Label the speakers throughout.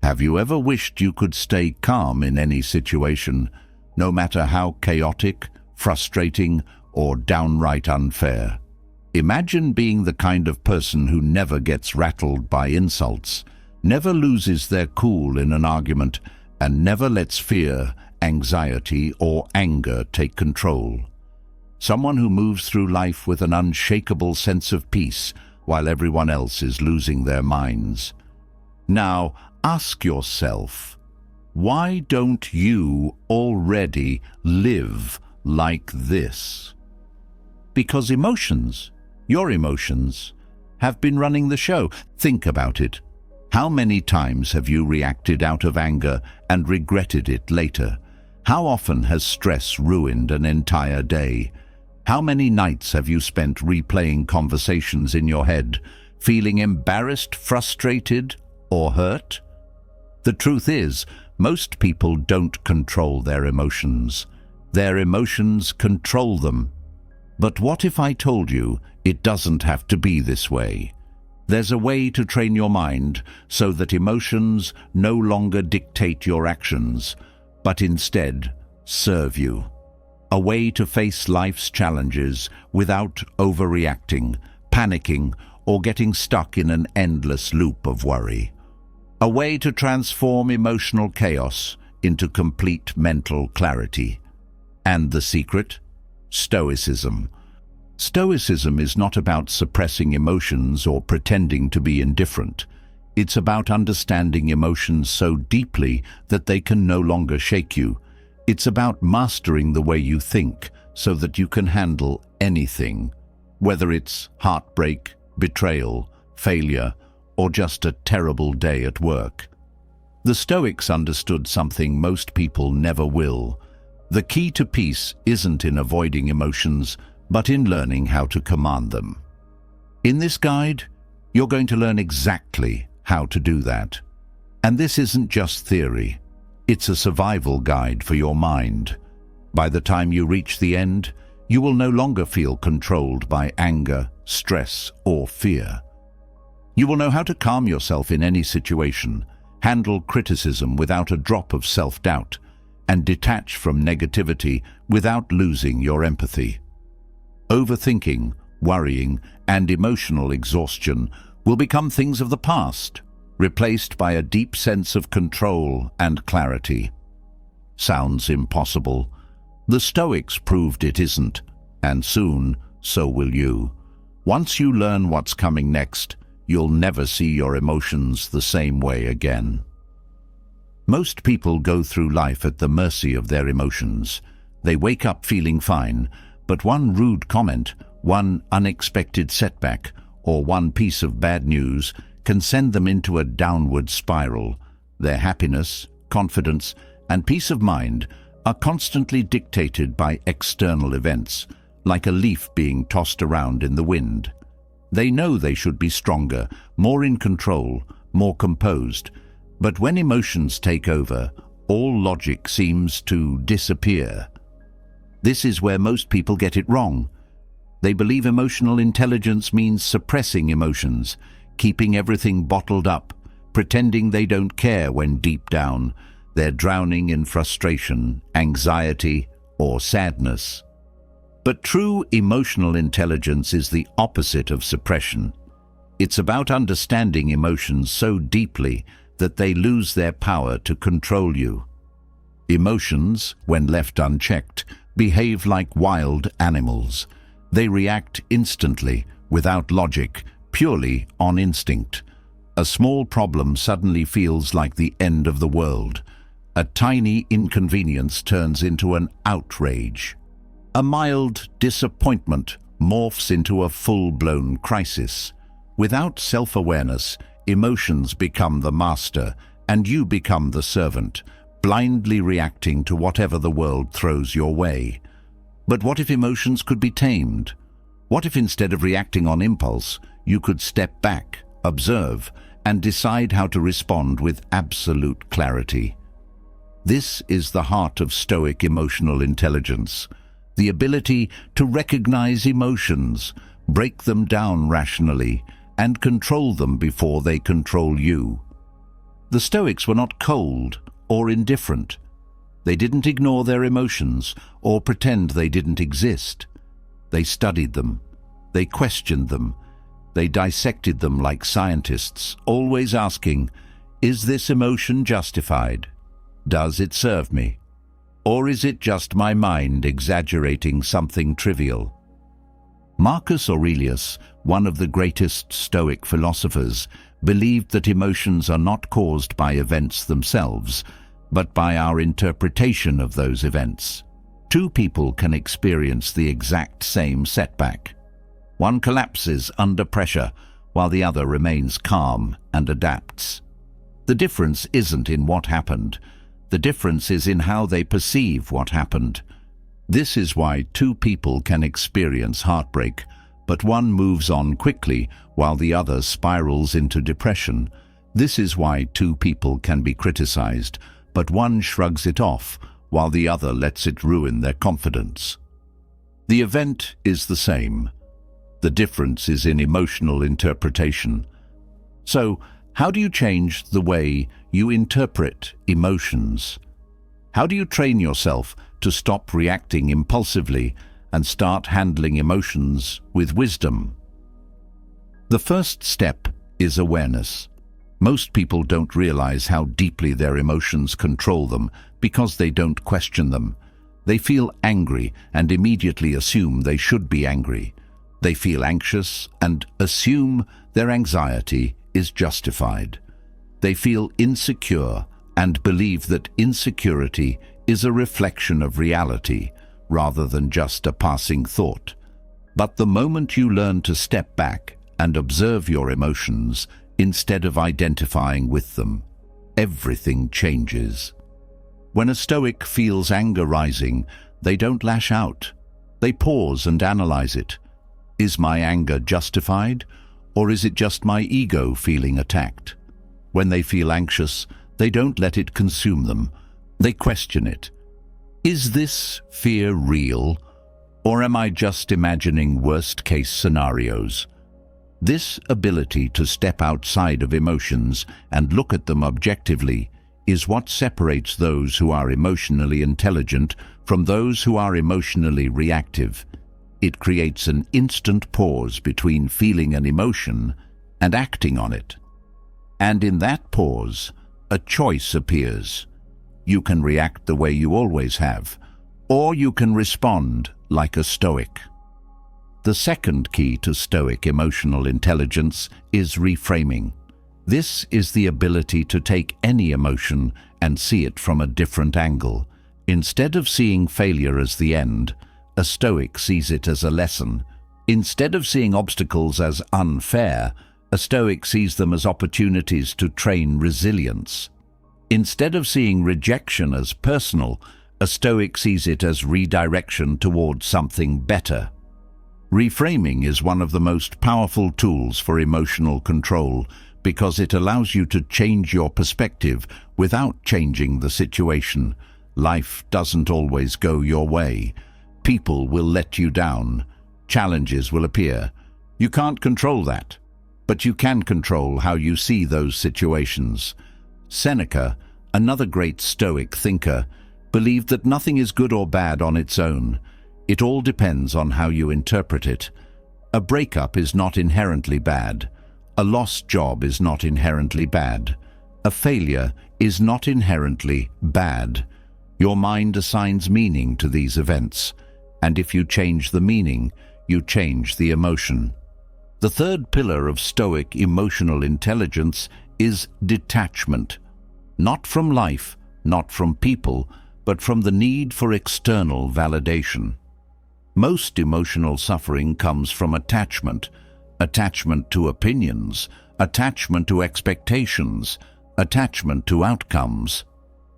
Speaker 1: Have you ever wished you could stay calm in any situation, no matter how chaotic, frustrating, or downright unfair? Imagine being the kind of person who never gets rattled by insults, never loses their cool in an argument, and never lets fear, anxiety, or anger take control. Someone who moves through life with an unshakable sense of peace while everyone else is losing their minds. Now, ask yourself, why don't you already live like this? Because your emotions, have been running the show. Think about it. How many times have you reacted out of anger and regretted it later? How often has stress ruined an entire day? How many nights have you spent replaying conversations in your head, feeling embarrassed, frustrated, or hurt? The truth is, most people don't control their emotions. Their emotions control them. But what if I told you it doesn't have to be this way? There's a way to train your mind so that emotions no longer dictate your actions, but instead serve you. A way to face life's challenges without overreacting, panicking, or getting stuck in an endless loop of worry. A way to transform emotional chaos into complete mental clarity. And the secret? Stoicism. Stoicism is not about suppressing emotions or pretending to be indifferent. It's about understanding emotions so deeply that they can no longer shake you. It's about mastering the way you think so that you can handle anything, whether it's heartbreak, betrayal, failure, or just a terrible day at work. The Stoics understood something most people never will. The key to peace isn't in avoiding emotions, but in learning how to command them. In this guide, you're going to learn exactly how to do that. And this isn't just theory. It's a survival guide for your mind. By the time you reach the end, you will no longer feel controlled by anger, stress, or fear. You will know how to calm yourself in any situation, handle criticism without a drop of self-doubt, and detach from negativity without losing your empathy. Overthinking, worrying, and emotional exhaustion will become things of the past, replaced by a deep sense of control and clarity. Sounds impossible. The Stoics proved it isn't, and soon so will you. Once you learn what's coming next, you'll never see your emotions the same way again. Most people go through life at the mercy of their emotions. They wake up feeling fine, but one rude comment, one unexpected setback, or one piece of bad news can send them into a downward spiral. Their happiness, confidence, and peace of mind are constantly dictated by external events, like a leaf being tossed around in the wind. They know they should be stronger, more in control, more composed, but when emotions take over, all logic seems to disappear. This is where most people get it wrong. They believe emotional intelligence means suppressing emotions, keeping everything bottled up, pretending they don't care when deep down they're drowning in frustration, anxiety, or sadness. But true emotional intelligence is the opposite of suppression. It's about understanding emotions so deeply that they lose their power to control you. Emotions, when left unchecked, behave like wild animals. They react instantly, without logic, purely on instinct. A small problem suddenly feels like the end of the world. A tiny inconvenience turns into an outrage. A mild disappointment morphs into a full-blown crisis. Without self-awareness, emotions become the master, and you become the servant, blindly reacting to whatever the world throws your way. But what if emotions could be tamed? What if instead of reacting on impulse, you could step back, observe, and decide how to respond with absolute clarity? This is the heart of Stoic emotional intelligence, the ability to recognize emotions, break them down rationally, and control them before they control you. The Stoics were not cold or indifferent. They didn't ignore their emotions or pretend they didn't exist. They studied them. They questioned them. They dissected them like scientists, always asking, is this emotion justified? Does it serve me? Or is it just my mind exaggerating something trivial? Marcus Aurelius, one of the greatest Stoic philosophers, believed that emotions are not caused by events themselves, but by our interpretation of those events. Two people can experience the exact same setback. One collapses under pressure, while the other remains calm and adapts. The difference isn't in what happened. The difference is in how they perceive what happened. This is why two people can experience heartbreak, but one moves on quickly while the other spirals into depression. This is why two people can be criticized, but one shrugs it off while the other lets it ruin their confidence. The event is the same. The difference is in emotional interpretation. So, how do you change the way you interpret emotions? How do you train yourself to stop reacting impulsively and start handling emotions with wisdom? The first step is awareness. Most people don't realize how deeply their emotions control them because they don't question them. They feel angry and immediately assume they should be angry. They feel anxious and assume their anxiety is justified. They feel insecure and believe that insecurity is a reflection of reality rather than just a passing thought. But the moment you learn to step back and observe your emotions instead of identifying with them, everything changes. When a Stoic feels anger rising, they don't lash out. They pause and analyze it. Is my anger justified, or is it just my ego feeling attacked? When they feel anxious, they don't let it consume them. They question it. Is this fear real, or am I just imagining worst-case scenarios? This ability to step outside of emotions and look at them objectively is what separates those who are emotionally intelligent from those who are emotionally reactive. It creates an instant pause between feeling an emotion and acting on it. And in that pause, a choice appears. You can react the way you always have, or you can respond like a Stoic. The second key to Stoic emotional intelligence is reframing. This is the ability to take any emotion and see it from a different angle. Instead of seeing failure as the end, a Stoic sees it as a lesson. Instead of seeing obstacles as unfair, a Stoic sees them as opportunities to train resilience. Instead of seeing rejection as personal, a Stoic sees it as redirection towards something better. Reframing is one of the most powerful tools for emotional control because it allows you to change your perspective without changing the situation. Life doesn't always go your way. People will let you down. Challenges will appear. You can't control that, but you can control how you see those situations. Seneca, another great Stoic thinker, believed that nothing is good or bad on its own. It all depends on how you interpret it. A breakup is not inherently bad. A lost job is not inherently bad. A failure is not inherently bad. Your mind assigns meaning to these events, and if you change the meaning, you change the emotion. The third pillar of Stoic emotional intelligence is detachment. Not from life, not from people, but from the need for external validation. Most emotional suffering comes from attachment to opinions, attachment to expectations, attachment to outcomes.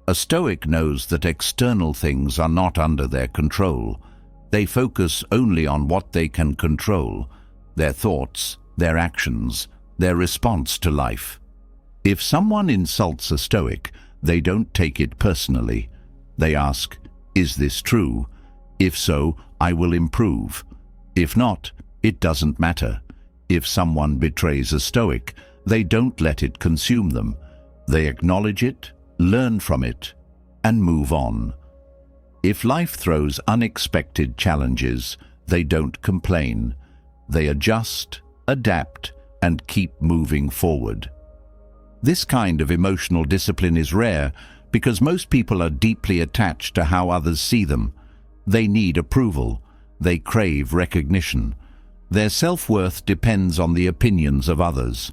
Speaker 1: A Stoic knows that external things are not under their control. They focus only on what they can control, their thoughts, their actions, their response to life. If someone insults a Stoic, they don't take it personally. They ask, is this true? If so, I will improve. If not, it doesn't matter. If someone betrays a Stoic, they don't let it consume them. They acknowledge it, learn from it, and move on. If life throws unexpected challenges, they don't complain. They adjust, adapt, and keep moving forward. This kind of emotional discipline is rare because most people are deeply attached to how others see them. They need approval. They crave recognition. Their self-worth depends on the opinions of others.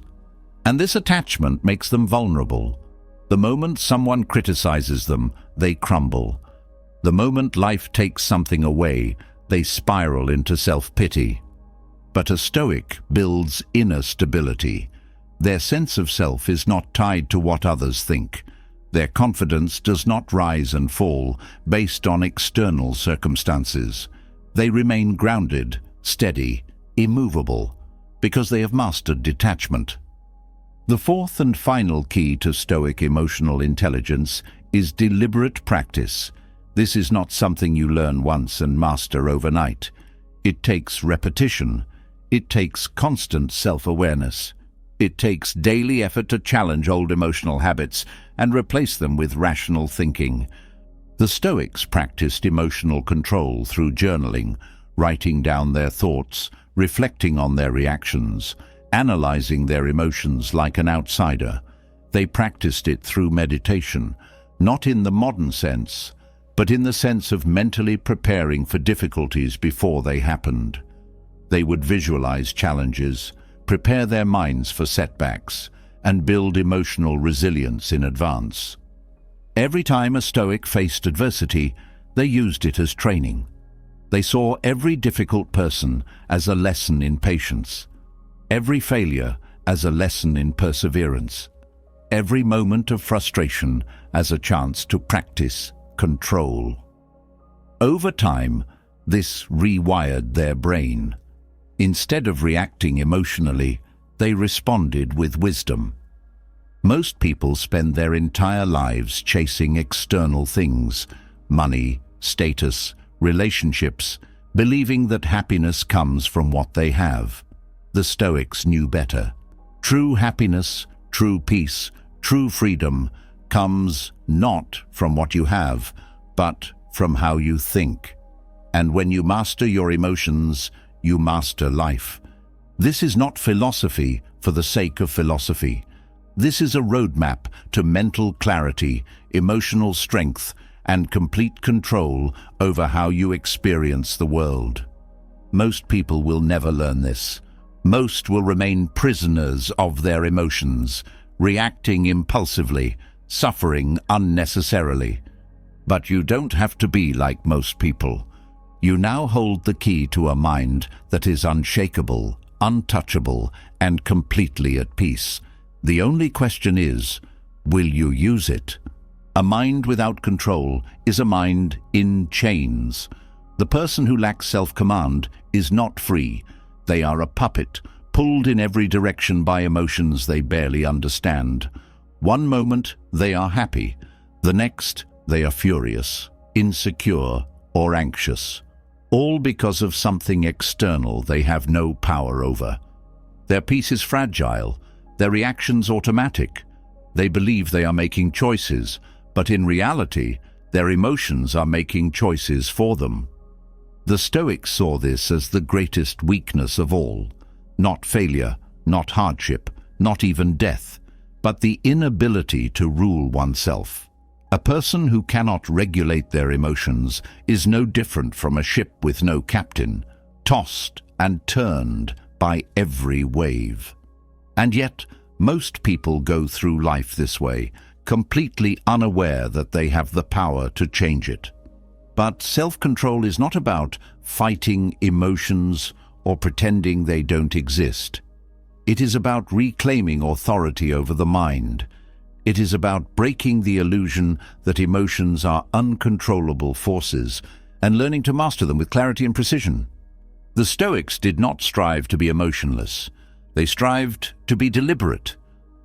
Speaker 1: And this attachment makes them vulnerable. The moment someone criticizes them, they crumble. The moment life takes something away, they spiral into self-pity. But a Stoic builds inner stability. Their sense of self is not tied to what others think. Their confidence does not rise and fall based on external circumstances. They remain grounded, steady, immovable, because they have mastered detachment. The fourth and final key to Stoic emotional intelligence is deliberate practice. This is not something you learn once and master overnight. It takes repetition. It takes constant self-awareness. It takes daily effort to challenge old emotional habits and replace them with rational thinking. The Stoics practiced emotional control through journaling, writing down their thoughts, reflecting on their reactions, analyzing their emotions like an outsider. They practiced it through meditation, not in the modern sense, but in the sense of mentally preparing for difficulties before they happened. They would visualize challenges, prepare their minds for setbacks, and build emotional resilience in advance. Every time a Stoic faced adversity, they used it as training. They saw every difficult person as a lesson in patience, every failure as a lesson in perseverance, every moment of frustration as a chance to practice control. Over time, this rewired their brain. Instead of reacting emotionally, they responded with wisdom. Most people spend their entire lives chasing external things, money, status, relationships, believing that happiness comes from what they have. The Stoics knew better. True happiness, true peace, true freedom comes not from what you have, but from how you think. And when you master your emotions, you master life. This is not philosophy for the sake of philosophy. This is a roadmap to mental clarity, emotional strength, and complete control over how you experience the world. Most people will never learn this. Most will remain prisoners of their emotions, reacting impulsively, suffering unnecessarily. But you don't have to be like most people. You now hold the key to a mind that is unshakable, untouchable, and completely at peace. The only question is, will you use it? A mind without control is a mind in chains. The person who lacks self-command is not free. They are a puppet, pulled in every direction by emotions they barely understand. One moment they are happy, the next they are furious, insecure, or anxious. All because of something external they have no power over. Their peace is fragile, their reactions automatic. They believe they are making choices, but in reality, their emotions are making choices for them. The Stoics saw this as the greatest weakness of all. Not failure, not hardship, not even death, but the inability to rule oneself. A person who cannot regulate their emotions is no different from a ship with no captain, tossed and turned by every wave. And yet, most people go through life this way, completely unaware that they have the power to change it. But self-control is not about fighting emotions or pretending they don't exist. It is about reclaiming authority over the mind. It is about breaking the illusion that emotions are uncontrollable forces and learning to master them with clarity and precision. The Stoics did not strive to be emotionless. They strived to be deliberate,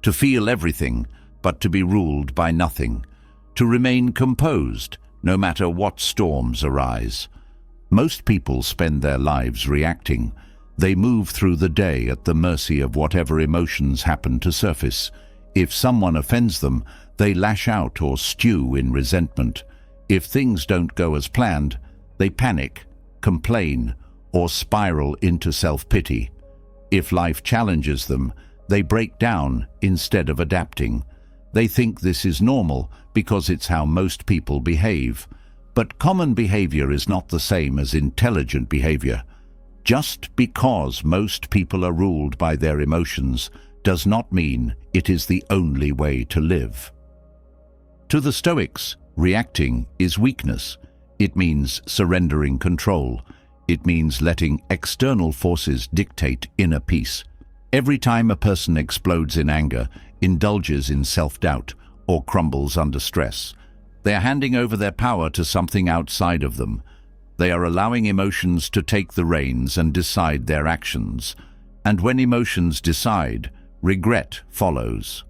Speaker 1: to feel everything, but to be ruled by nothing, to remain composed, no matter what storms arise. Most people spend their lives reacting. They move through the day at the mercy of whatever emotions happen to surface. If someone offends them, they lash out or stew in resentment. If things don't go as planned, they panic, complain, or spiral into self-pity. If life challenges them, they break down instead of adapting. They think this is normal because it's how most people behave. But common behavior is not the same as intelligent behavior. Just because most people are ruled by their emotions does not mean it is the only way to live. To the Stoics, reacting is weakness. It means surrendering control. It means letting external forces dictate inner peace. Every time a person explodes in anger, indulges in self-doubt, or crumbles under stress, they are handing over their power to something outside of them. They are allowing emotions to take the reins and decide their actions. And when emotions decide, regret follows.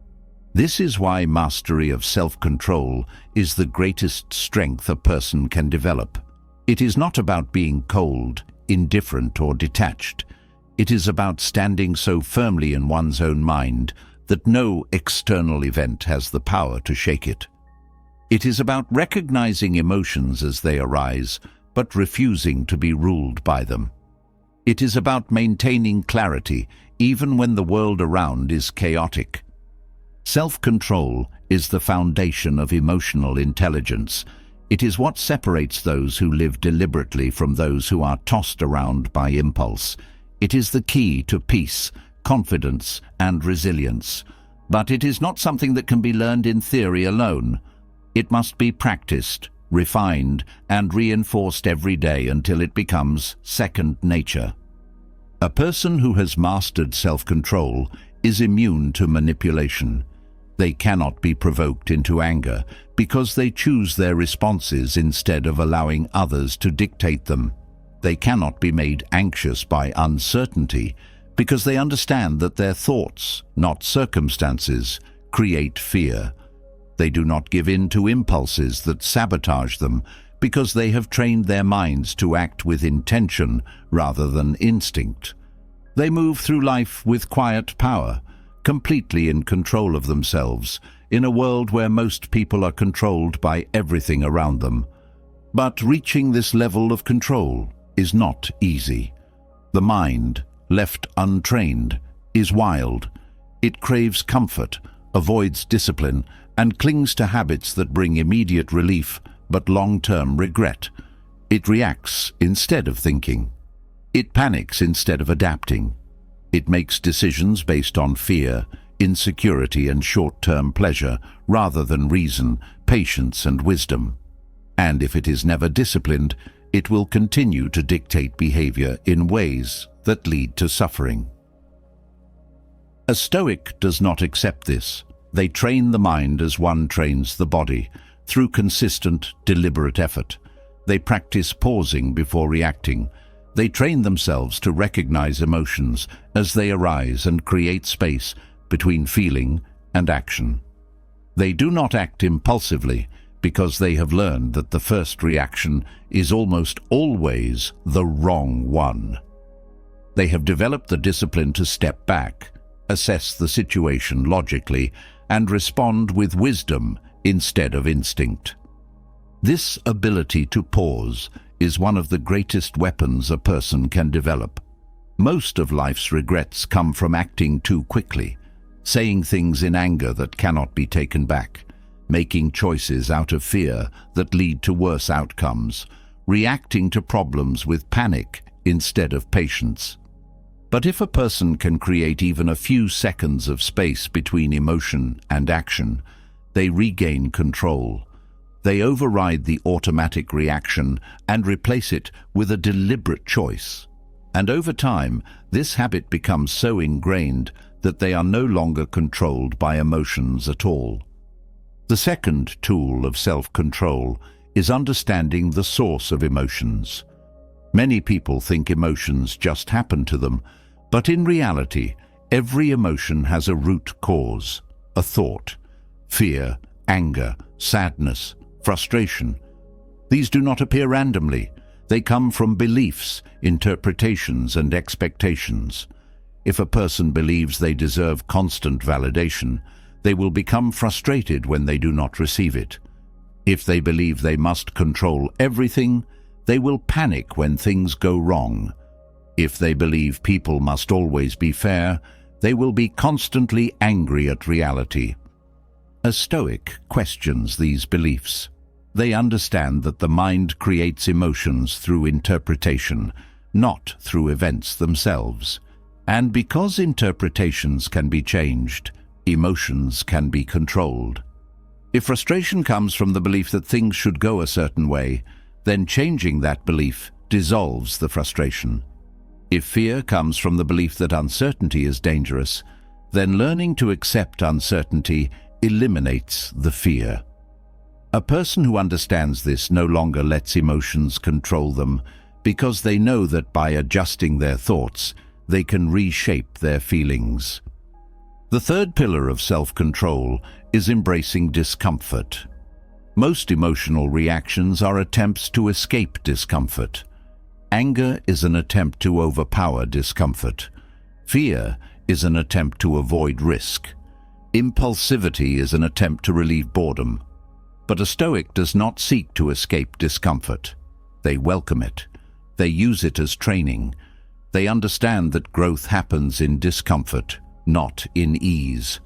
Speaker 1: This is why mastery of self-control is the greatest strength a person can develop. It is not about being cold, indifferent, or detached. It is about standing so firmly in one's own mind that no external event has the power to shake it. It is about recognizing emotions as they arise, but refusing to be ruled by them. It is about maintaining clarity even when the world around is chaotic. Self-control is the foundation of emotional intelligence. It is what separates those who live deliberately from those who are tossed around by impulse. It is the key to peace, confidence, and resilience. But it is not something that can be learned in theory alone. It must be practiced, refined, and reinforced every day until it becomes second nature. A person who has mastered self-control is immune to manipulation. They cannot be provoked into anger because they choose their responses instead of allowing others to dictate them. They cannot be made anxious by uncertainty because they understand that their thoughts, not circumstances, create fear. They do not give in to impulses that sabotage them because they have trained their minds to act with intention rather than instinct. They move through life with quiet power, completely in control of themselves, in a world where most people are controlled by everything around them. But reaching this level of control is not easy. The mind, left untrained, is wild. It craves comfort, avoids discipline, and clings to habits that bring immediate relief but long-term regret. It reacts instead of thinking. It panics instead of adapting. It makes decisions based on fear, insecurity, and short-term pleasure rather than reason, patience, and wisdom. And if it is never disciplined, it will continue to dictate behavior in ways that lead to suffering. A Stoic does not accept this. They train the mind as one trains the body, through consistent, deliberate effort. They practice pausing before reacting. They train themselves to recognize emotions as they arise and create space between feeling and action. They do not act impulsively because they have learned that the first reaction is almost always the wrong one. They have developed the discipline to step back, assess the situation logically, and respond with wisdom instead of instinct. This ability to pause is one of the greatest weapons a person can develop. Most of life's regrets come from acting too quickly, saying things in anger that cannot be taken back, making choices out of fear that lead to worse outcomes, reacting to problems with panic instead of patience. But if a person can create even a few seconds of space between emotion and action, they regain control. They override the automatic reaction and replace it with a deliberate choice. And over time, this habit becomes so ingrained that they are no longer controlled by emotions at all. The second tool of self-control is understanding the source of emotions. Many people think emotions just happen to them, but in reality, every emotion has a root cause, a thought. Fear, anger, sadness, frustration. These do not appear randomly. They come from beliefs, interpretations, and expectations. If a person believes they deserve constant validation, They will become frustrated when they do not receive it. If they believe they must control everything, they will panic when things go wrong. If they believe people must always be fair, they will be constantly angry at reality. A Stoic questions these beliefs. They understand that the mind creates emotions through interpretation, not through events themselves. And because interpretations can be changed, emotions can be controlled. If frustration comes from the belief that things should go a certain way, then changing that belief dissolves the frustration. If fear comes from the belief that uncertainty is dangerous, then learning to accept uncertainty eliminates the fear. A person who understands this no longer lets emotions control them, because they know that by adjusting their thoughts, they can reshape their feelings. The third pillar of self-control is embracing discomfort. Most emotional reactions are attempts to escape discomfort. Anger is an attempt to overpower discomfort. Fear is an attempt to avoid risk. Impulsivity is an attempt to relieve boredom. But a Stoic does not seek to escape discomfort. They welcome it. They use it as training. They understand that growth happens in discomfort, not in ease.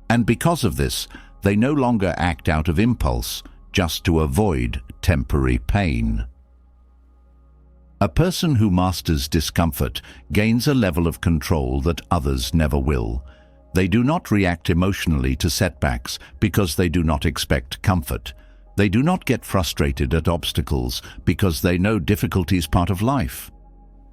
Speaker 1: And because of this, they no longer act out of impulse just to avoid temporary pain. A person who masters discomfort gains a level of control that others never will. They do not react emotionally to setbacks because they do not expect comfort. They do not get frustrated at obstacles because they know difficulty is part of life.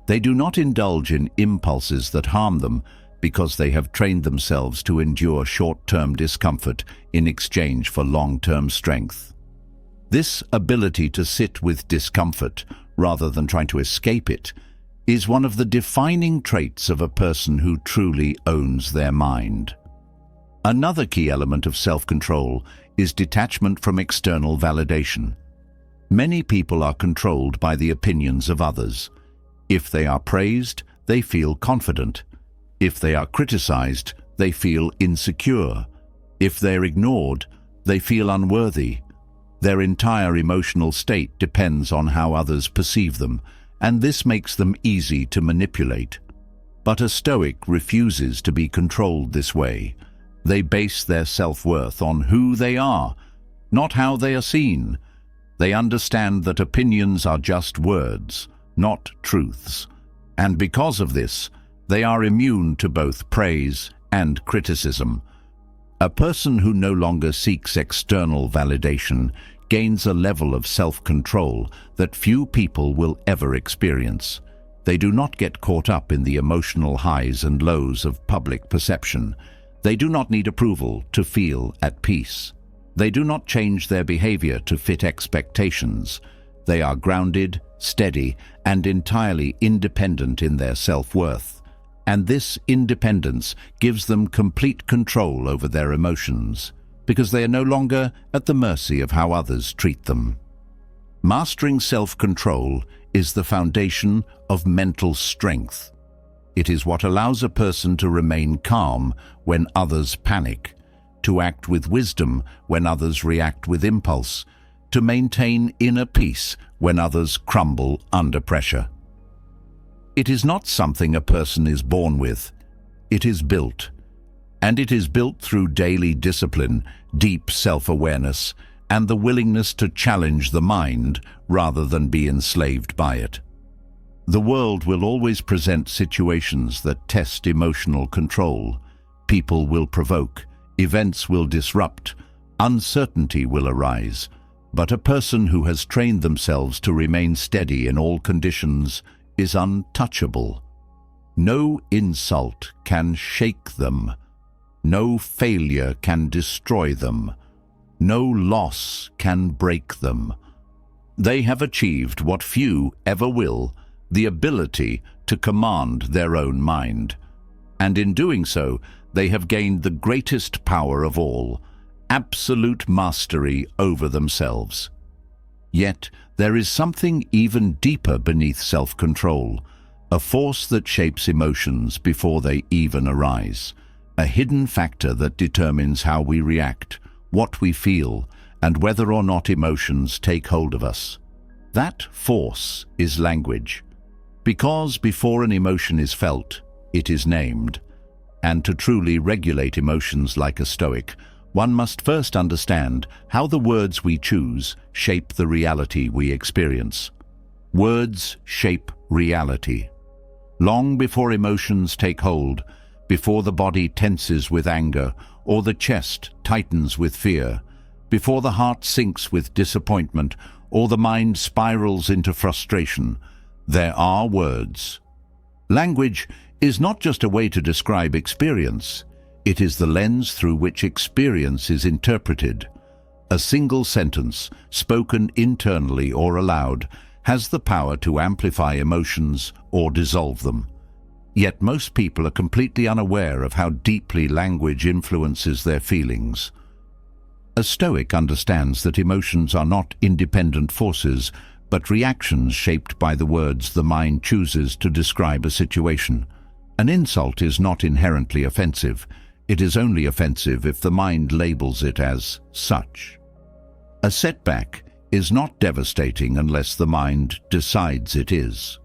Speaker 1: They do not indulge in impulses that harm them because they have trained themselves to endure short-term discomfort in exchange for long-term strength. This ability to sit with discomfort rather than trying to escape it is one of the defining traits of a person who truly owns their mind. Another key element of self-control is detachment from external validation. Many people are controlled by the opinions of others. If they are praised, they feel confident. If they are criticized, they feel insecure. If they're ignored, they feel unworthy. Their entire emotional state depends on how others perceive them, and this makes them easy to manipulate. But a Stoic refuses to be controlled this way. They base their self-worth on who they are, not how they are seen. They understand that opinions are just words, not truths. And because of this, they are immune to both praise and criticism. A person who no longer seeks external validation gains a level of self-control that few people will ever experience. They do not get caught up in the emotional highs and lows of public perception. They do not need approval to feel at peace. They do not change their behavior to fit expectations. They are grounded, steady, and entirely independent in their self-worth. And this independence gives them complete control over their emotions, because they are no longer at the mercy of how others treat them. Mastering self-control is the foundation of mental strength. It is what allows a person to remain calm when others panic, to act with wisdom when others react with impulse, to maintain inner peace when others crumble under pressure. It is not something a person is born with. It is built. And it is built through daily discipline, deep self-awareness, and the willingness to challenge the mind rather than be enslaved by it. The world will always present situations that test emotional control. People will provoke, events will disrupt, uncertainty will arise. But a person who has trained themselves to remain steady in all conditions is untouchable. No insult can shake them. No failure can destroy them. No loss can break them. They have achieved what few ever will, the ability to command their own mind. And in doing so, they have gained the greatest power of all, absolute mastery over themselves. Yet, there is something even deeper beneath self-control, a force that shapes emotions before they even arise. a hidden factor that determines how we react, what we feel, and whether or not emotions take hold of us. That force is language, because before an emotion is felt, it is named. And to truly regulate emotions like a Stoic, one must first understand how the words we choose shape the reality we experience. Words shape reality. Long before emotions take hold, before the body tenses with anger or the chest tightens with fear, before the heart sinks with disappointment or the mind spirals into frustration, there are words. Language is not just a way to describe experience, it is the lens through which experience is interpreted. A single sentence, spoken internally or aloud, has the power to amplify emotions or dissolve them. Yet most people are completely unaware of how deeply language influences their feelings. A Stoic understands that emotions are not independent forces, but reactions shaped by the words the mind chooses to describe a situation. An insult is not inherently offensive. It is only offensive if the mind labels it as such. A setback is not devastating unless the mind decides it is.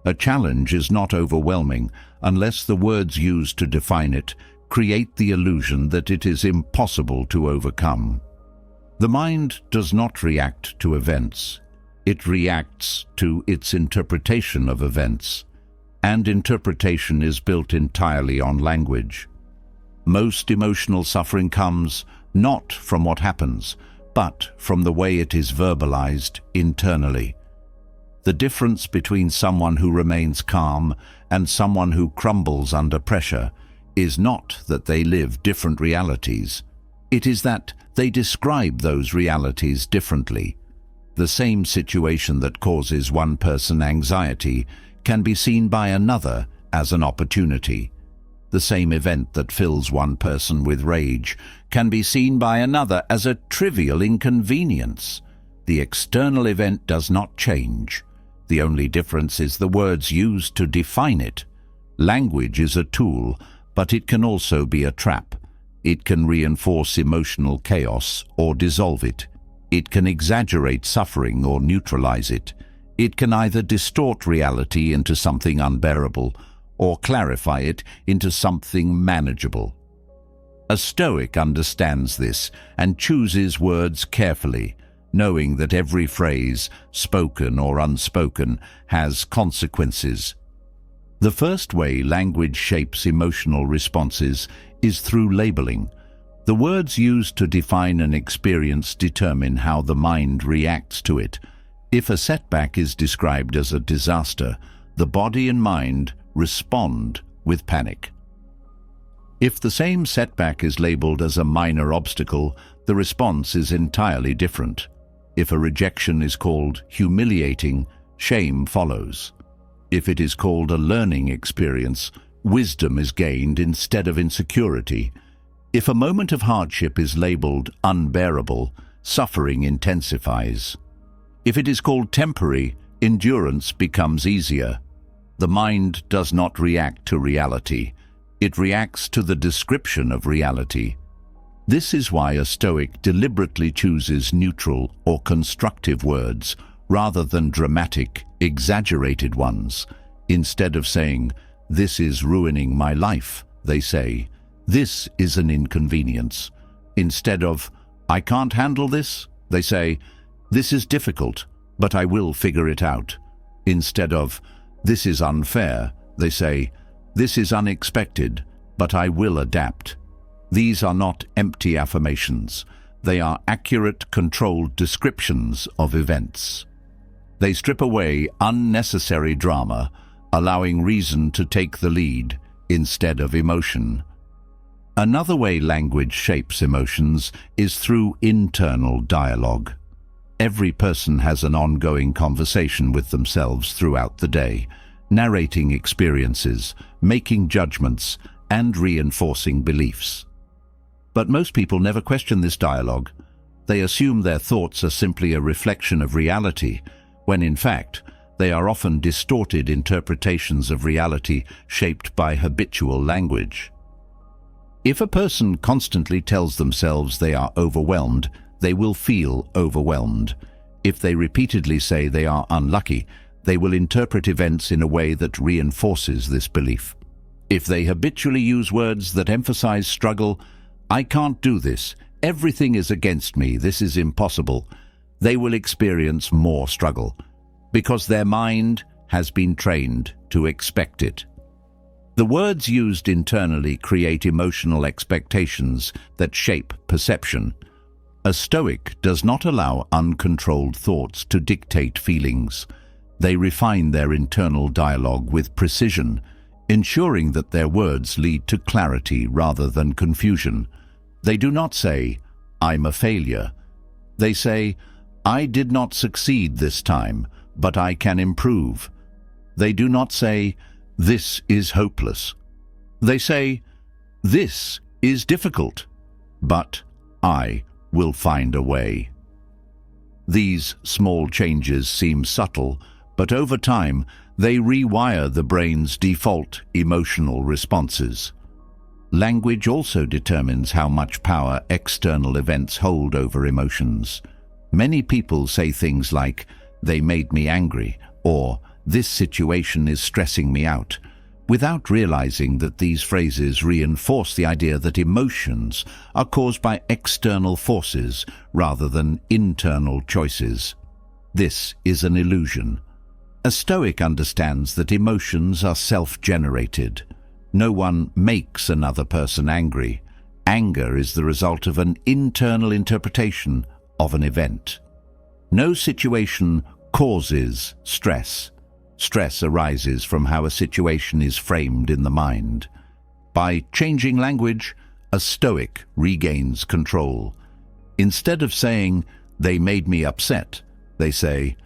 Speaker 1: A challenge is not overwhelming unless the words used to define it create the illusion that it is impossible to overcome. The mind does not react to events. It reacts to its interpretation of events, and interpretation is built entirely on language. Most emotional suffering comes not from what happens, but from the way it is verbalized internally. The difference between someone who remains calm and someone who crumbles under pressure is not that they live different realities. It is that they describe those realities differently. The same situation that causes one person anxiety can be seen by another as an opportunity. The same event that fills one person with rage can be seen by another as a trivial inconvenience. The external event does not change. The only difference is the words used to define it. Language is a tool, but it can also be a trap. It can reinforce emotional chaos or dissolve it. It can exaggerate suffering or neutralize it. It can either distort reality into something unbearable or clarify it into something manageable. A Stoic understands this and chooses words carefully, knowing that every phrase, spoken or unspoken, has consequences. The first way language shapes emotional responses is through labeling. The words used to define an experience determine how the mind reacts to it. If a setback is described as a disaster, the body and mind respond with panic. If the same setback is labeled as a minor obstacle, the response is entirely different. If a rejection is called humiliating, shame follows. If it is called a learning experience, wisdom is gained instead of insecurity. If a moment of hardship is labeled unbearable, suffering intensifies. If it is called temporary, endurance becomes easier. The mind does not react to reality. It reacts to the description of reality. This is why a Stoic deliberately chooses neutral or constructive words rather than dramatic, exaggerated ones. Instead of saying, "This is ruining my life," they say, "This is an inconvenience." Instead of, "I can't handle this," they say, "This is difficult, but I will figure it out." Instead of, "This is unfair," they say, "This is unexpected, but I will adapt." These are not empty affirmations. They are accurate, controlled descriptions of events. They strip away unnecessary drama, allowing reason to take the lead instead of emotion. Another way language shapes emotions is through internal dialogue. Every person has an ongoing conversation with themselves throughout the day, narrating experiences, making judgments, and reinforcing beliefs. But most people never question this dialogue. They assume their thoughts are simply a reflection of reality, when in fact, they are often distorted interpretations of reality shaped by habitual language. If a person constantly tells themselves they are overwhelmed, they will feel overwhelmed. If they repeatedly say they are unlucky, they will interpret events in a way that reinforces this belief. If they habitually use words that emphasize struggle, "I can't do this, everything is against me, this is impossible," they will experience more struggle, because their mind has been trained to expect it. The words used internally create emotional expectations that shape perception. A Stoic does not allow uncontrolled thoughts to dictate feelings. They refine their internal dialogue with precision, ensuring that their words lead to clarity rather than confusion. They do not say, "I'm a failure." They say, "I did not succeed this time, but I can improve." They do not say, "This is hopeless." They say, "This is difficult, but I will find a way." These small changes seem subtle, but over time, they rewire the brain's default emotional responses. Language also determines how much power external events hold over emotions. Many people say things like, "They made me angry," or "This situation is stressing me out," without realizing that these phrases reinforce the idea that emotions are caused by external forces rather than internal choices. This is an illusion. A Stoic understands that emotions are self-generated. No one makes another person angry. Anger is the result of an internal interpretation of an event. No situation causes stress. Stress arises from how a situation is framed in the mind. By changing language, a Stoic regains control. Instead of saying, "They made me upset," they say,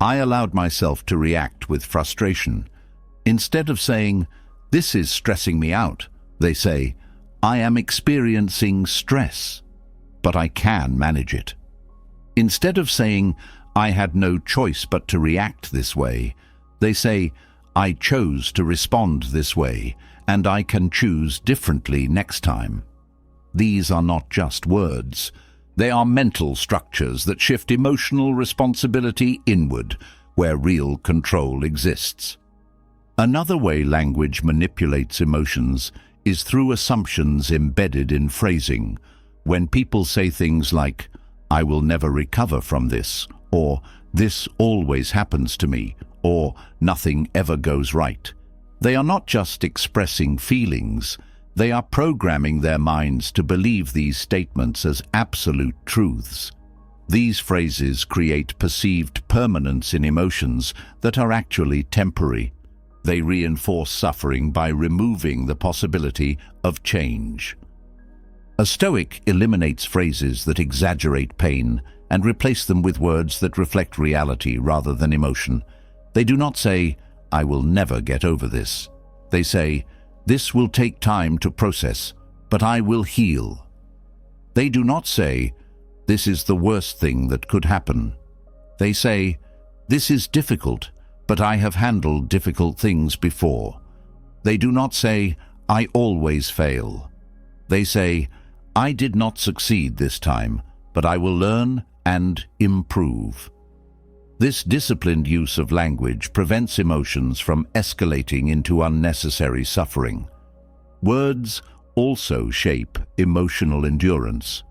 Speaker 1: "I allowed myself to react with frustration." Instead of saying, "This is stressing me out," they say, "I am experiencing stress, but I can manage it." Instead of saying, "I had no choice but to react this way," they say, "I chose to respond this way, and I can choose differently next time." These are not just words. They are mental structures that shift emotional responsibility inward, where real control exists. Another way language manipulates emotions is through assumptions embedded in phrasing. When people say things like, "I will never recover from this," or "This always happens to me," or "Nothing ever goes right," they are not just expressing feelings. They are programming their minds to believe these statements as absolute truths. These phrases create perceived permanence in emotions that are actually temporary. They reinforce suffering by removing the possibility of change. A Stoic eliminates phrases that exaggerate pain and replace them with words that reflect reality rather than emotion. They do not say, "I will never get over this." They say, "This will take time to process, but I will heal." They do not say, "This is the worst thing that could happen." They say, "This is difficult, but I have handled difficult things before." They do not say, "I always fail." They say, "I did not succeed this time, but I will learn and improve." This disciplined use of language prevents emotions from escalating into unnecessary suffering. Words also shape emotional endurance.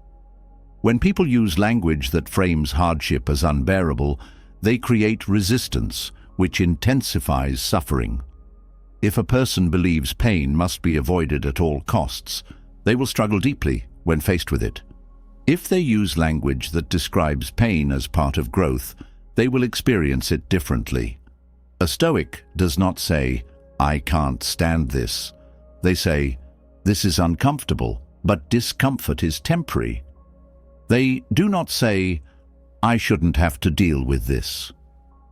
Speaker 1: When people use language that frames hardship as unbearable, they create resistance, which intensifies suffering. If a person believes pain must be avoided at all costs, they will struggle deeply when faced with it. If they use language that describes pain as part of growth, they will experience it differently. A Stoic does not say, "I can't stand this." They say, "This is uncomfortable, but discomfort is temporary." They do not say, "I shouldn't have to deal with this."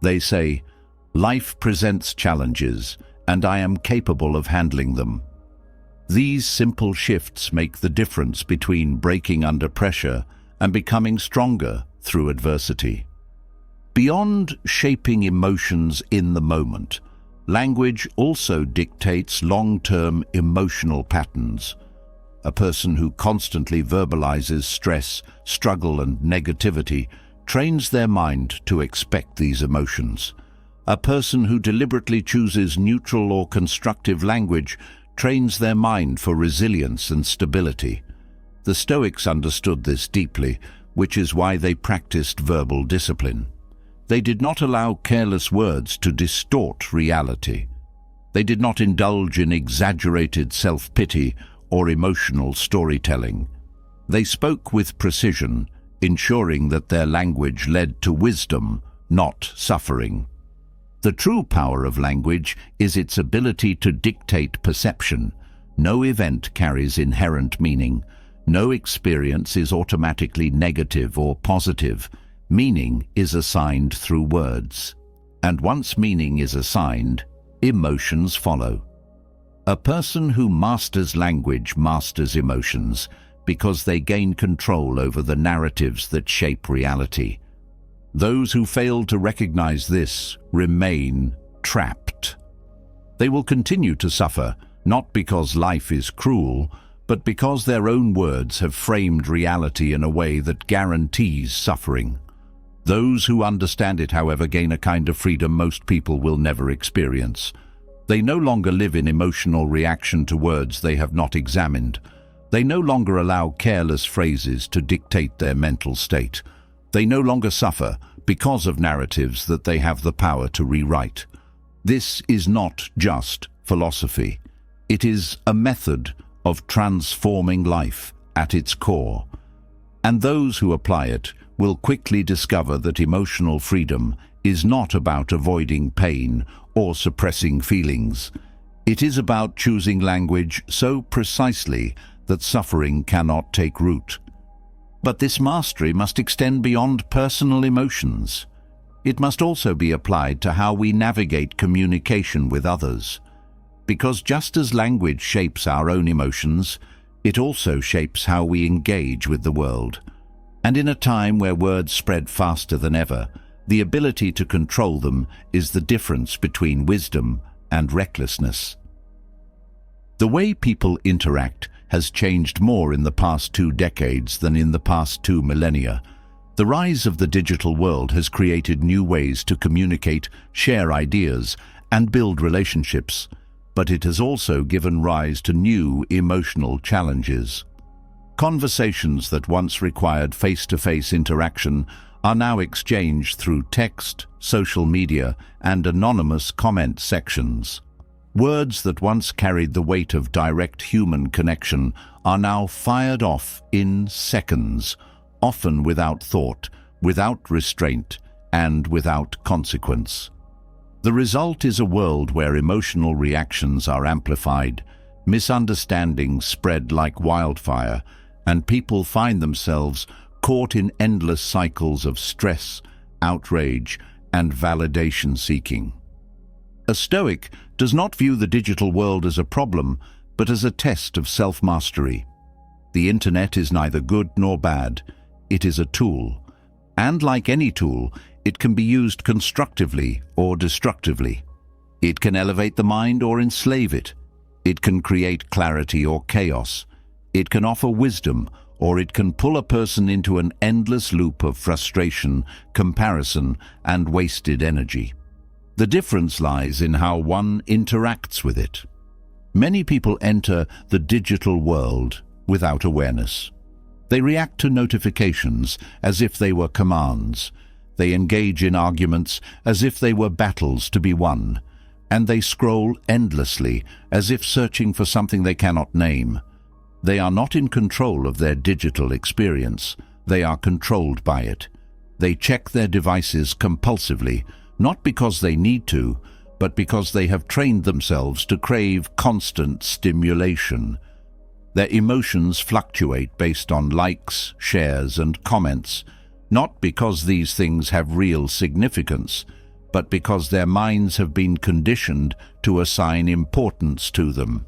Speaker 1: They say, "Life presents challenges, and I am capable of handling them." These simple shifts make the difference between breaking under pressure and becoming stronger through adversity. Beyond shaping emotions in the moment, language also dictates long-term emotional patterns. a person who constantly verbalizes stress, struggle, and negativity, trains their mind to expect these emotions. A person who deliberately chooses neutral or constructive language trains their mind for resilience and stability. The Stoics understood this deeply, which is why they practiced verbal discipline. They did not allow careless words to distort reality. They did not indulge in exaggerated self-pity or emotional storytelling. They spoke with precision, ensuring that their language led to wisdom, not suffering. The true power of language is its ability to dictate perception. No event carries inherent meaning. No experience is automatically negative or positive. Meaning is assigned through words. And once meaning is assigned, emotions follow. A person who masters language masters emotions because they gain control over the narratives that shape reality. Those who fail to recognize this remain trapped. They will continue to suffer, not because life is cruel, but because their own words have framed reality in a way that guarantees suffering. Those who understand it, however, gain a kind of freedom most people will never experience. They no longer live in emotional reaction to words they have not examined. They no longer allow careless phrases to dictate their mental state. They no longer suffer because of narratives that they have the power to rewrite. This is not just philosophy. It is a method of transforming life at its core. And those who apply it will quickly discover that emotional freedom is not about avoiding pain or suppressing feelings. It is about choosing language so precisely that suffering cannot take root. But this mastery must extend beyond personal emotions. It must also be applied to how we navigate communication with others. Because just as language shapes our own emotions, it also shapes how we engage with the world. And in a time where words spread faster than ever, the ability to control them is the difference between wisdom and recklessness. The way people interact has changed more in the past 2 decades than in the past 2 millennia. The rise of the digital world has created new ways to communicate, share ideas, and build relationships, but it has also given rise to new emotional challenges. Conversations that once required face-to-face interaction are now exchanged through text, social media, and anonymous comment sections. Words that once carried the weight of direct human connection are now fired off in seconds, often without thought, without restraint, and without consequence. The result is a world where emotional reactions are amplified, misunderstandings spread like wildfire, and people find themselves caught in endless cycles of stress, outrage, and validation seeking. A Stoic does not view the digital world as a problem, but as a test of self-mastery. The internet is neither good nor bad. It is a tool. And like any tool, it can be used constructively or destructively. It can elevate the mind or enslave it. It can create clarity or chaos. It can offer wisdom, or it can pull a person into an endless loop of frustration, comparison, and wasted energy. The difference lies in how one interacts with it. Many people enter the digital world without awareness. They react to notifications as if they were commands. They engage in arguments as if they were battles to be won. And they scroll endlessly as if searching for something they cannot name. They are not in control of their digital experience. They are controlled by it. They check their devices compulsively, not because they need to, but because they have trained themselves to crave constant stimulation. Their emotions fluctuate based on likes, shares, and comments, not because these things have real significance, but because their minds have been conditioned to assign importance to them.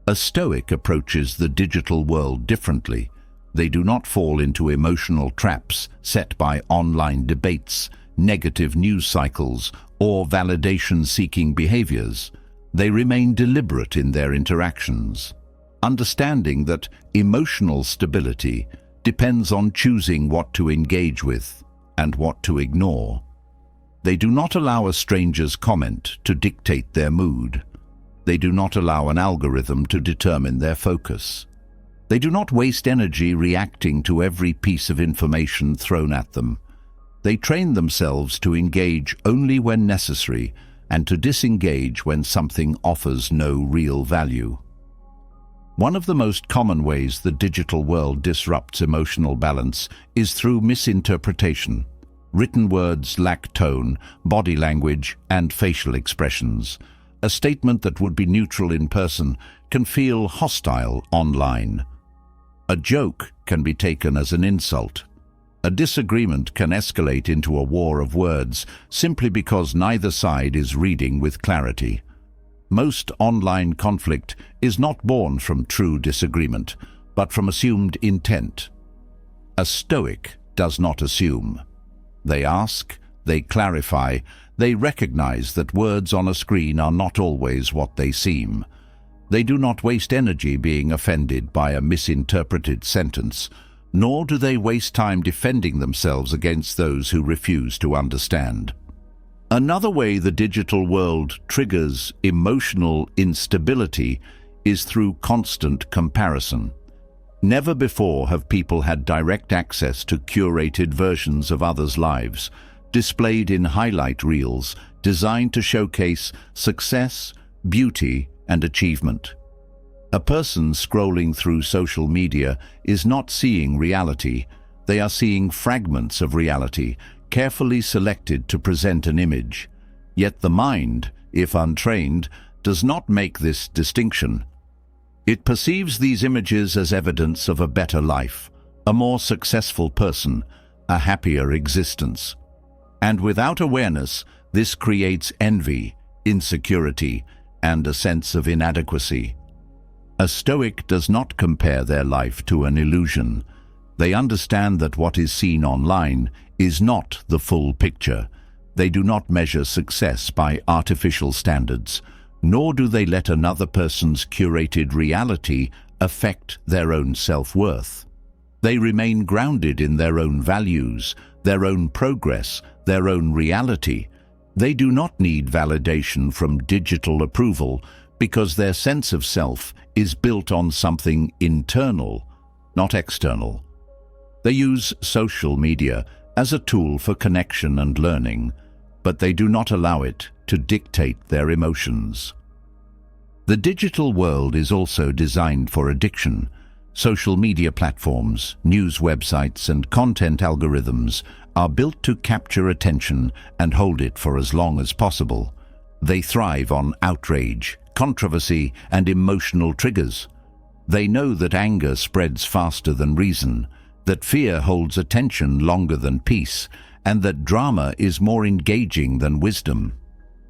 Speaker 1: A Stoic approaches the digital world differently. They do not fall into emotional traps set by online debates, negative news cycles, or validation-seeking behaviors. They remain deliberate in their interactions. understanding that emotional stability depends on choosing what to engage with and what to ignore. They do not allow a stranger's comment to dictate their mood. They do not allow an algorithm to determine their focus. They do not waste energy reacting to every piece of information thrown at them. They train themselves to engage only when necessary and to disengage when something offers no real value. One of the most common ways the digital world disrupts emotional balance is through misinterpretation. Written words lack tone, body language, and facial expressions. A statement that would be neutral in person can feel hostile online. A joke can be taken as an insult. A disagreement can escalate into a war of words simply because neither side is reading with clarity. Most online conflict is not born from true disagreement, but from assumed intent. A Stoic does not assume. They ask, they clarify, they recognize that words on a screen are not always what they seem. They do not waste energy being offended by a misinterpreted sentence, nor do they waste time defending themselves against those who refuse to understand. Another way the digital world triggers emotional instability is through constant comparison. Never before have people had direct access to curated versions of others' lives, displayed in highlight reels designed to showcase success, beauty, and achievement. A person scrolling through social media is not seeing reality. They are seeing fragments of reality, carefully selected to present an image. Yet the mind, if untrained, does not make this distinction. It perceives these images as evidence of a better life, a more successful person, a happier existence. And without awareness, this creates envy, insecurity, and a sense of inadequacy. A Stoic does not compare their life to an illusion. They understand that what is seen online is not the full picture. They do not measure success by artificial standards, nor do they let another person's curated reality affect their own self-worth. They remain grounded in their own values, their own progress, their own reality. They do not need validation from digital approval because their sense of self is built on something internal, not external. They use social media as a tool for connection and learning, but they do not allow it to dictate their emotions. The digital world is also designed for addiction. Social media platforms, news websites, and content algorithms are built to capture attention and hold it for as long as possible. They thrive on outrage, controversy, and emotional triggers. They know that anger spreads faster than reason, that fear holds attention longer than peace, and that drama is more engaging than wisdom.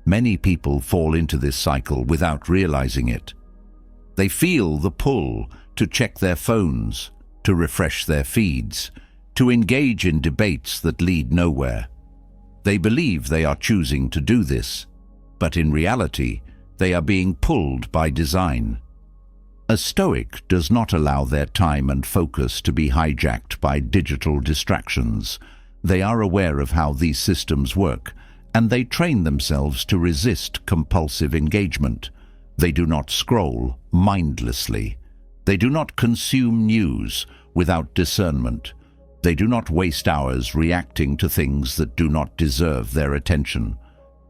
Speaker 1: Many people fall into this cycle without realizing it. They feel the pull to check their phones, to refresh their feeds, to engage in debates that lead nowhere. They believe they are choosing to do this, but in reality, they are being pulled by design. A Stoic does not allow their time and focus to be hijacked by digital distractions. They are aware of how these systems work, and they train themselves to resist compulsive engagement. They do not scroll mindlessly. They do not consume news without discernment. They do not waste hours reacting to things that do not deserve their attention.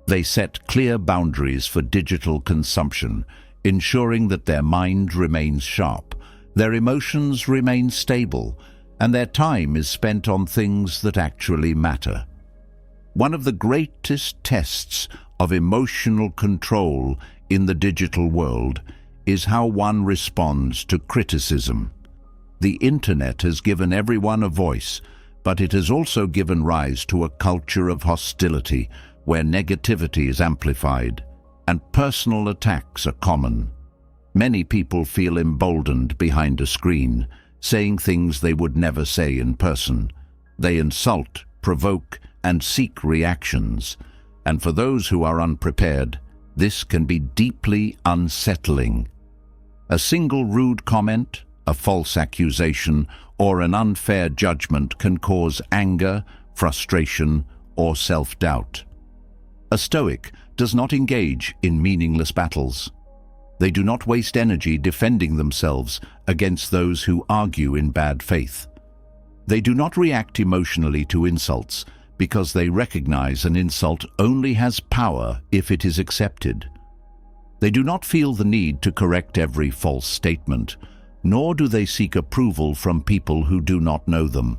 Speaker 1: They set clear boundaries for digital consumption, ensuring that their mind remains sharp, their emotions remain stable, and their time is spent on things that actually matter. One of the greatest tests of emotional control in the digital world is how one responds to criticism. The internet has given everyone a voice, but it has also given rise to a culture of hostility where negativity is amplified and personal attacks are common. Many people feel emboldened behind a screen, saying things they would never say in person. They insult, provoke, and seek reactions. And for those who are unprepared, this can be deeply unsettling. A single rude comment, a false accusation, or an unfair judgment can cause anger, frustration, or self-doubt. A Stoic does not engage in meaningless battles. They do not waste energy defending themselves against those who argue in bad faith. They do not react emotionally to insults because they recognize an insult only has power if it is accepted. They do not feel the need to correct every false statement, nor do they seek approval from people who do not know them.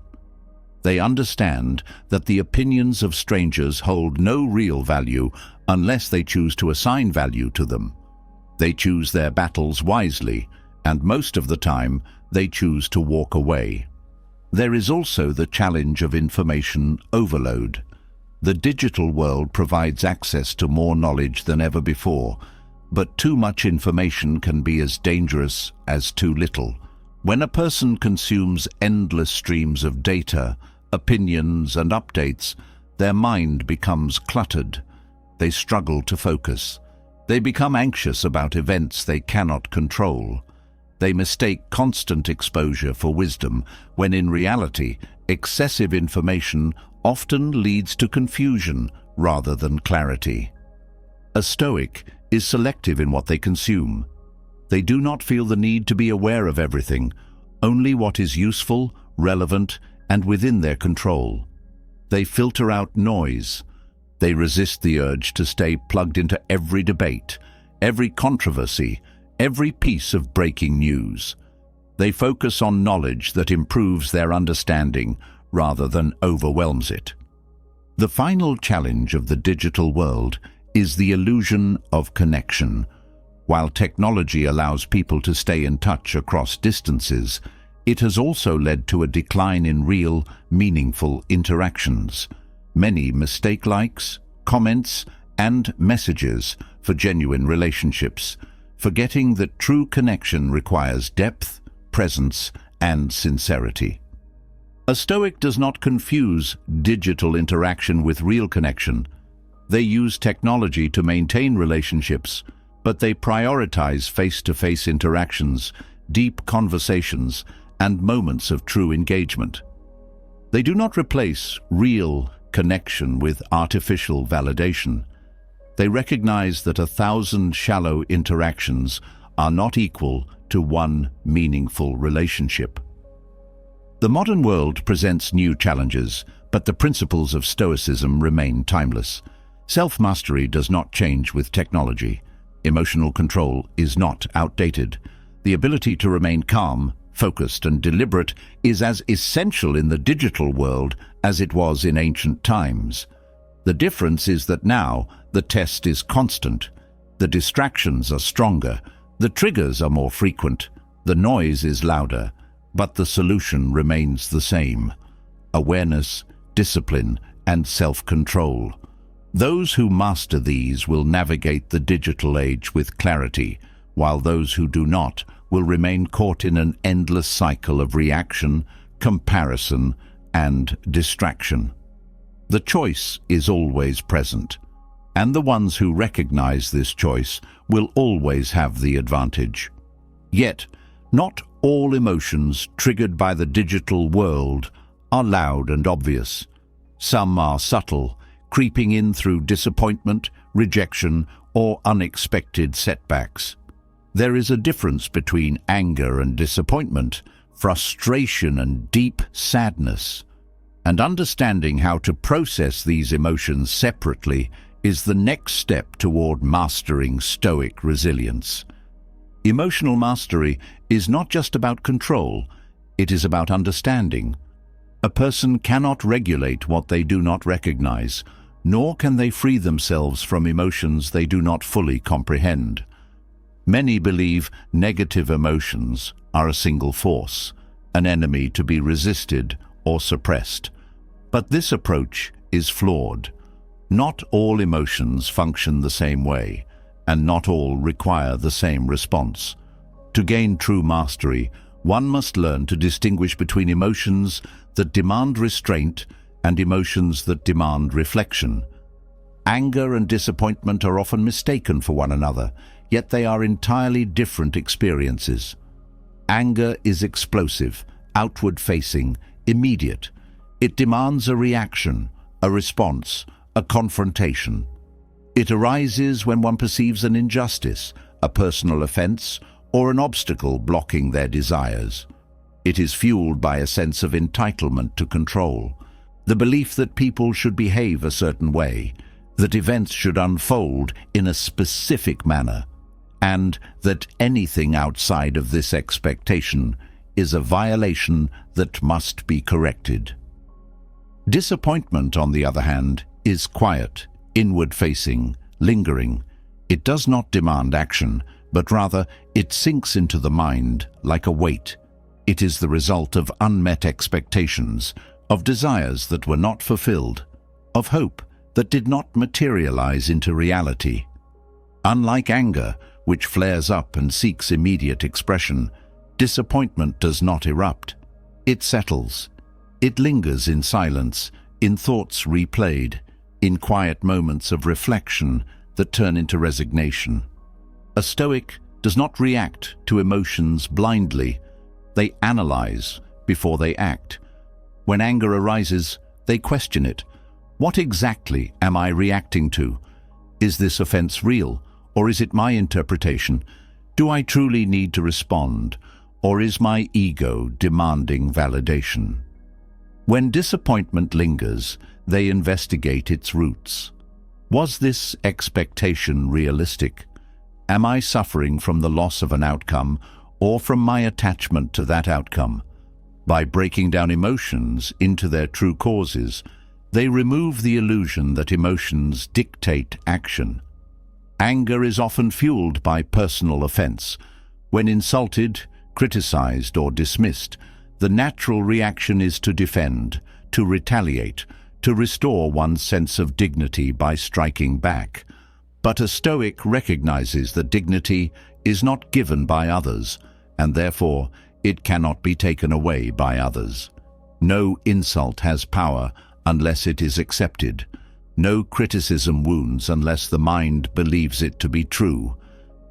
Speaker 1: They understand that the opinions of strangers hold no real value unless they choose to assign value to them. They choose their battles wisely, and most of the time, they choose to walk away. There is also the challenge of information overload. The digital world provides access to more knowledge than ever before, but too much information can be as dangerous as too little. When a person consumes endless streams of data, opinions, and updates, their mind becomes cluttered. They struggle to focus. They become anxious about events they cannot control. They mistake constant exposure for wisdom, when in reality, excessive information often leads to confusion rather than clarity. A Stoic is selective in what they consume. They do not feel the need to be aware of everything, only what is useful, relevant, and within their control. They filter out noise. They resist the urge to stay plugged into every debate, every controversy, every piece of breaking news. They focus on knowledge that improves their understanding rather than overwhelms it. The final challenge of the digital world is the illusion of connection. While technology allows people to stay in touch across distances, it has also led to a decline in real, meaningful interactions. Many mistake likes, comments, and messages for genuine relationships, forgetting that true connection requires depth, presence, and sincerity. A Stoic does not confuse digital interaction with real connection. They use technology to maintain relationships, but they prioritize face-to-face interactions, deep conversations, and moments of true engagement. They do not replace real connection with artificial validation. They recognize that 1,000 shallow interactions are not equal to one meaningful relationship. The modern world presents new challenges, but the principles of Stoicism remain timeless. Self-mastery does not change with technology. Emotional control is not outdated. The ability to remain calm, focused, and deliberate is as essential in the digital world as it was in ancient times. The difference is that now the test is constant. The distractions are stronger, the triggers are more frequent, the noise is louder, but the solution remains the same: awareness, discipline, and self-control. Those who master these will navigate the digital age with clarity, while those who do not will remain caught in an endless cycle of reaction, comparison, and distraction. The choice is always present, and the ones who recognize this choice will always have the advantage. Yet, not all emotions triggered by the digital world are loud and obvious. Some are subtle, creeping in through disappointment, rejection, or unexpected setbacks. There is a difference between anger and disappointment, frustration and deep sadness. And understanding how to process these emotions separately is the next step toward mastering Stoic resilience. Emotional mastery is not just about control, it is about understanding. A person cannot regulate what they do not recognize, nor can they free themselves from emotions they do not fully comprehend. Many believe negative emotions are a single force, an enemy to be resisted or suppressed. But this approach is flawed. Not all emotions function the same way, and not all require the same response. To gain true mastery, one must learn to distinguish between emotions that demand restraint and emotions that demand reflection. Anger and disappointment are often mistaken for one another, yet they are entirely different experiences. Anger is explosive, outward-facing, immediate. It demands a reaction, a response, a confrontation. It arises when one perceives an injustice, a personal offense, or an obstacle blocking their desires. It is fueled by a sense of entitlement to control, the belief that people should behave a certain way, that events should unfold in a specific manner, and that anything outside of this expectation is a violation that must be corrected. Disappointment, on the other hand, is quiet, inward-facing, lingering. It does not demand action, but rather it sinks into the mind like a weight. It is the result of unmet expectations, of desires that were not fulfilled, of hope that did not materialize into reality. Unlike anger, which flares up and seeks immediate expression, disappointment does not erupt. It settles. It lingers in silence, in thoughts replayed, in quiet moments of reflection that turn into resignation. A Stoic does not react to emotions blindly. They analyze before they act. When anger arises, they question it. What exactly am I reacting to? Is this offense real, or is it my interpretation? Do I truly need to respond, or is my ego demanding validation? When disappointment lingers, they investigate its roots. Was this expectation realistic? Am I suffering from the loss of an outcome, or from my attachment to that outcome? By breaking down emotions into their true causes, they remove the illusion that emotions dictate action. Anger is often fueled by personal offense. When insulted, criticized, or dismissed, the natural reaction is to defend, to retaliate, to restore one's sense of dignity by striking back. But a Stoic recognizes that dignity is not given by others, and therefore it cannot be taken away by others. No insult has power unless it is accepted. No criticism wounds unless the mind believes it to be true.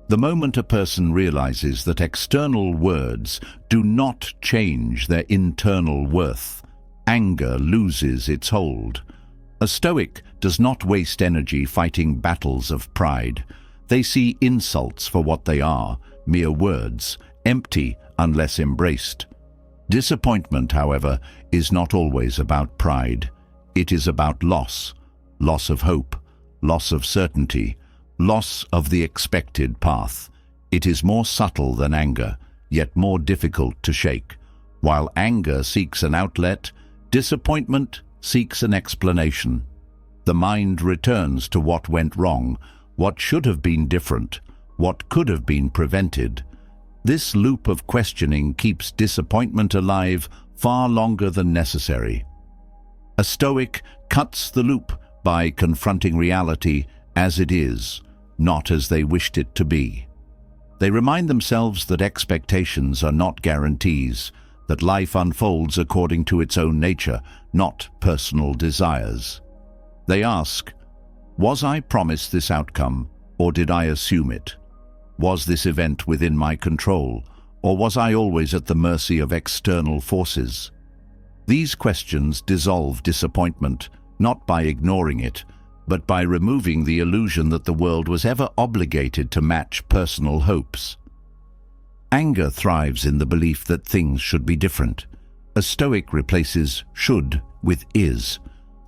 Speaker 1: The moment a person realizes that external words do not change their internal worth, anger loses its hold. A Stoic does not waste energy fighting battles of pride. They see insults for what they are, mere words, empty unless embraced. Disappointment, however, is not always about pride. It is about loss of hope, loss of certainty, loss of the expected path. It is more subtle than anger, yet more difficult to shake. While anger seeks an outlet, disappointment seeks an explanation. The mind returns to what went wrong, what should have been different, what could have been prevented. This loop of questioning keeps disappointment alive far longer than necessary. A Stoic cuts the loop by confronting reality as it is, not as they wished it to be. They remind themselves that expectations are not guarantees, that life unfolds according to its own nature, not personal desires. They ask, was I promised this outcome, or did I assume it? Was this event within my control, or was I always at the mercy of external forces? These questions dissolve disappointment, not by ignoring it, but by removing the illusion that the world was ever obligated to match personal hopes. Anger thrives in the belief that things should be different. A Stoic replaces should with is.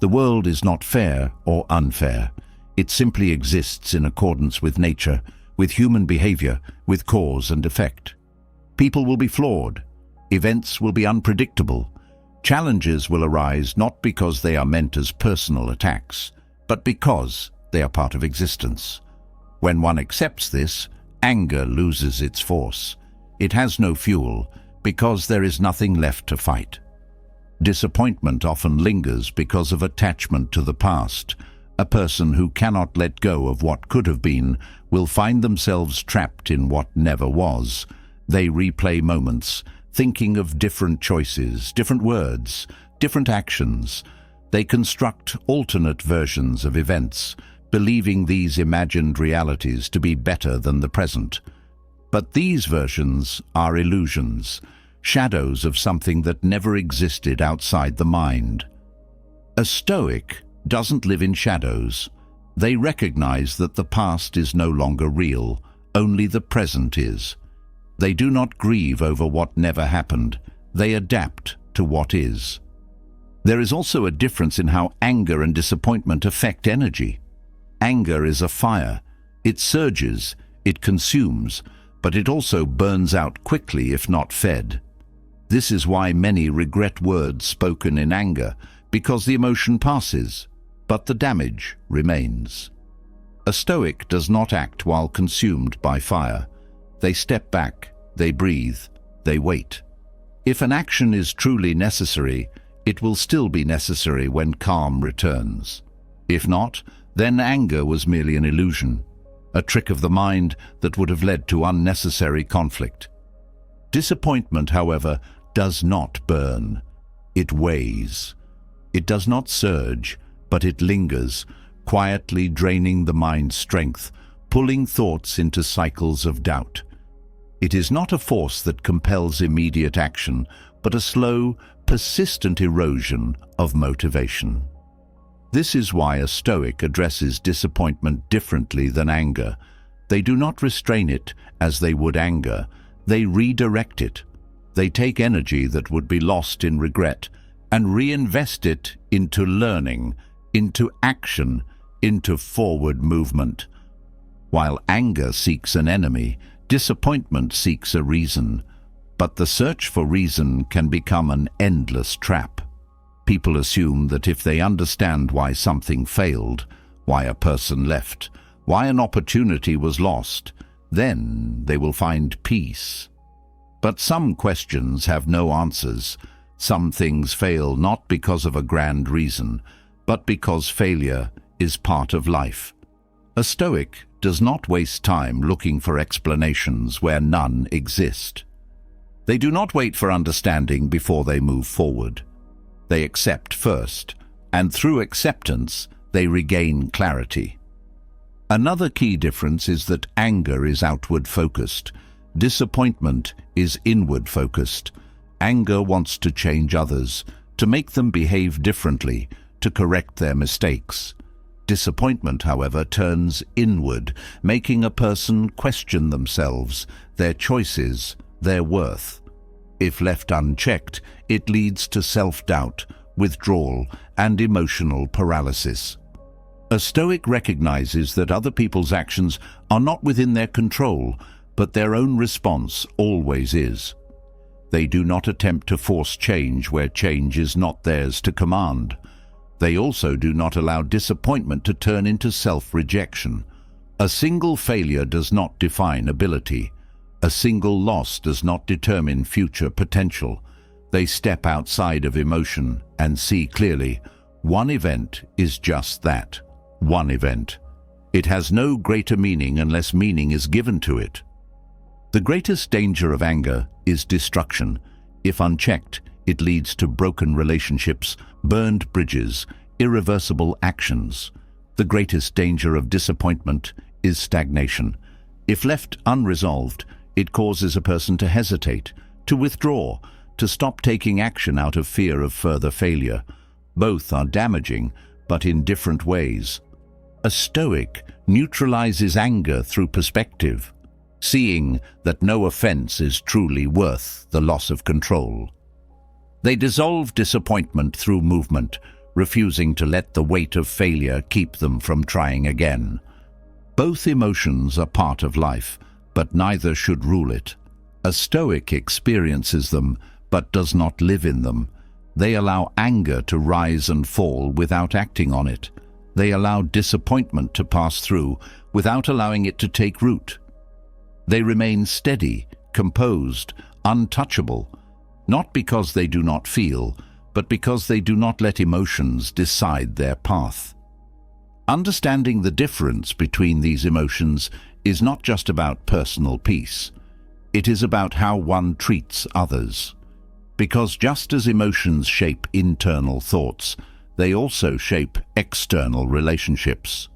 Speaker 1: The world is not fair or unfair. It simply exists in accordance with nature, with human behavior, with cause and effect. People will be flawed. Events will be unpredictable. Challenges will arise not because they are meant as personal attacks, but because they are part of existence. When one accepts this, anger loses its force. It has no fuel because there is nothing left to fight. Disappointment often lingers because of attachment to the past. A person who cannot let go of what could have been will find themselves trapped in what never was. They replay moments, thinking of different choices, different words, different actions. They construct alternate versions of events, believing these imagined realities to be better than the present. But these versions are illusions, shadows of something that never existed outside the mind. A Stoic doesn't live in shadows. They recognize that the past is no longer real, only the present is. They do not grieve over what never happened. They adapt to what is. There is also a difference in how anger and disappointment affect energy. Anger is a fire. It surges, it consumes, but it also burns out quickly if not fed. This is why many regret words spoken in anger, because the emotion passes, but the damage remains. A Stoic does not act while consumed by fire. They step back, they breathe, they wait. If an action is truly necessary, it will still be necessary when calm returns. If not, then anger was merely an illusion, a trick of the mind that would have led to unnecessary conflict. Disappointment, however, does not burn. It weighs. It does not surge, but it lingers, quietly draining the mind's strength, pulling thoughts into cycles of doubt. It is not a force that compels immediate action, but a slow, persistent erosion of motivation. This is why a Stoic addresses disappointment differently than anger. They do not restrain it as they would anger. They redirect it. They take energy that would be lost in regret and reinvest it into learning, into action, into forward movement. While anger seeks an enemy, disappointment seeks a reason. But the search for reason can become an endless trap. People assume that if they understand why something failed, why a person left, why an opportunity was lost, then they will find peace. But some questions have no answers. Some things fail not because of a grand reason, but because failure is part of life. A Stoic does not waste time looking for explanations where none exist. They do not wait for understanding before they move forward. They accept first, and through acceptance, they regain clarity. Another key difference is that anger is outward-focused. Disappointment is inward-focused. Anger wants to change others, to make them behave differently, to correct their mistakes. Disappointment, however, turns inward, making a person question themselves, their choices, their worth. If left unchecked, it leads to self-doubt, withdrawal, and emotional paralysis. A Stoic recognizes that other people's actions are not within their control, but their own response always is. They do not attempt to force change where change is not theirs to command. They also do not allow disappointment to turn into self-rejection. A single failure does not define ability. A single loss does not determine future potential. They step outside of emotion and see clearly. One event is just that, one event. It has no greater meaning unless meaning is given to it. The greatest danger of anger is destruction. If unchecked, it leads to broken relationships, burned bridges, irreversible actions. The greatest danger of disappointment is stagnation. If left unresolved, it causes a person to hesitate, to withdraw, to stop taking action out of fear of further failure. Both are damaging, but in different ways. A Stoic neutralizes anger through perspective, seeing that no offense is truly worth the loss of control. They dissolve disappointment through movement, refusing to let the weight of failure keep them from trying again. Both emotions are part of life, but neither should rule it. A Stoic experiences them, but does not live in them. They allow anger to rise and fall without acting on it. They allow disappointment to pass through without allowing it to take root. They remain steady, composed, untouchable, not because they do not feel, but because they do not let emotions decide their path. Understanding the difference between these emotions is not just about personal peace. It is about how one treats others. Because just as emotions shape internal thoughts, they also shape external relationships.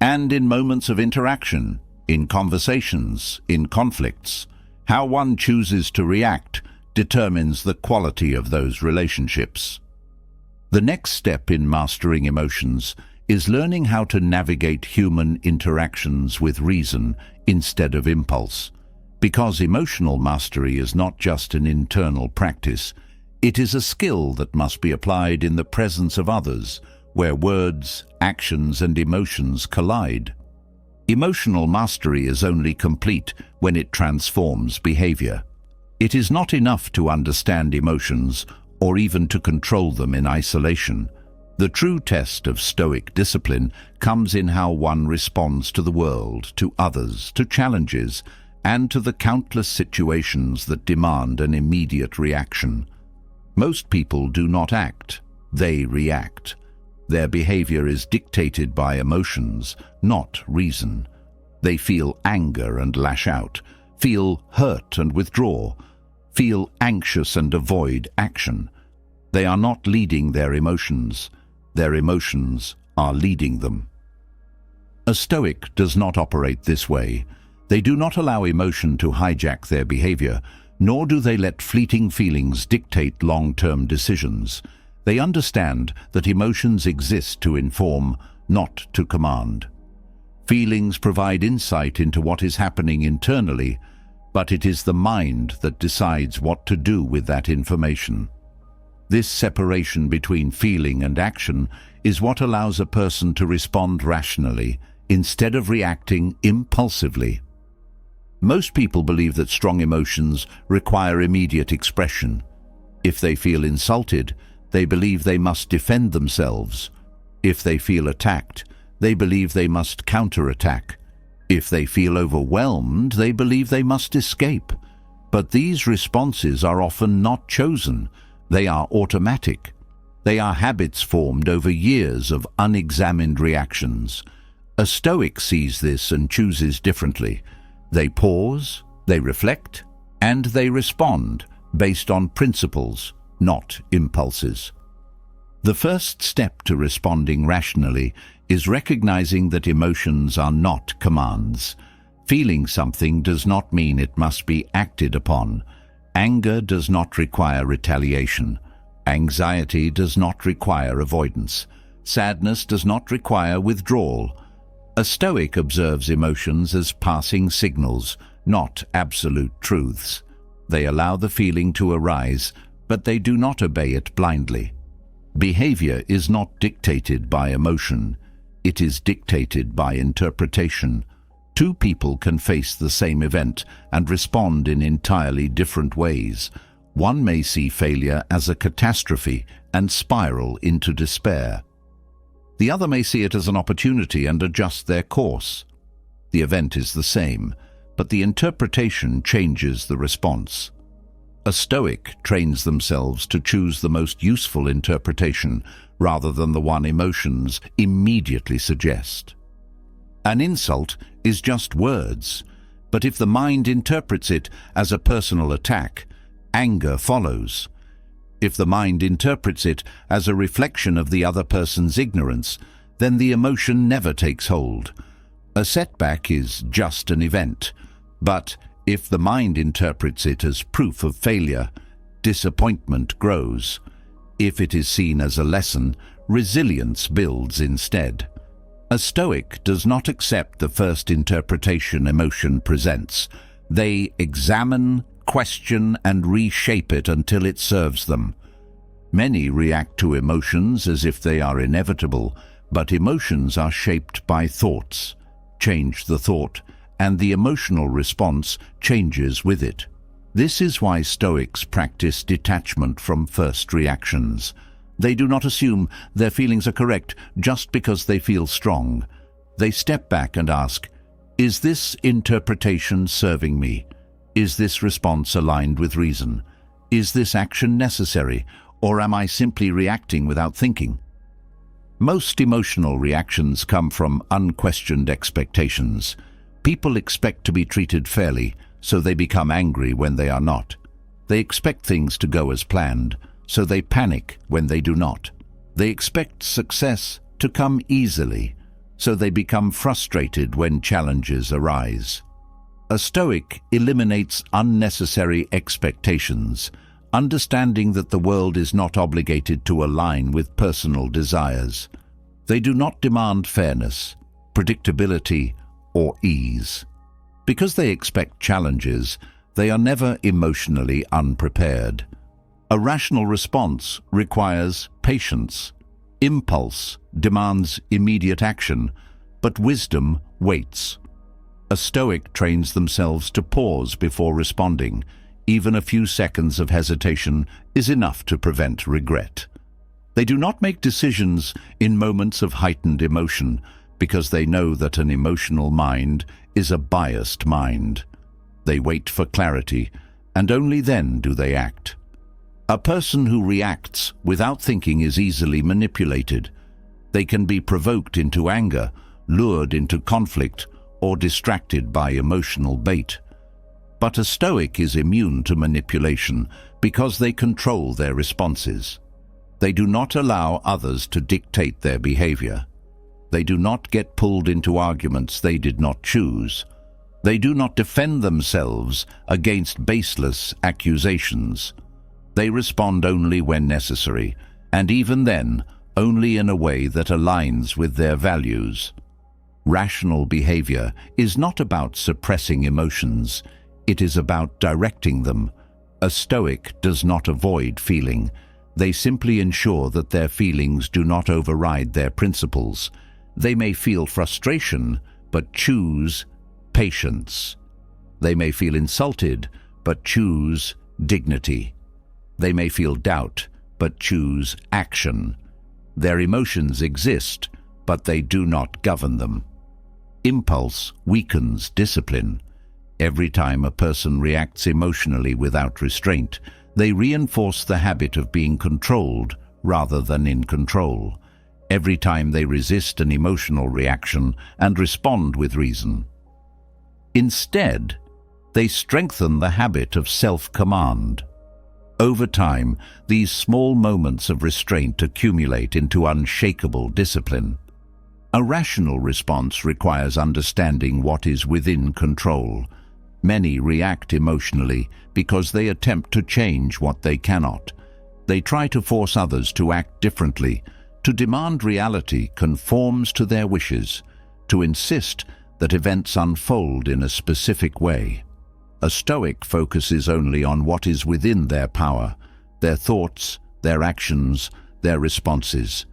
Speaker 1: and in moments of interaction, in conversations, in conflicts. How one chooses to react determines the quality of those relationships. The next step in mastering emotions is learning how to navigate human interactions with reason instead of impulse. Because emotional mastery is not just an internal practice, it is a skill that must be applied in the presence of others, where words, actions, and emotions collide. Emotional mastery is only complete when it transforms behavior. It is not enough to understand emotions or even to control them in isolation. The true test of Stoic discipline comes in how one responds to the world, to others, to challenges, and to the countless situations that demand an immediate reaction. Most people do not act, they react. Their behavior is dictated by emotions, not reason. They feel anger and lash out, feel hurt and withdraw, feel anxious and avoid action. They are not leading their emotions are leading them. A Stoic does not operate this way. They do not allow emotion to hijack their behavior, nor do they let fleeting feelings dictate long-term decisions. They understand that emotions exist to inform, not to command. Feelings provide insight into what is happening internally, but it is the mind that decides what to do with that information. This separation between feeling and action is what allows a person to respond rationally instead of reacting impulsively. Most people believe that strong emotions require immediate expression. If they feel insulted, they believe they must defend themselves. If they feel attacked, they believe they must counterattack. If they feel overwhelmed, they believe they must escape. But these responses are often not chosen. They are automatic. They are habits formed over years of unexamined reactions. A Stoic sees this and chooses differently. They pause, they reflect, and they respond based on principles, not impulses. The first step to responding rationally is recognizing that emotions are not commands. Feeling something does not mean it must be acted upon. Anger does not require retaliation. Anxiety does not require avoidance. Sadness does not require withdrawal. A Stoic observes emotions as passing signals, not absolute truths. They allow the feeling to arise, but they do not obey it blindly. Behavior is not dictated by emotion. It is dictated by interpretation. Two people can face the same event and respond in entirely different ways. One may see failure as a catastrophe and spiral into despair. The other may see it as an opportunity and adjust their course. The event is the same, but the interpretation changes the response. A Stoic trains themselves to choose the most useful interpretation rather than the one emotions immediately suggest. An insult is just words, but if the mind interprets it as a personal attack, anger follows. If the mind interprets it as a reflection of the other person's ignorance, then the emotion never takes hold. A setback is just an event, but if the mind interprets it as proof of failure, disappointment grows. If it is seen as a lesson, resilience builds instead. A Stoic does not accept the first interpretation emotion presents. They examine, question, and reshape it until it serves them. Many react to emotions as if they are inevitable, but emotions are shaped by thoughts. Change the thought, and the emotional response changes with it. This is why Stoics practice detachment from first reactions. They do not assume their feelings are correct just because they feel strong. They step back and ask, is this interpretation serving me? Is this response aligned with reason? Is this action necessary, or am I simply reacting without thinking? Most emotional reactions come from unquestioned expectations. People expect to be treated fairly, so they become angry when they are not. They expect things to go as planned, so they panic when they do not. They expect success to come easily, so they become frustrated when challenges arise. A Stoic eliminates unnecessary expectations, understanding that the world is not obligated to align with personal desires. They do not demand fairness, predictability, or ease. Because they expect challenges, they are never emotionally unprepared. A rational response requires patience. Impulse demands immediate action, but wisdom waits. A Stoic trains themselves to pause before responding. Even a few seconds of hesitation is enough to prevent regret. They do not make decisions in moments of heightened emotion because they know that an emotional mind is a biased mind. They wait for clarity, and only then do they act. A person who reacts without thinking is easily manipulated. They can be provoked into anger, lured into conflict, or distracted by emotional bait. But a Stoic is immune to manipulation because they control their responses. They do not allow others to dictate their behavior. They do not get pulled into arguments they did not choose. They do not defend themselves against baseless accusations. They respond only when necessary, and even then, only in a way that aligns with their values. Rational behavior is not about suppressing emotions. It is about directing them. A Stoic does not avoid feeling. They simply ensure that their feelings do not override their principles. They may feel frustration, but choose patience. They may feel insulted, but choose dignity. They may feel doubt, but choose action. Their emotions exist, but they do not govern them. Impulse weakens discipline. Every time a person reacts emotionally without restraint, they reinforce the habit of being controlled rather than in control. Every time they resist an emotional reaction and respond with reason. Instead, they strengthen the habit of self-command. Over time, these small moments of restraint accumulate into unshakable discipline. A rational response requires understanding what is within control. Many react emotionally because they attempt to change what they cannot. They try to force others to act differently, to demand reality conforms to their wishes, to insist that events unfold in a specific way. A Stoic focuses only on what is within their power, their thoughts, their actions, their responses.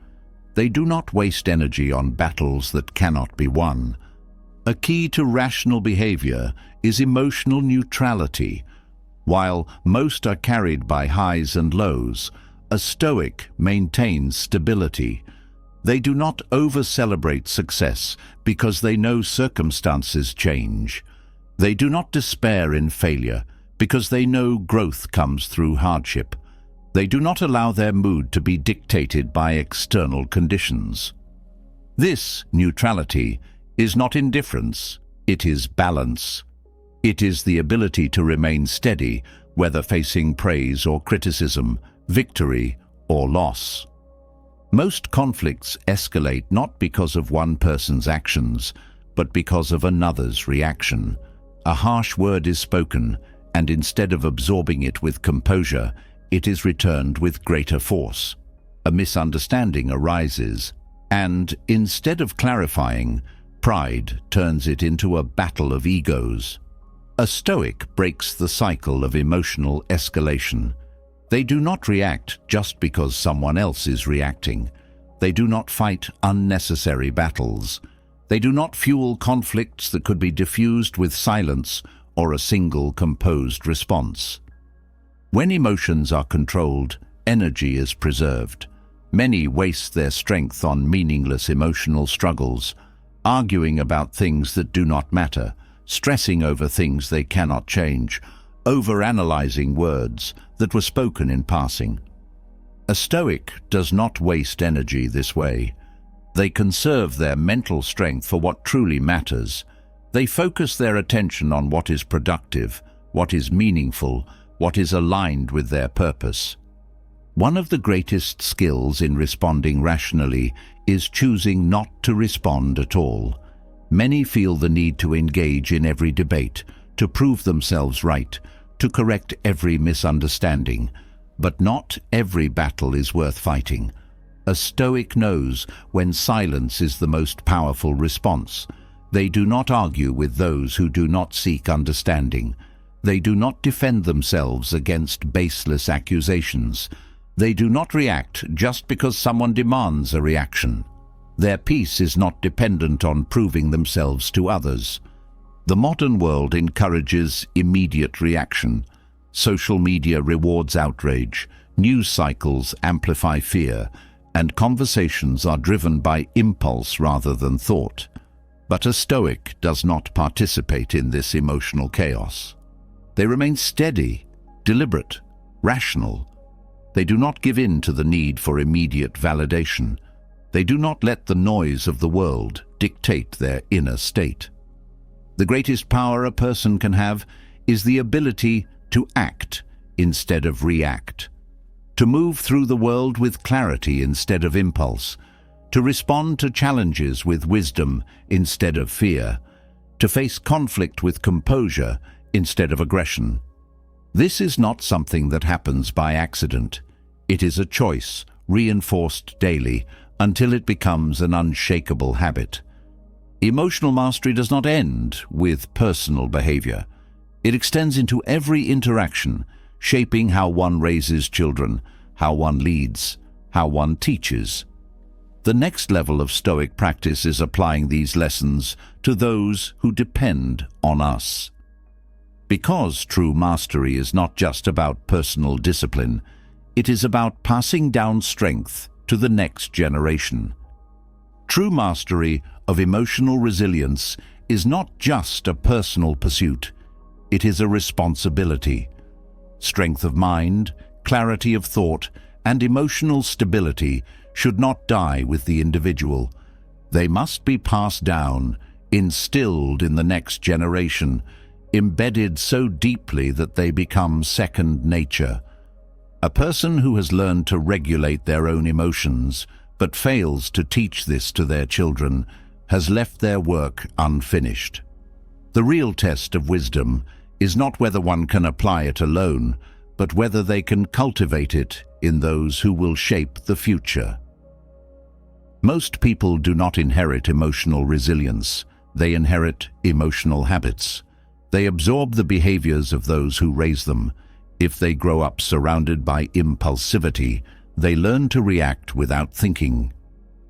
Speaker 1: They do not waste energy on battles that cannot be won. A key to rational behavior is emotional neutrality. While most are carried by highs and lows, a Stoic maintains stability. They do not over-celebrate success because they know circumstances change. They do not despair in failure because they know growth comes through hardship. They do not allow their mood to be dictated by external conditions. This neutrality is not indifference, it is balance. It is the ability to remain steady, whether facing praise or criticism, victory or loss. Most conflicts escalate not because of one person's actions, but because of another's reaction. A harsh word is spoken, and instead of absorbing it with composure, it is returned with greater force. A misunderstanding arises, and instead of clarifying, pride turns it into a battle of egos. A Stoic breaks the cycle of emotional escalation. They do not react just because someone else is reacting. They do not fight unnecessary battles. They do not fuel conflicts that could be diffused with silence or a single composed response. When emotions are controlled, energy is preserved. Many waste their strength on meaningless emotional struggles, arguing about things that do not matter, stressing over things they cannot change, overanalyzing words that were spoken in passing. A Stoic does not waste energy this way. They conserve their mental strength for what truly matters. They focus their attention on what is productive, what is meaningful, what is aligned with their purpose. One of the greatest skills in responding rationally is choosing not to respond at all. Many feel the need to engage in every debate, to prove themselves right, to correct every misunderstanding. But not every battle is worth fighting. A Stoic knows when silence is the most powerful response. They do not argue with those who do not seek understanding. They do not defend themselves against baseless accusations. They do not react just because someone demands a reaction. Their peace is not dependent on proving themselves to others. The modern world encourages immediate reaction. Social media rewards outrage, news cycles amplify fear, and conversations are driven by impulse rather than thought. But a Stoic does not participate in this emotional chaos. They remain steady, deliberate, rational. They do not give in to the need for immediate validation. They do not let the noise of the world dictate their inner state. The greatest power a person can have is the ability to act instead of react, to move through the world with clarity instead of impulse, to respond to challenges with wisdom instead of fear, to face conflict with composure instead of aggression. This is not something that happens by accident. It is a choice, reinforced daily, until it becomes an unshakable habit. Emotional mastery does not end with personal behavior. It extends into every interaction, shaping how one raises children, how one leads, how one teaches. The next level of Stoic practice is applying these lessons to those who depend on us. Because true mastery is not just about personal discipline, it is about passing down strength to the next generation. True mastery of emotional resilience is not just a personal pursuit, it is a responsibility. Strength of mind, clarity of thought, and emotional stability should not die with the individual. They must be passed down, instilled in the next generation, embedded so deeply that they become second nature. A person who has learned to regulate their own emotions, but fails to teach this to their children, has left their work unfinished. The real test of wisdom is not whether one can apply it alone, but whether they can cultivate it in those who will shape the future. Most people do not inherit emotional resilience. They inherit emotional habits. They absorb the behaviors of those who raise them. If they grow up surrounded by impulsivity, they learn to react without thinking.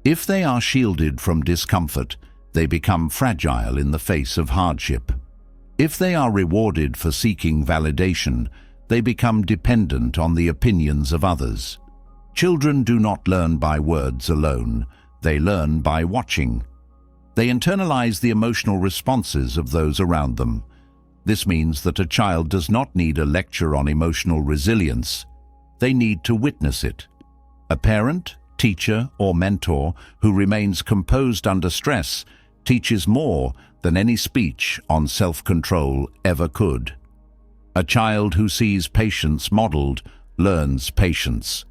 Speaker 1: If they are shielded from discomfort, they become fragile in the face of hardship. If they are rewarded for seeking validation, they become dependent on the opinions of others. Children do not learn by words alone. They learn by watching. They internalize the emotional responses of those around them. This means that a child does not need a lecture on emotional resilience. They need to witness it. A parent, teacher, or mentor who remains composed under stress teaches more than any speech on self-control ever could. A child who sees patience modeled learns patience.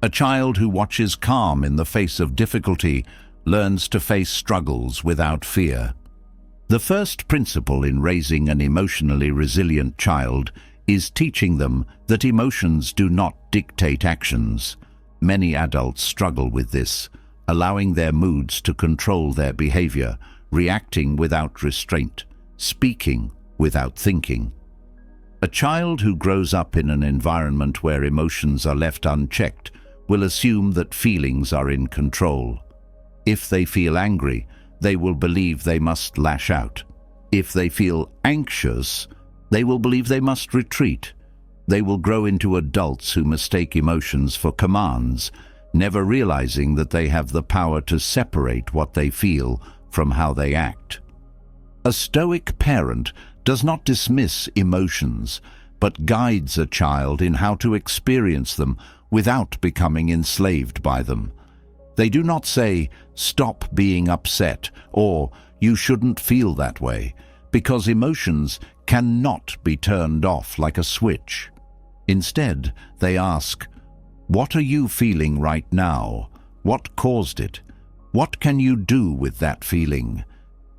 Speaker 1: A child who watches calm in the face of difficulty learns to face struggles without fear. The first principle in raising an emotionally resilient child is teaching them that emotions do not dictate actions. Many adults struggle with this, allowing their moods to control their behavior, reacting without restraint, speaking without thinking. A child who grows up in an environment where emotions are left unchecked will assume that feelings are in control. If they feel angry, they will believe they must lash out. If they feel anxious, they will believe they must retreat. They will grow into adults who mistake emotions for commands, never realizing that they have the power to separate what they feel from how they act. A Stoic parent does not dismiss emotions, but guides a child in how to experience them without becoming enslaved by them. They do not say, "Stop being upset," or "You shouldn't feel that way," because emotions cannot be turned off like a switch. Instead, they ask, "What are you feeling right now? What caused it? What can you do with that feeling?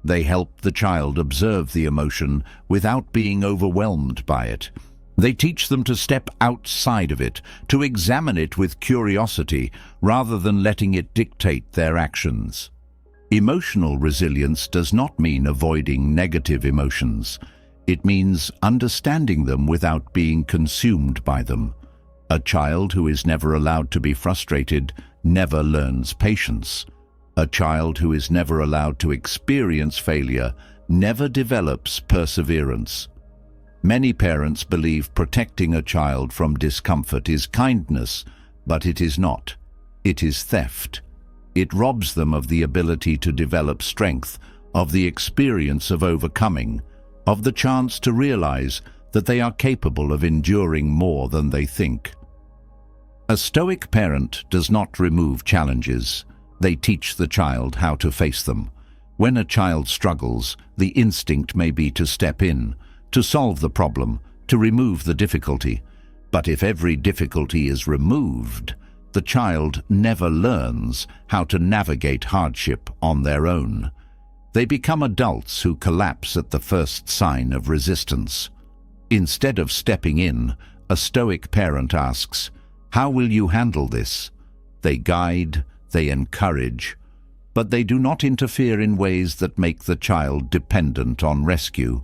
Speaker 1: They help the child observe the emotion without being overwhelmed by it. They teach them to step outside of it, to examine it with curiosity rather than letting it dictate their actions. Emotional resilience does not mean avoiding negative emotions. It means understanding them without being consumed by them. A child who is never allowed to be frustrated never learns patience. A child who is never allowed to experience failure never develops perseverance. Many parents believe protecting a child from discomfort is kindness, but it is not. It is theft. It robs them of the ability to develop strength, of the experience of overcoming, of the chance to realize that they are capable of enduring more than they think. A Stoic parent does not remove challenges. They teach the child how to face them. When a child struggles, the instinct may be to step in, to solve the problem, to remove the difficulty. But if every difficulty is removed, the child never learns how to navigate hardship on their own. They become adults who collapse at the first sign of resistance. Instead of stepping in, a Stoic parent asks, "How will you handle this?" They guide, they encourage, but they do not interfere in ways that make the child dependent on rescue.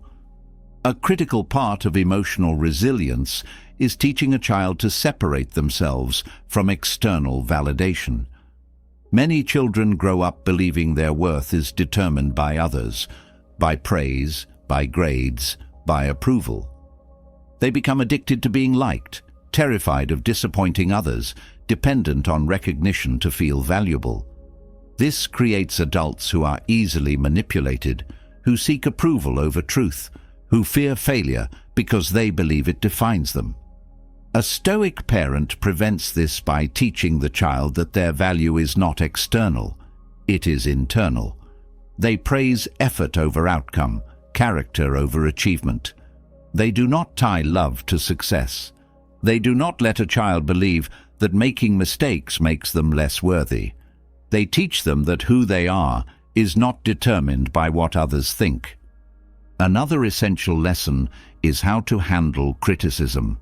Speaker 1: A critical part of emotional resilience is teaching a child to separate themselves from external validation. Many children grow up believing their worth is determined by others, by praise, by grades, by approval. They become addicted to being liked, terrified of disappointing others, dependent on recognition to feel valuable. This creates adults who are easily manipulated, who seek approval over truth, who fear failure because they believe it defines them. A Stoic parent prevents this by teaching the child that their value is not external, it is internal. They praise effort over outcome, character over achievement. They do not tie love to success. They do not let a child believe that making mistakes makes them less worthy. They teach them that who they are is not determined by what others think. Another essential lesson is how to handle criticism.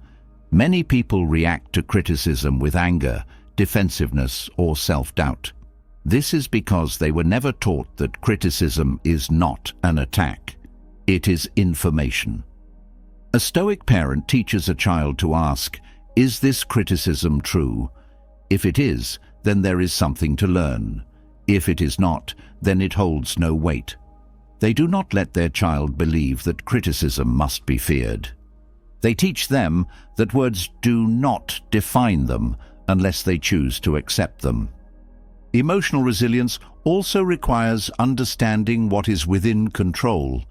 Speaker 1: Many people react to criticism with anger, defensiveness, or self-doubt. This is because they were never taught that criticism is not an attack. It is information. A Stoic parent teaches a child to ask, "Is this criticism true? If it is, then there is something to learn. If it is not, then it holds no weight." They do not let their child believe that criticism must be feared. They teach them that words do not define them unless they choose to accept them. Emotional resilience also requires understanding what is within control.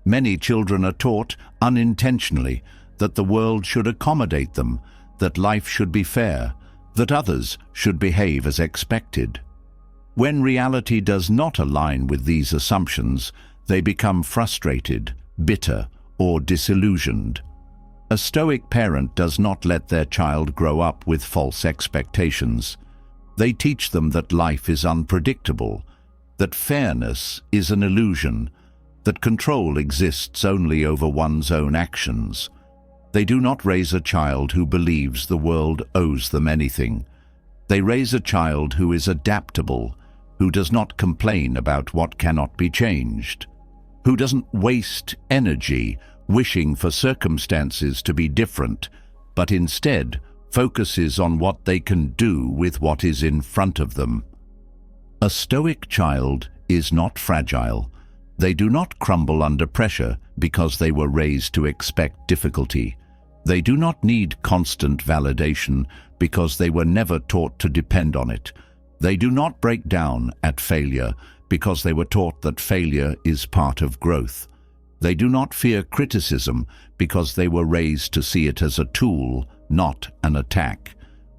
Speaker 1: Many children are taught, unintentionally, that the world should accommodate them, that life should be fair, that others should behave as expected. When reality does not align with these assumptions, they become frustrated, bitter, or disillusioned. A Stoic parent does not let their child grow up with false expectations. They teach them that life is unpredictable, that fairness is an illusion, that control exists only over one's own actions. They do not raise a child who believes the world owes them anything. They raise a child who is adaptable, who does not complain about what cannot be changed, who doesn't waste energy wishing for circumstances to be different, but instead focuses on what they can do with what is in front of them. A Stoic child is not fragile. They do not crumble under pressure because they were raised to expect difficulty. They do not need constant validation because they were never taught to depend on it. They do not break down at failure because they were taught that failure is part of growth. They do not fear criticism because they were raised to see it as a tool, not an attack.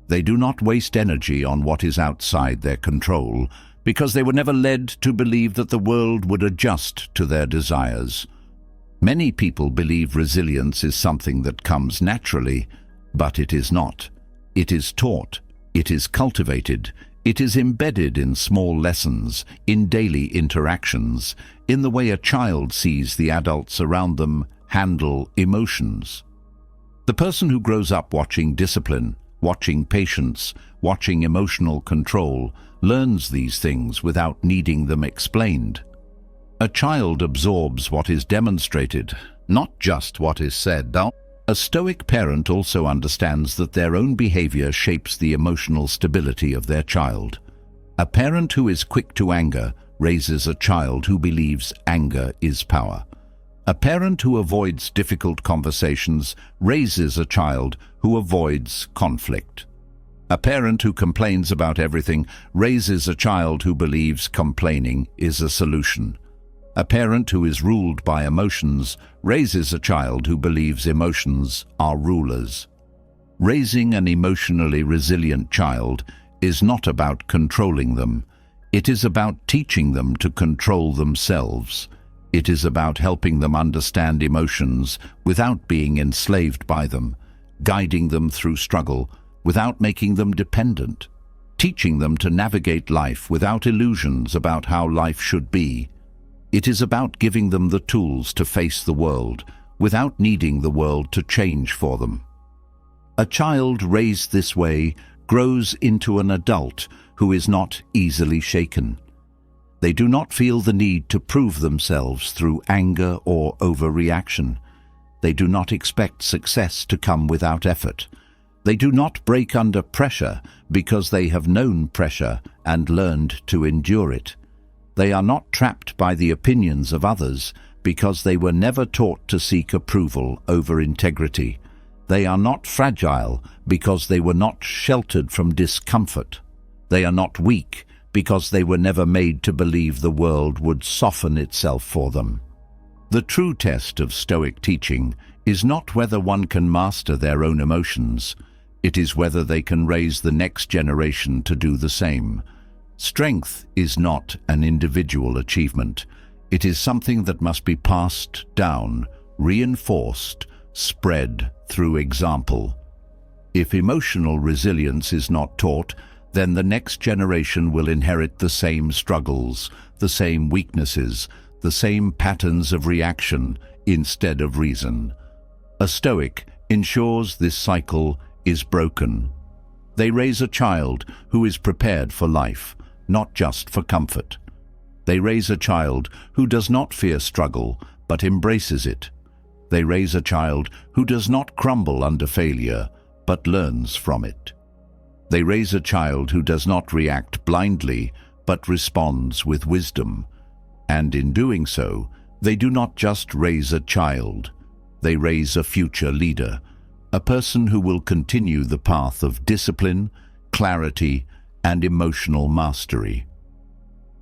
Speaker 1: They do not waste energy on what is outside their control because they were never led to believe that the world would adjust to their desires. Many people believe resilience is something that comes naturally, but it is not. It is taught, it is cultivated, It is embedded in small lessons, in daily interactions, in the way a child sees the adults around them handle emotions. The person who grows up watching discipline, watching patience, watching emotional control, learns these things without needing them explained. A child absorbs what is demonstrated, not just what is said. A Stoic parent also understands that their own behavior shapes the emotional stability of their child. A parent who is quick to anger raises a child who believes anger is power. A parent who avoids difficult conversations raises a child who avoids conflict. A parent who complains about everything raises a child who believes complaining is a solution. A parent who is ruled by emotions raises a child who believes emotions are rulers. Raising an emotionally resilient child is not about controlling them. It is about teaching them to control themselves. It is about helping them understand emotions without being enslaved by them, guiding them through struggle without making them dependent, teaching them to navigate life without illusions about how life should be. It is about giving them the tools to face the world without needing the world to change for them. A child raised this way grows into an adult who is not easily shaken. They do not feel the need to prove themselves through anger or overreaction. They do not expect success to come without effort. They do not break under pressure because they have known pressure and learned to endure it. They are not trapped by the opinions of others because they were never taught to seek approval over integrity. They are not fragile because they were not sheltered from discomfort. They are not weak because they were never made to believe the world would soften itself for them. The true test of Stoic teaching is not whether one can master their own emotions. It is whether they can raise the next generation to do the same. Strength is not an individual achievement. It is something that must be passed down, reinforced, spread through example. If emotional resilience is not taught, then the next generation will inherit the same struggles, the same weaknesses, the same patterns of reaction instead of reason. A Stoic ensures this cycle is broken. They raise a child who is prepared for life, not just for comfort. They raise a child who does not fear struggle, but embraces it. They raise a child who does not crumble under failure, but learns from it. They raise a child who does not react blindly, but responds with wisdom. And in doing so, they do not just raise a child. They raise a future leader, a person who will continue the path of discipline, clarity, and emotional mastery.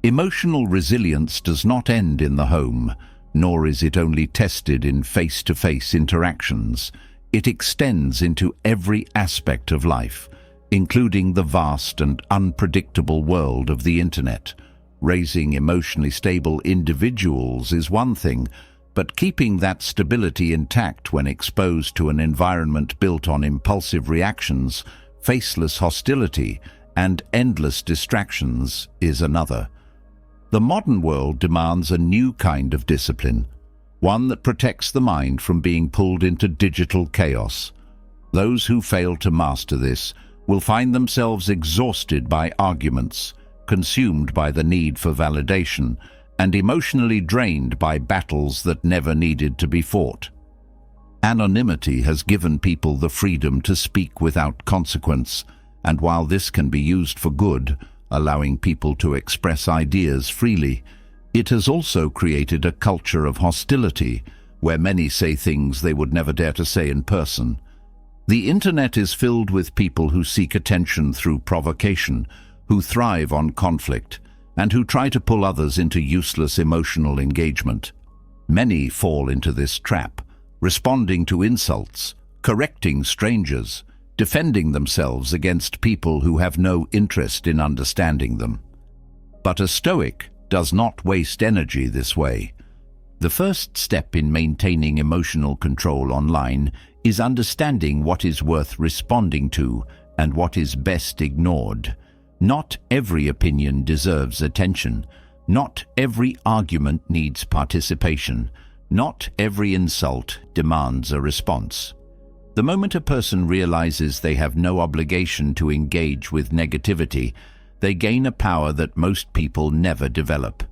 Speaker 1: Emotional resilience does not end in the home, nor is it only tested in face-to-face interactions. It extends into every aspect of life, including the vast and unpredictable world of the internet. Raising emotionally stable individuals is one thing, but keeping that stability intact when exposed to an environment built on impulsive reactions, faceless hostility, and endless distractions is another. The modern world demands a new kind of discipline, one that protects the mind from being pulled into digital chaos. Those who fail to master this will find themselves exhausted by arguments, consumed by the need for validation, and emotionally drained by battles that never needed to be fought. Anonymity has given people the freedom to speak without consequence, and while this can be used for good, allowing people to express ideas freely, it has also created a culture of hostility, where many say things they would never dare to say in person. The internet is filled with people who seek attention through provocation, who thrive on conflict, and who try to pull others into useless emotional engagement. Many fall into this trap, responding to insults, correcting strangers, defending themselves against people who have no interest in understanding them. But a Stoic does not waste energy this way. The first step in maintaining emotional control online is understanding what is worth responding to and what is best ignored. Not every opinion deserves attention. Not every argument needs participation. Not every insult demands a response. The moment a person realizes they have no obligation to engage with negativity, they gain a power that most people never develop: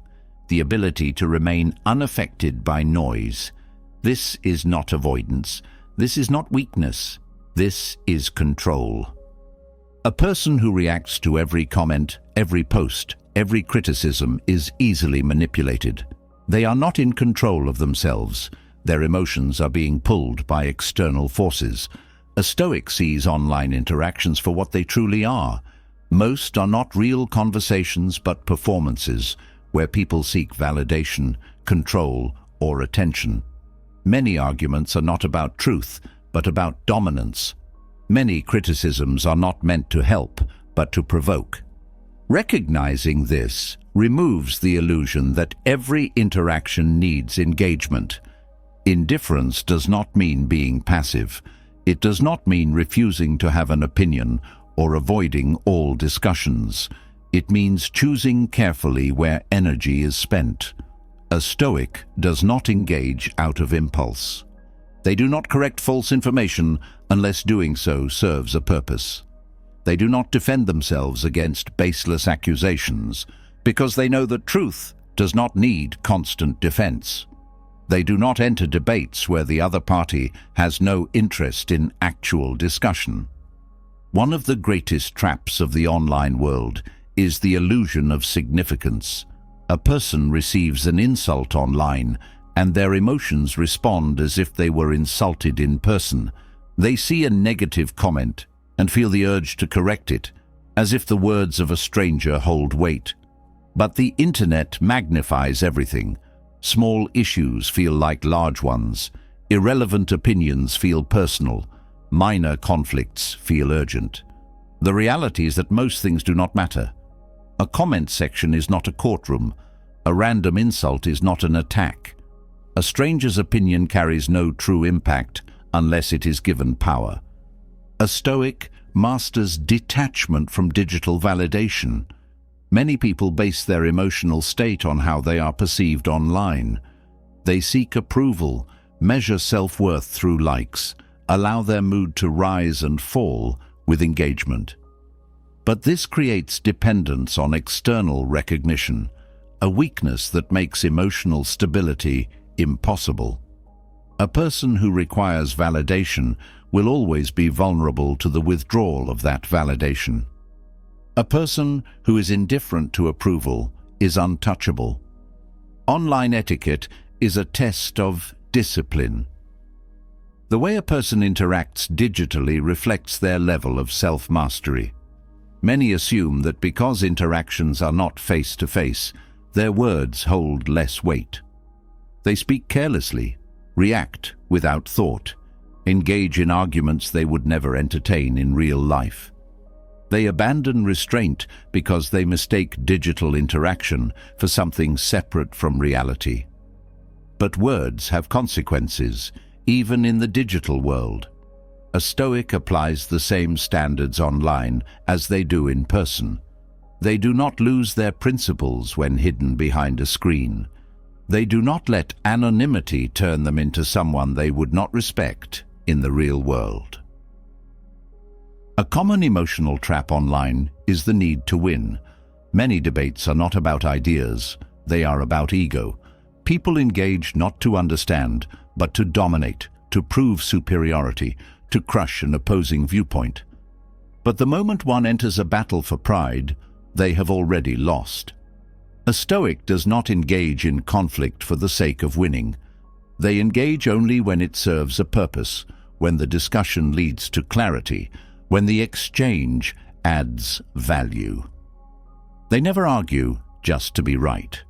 Speaker 1: the ability to remain unaffected by noise. This is not avoidance. This is not weakness. This is control. A person who reacts to every comment, every post, every criticism is easily manipulated. They are not in control of themselves. Their emotions are being pulled by external forces. A Stoic sees online interactions for what they truly are. Most are not real conversations but performances, where people seek validation, control, or attention. Many arguments are not about truth, but about dominance. Many criticisms are not meant to help, but to provoke. Recognizing this removes the illusion that every interaction needs engagement. Indifference does not mean being passive. It does not mean refusing to have an opinion or avoiding all discussions. It means choosing carefully where energy is spent. A Stoic does not engage out of impulse. They do not correct false information unless doing so serves a purpose. They do not defend themselves against baseless accusations because they know that truth does not need constant defense. They do not enter debates where the other party has no interest in actual discussion. One of the greatest traps of the online world is the illusion of significance. A person receives an insult online and their emotions respond as if they were insulted in person. They see a negative comment and feel the urge to correct it, as if the words of a stranger hold weight. But the internet magnifies everything. Small issues feel like large ones. Irrelevant opinions feel personal. Minor conflicts feel urgent. The reality is that most things do not matter. A comment section is not a courtroom. A random insult is not an attack. A stranger's opinion carries no true impact unless it is given power. A Stoic masters detachment from digital validation. Many people base their emotional state on how they are perceived online. They seek approval, measure self-worth through likes, allow their mood to rise and fall with engagement. But this creates dependence on external recognition, a weakness that makes emotional stability impossible. A person who requires validation will always be vulnerable to the withdrawal of that validation. A person who is indifferent to approval is untouchable. Online etiquette is a test of discipline. The way a person interacts digitally reflects their level of self-mastery. Many assume that because interactions are not face-to-face, their words hold less weight. They speak carelessly, react without thought, engage in arguments they would never entertain in real life. They abandon restraint because they mistake digital interaction for something separate from reality. But words have consequences, even in the digital world. A Stoic applies the same standards online as they do in person. They do not lose their principles when hidden behind a screen. They do not let anonymity turn them into someone they would not respect in the real world. A common emotional trap online is the need to win. Many debates are not about ideas, they are about ego. People engage not to understand, but to dominate, to prove superiority, to crush an opposing viewpoint. But the moment one enters a battle for pride, they have already lost. A Stoic does not engage in conflict for the sake of winning. They engage only when it serves a purpose, when the discussion leads to clarity, when the exchange adds value. They never argue just to be right.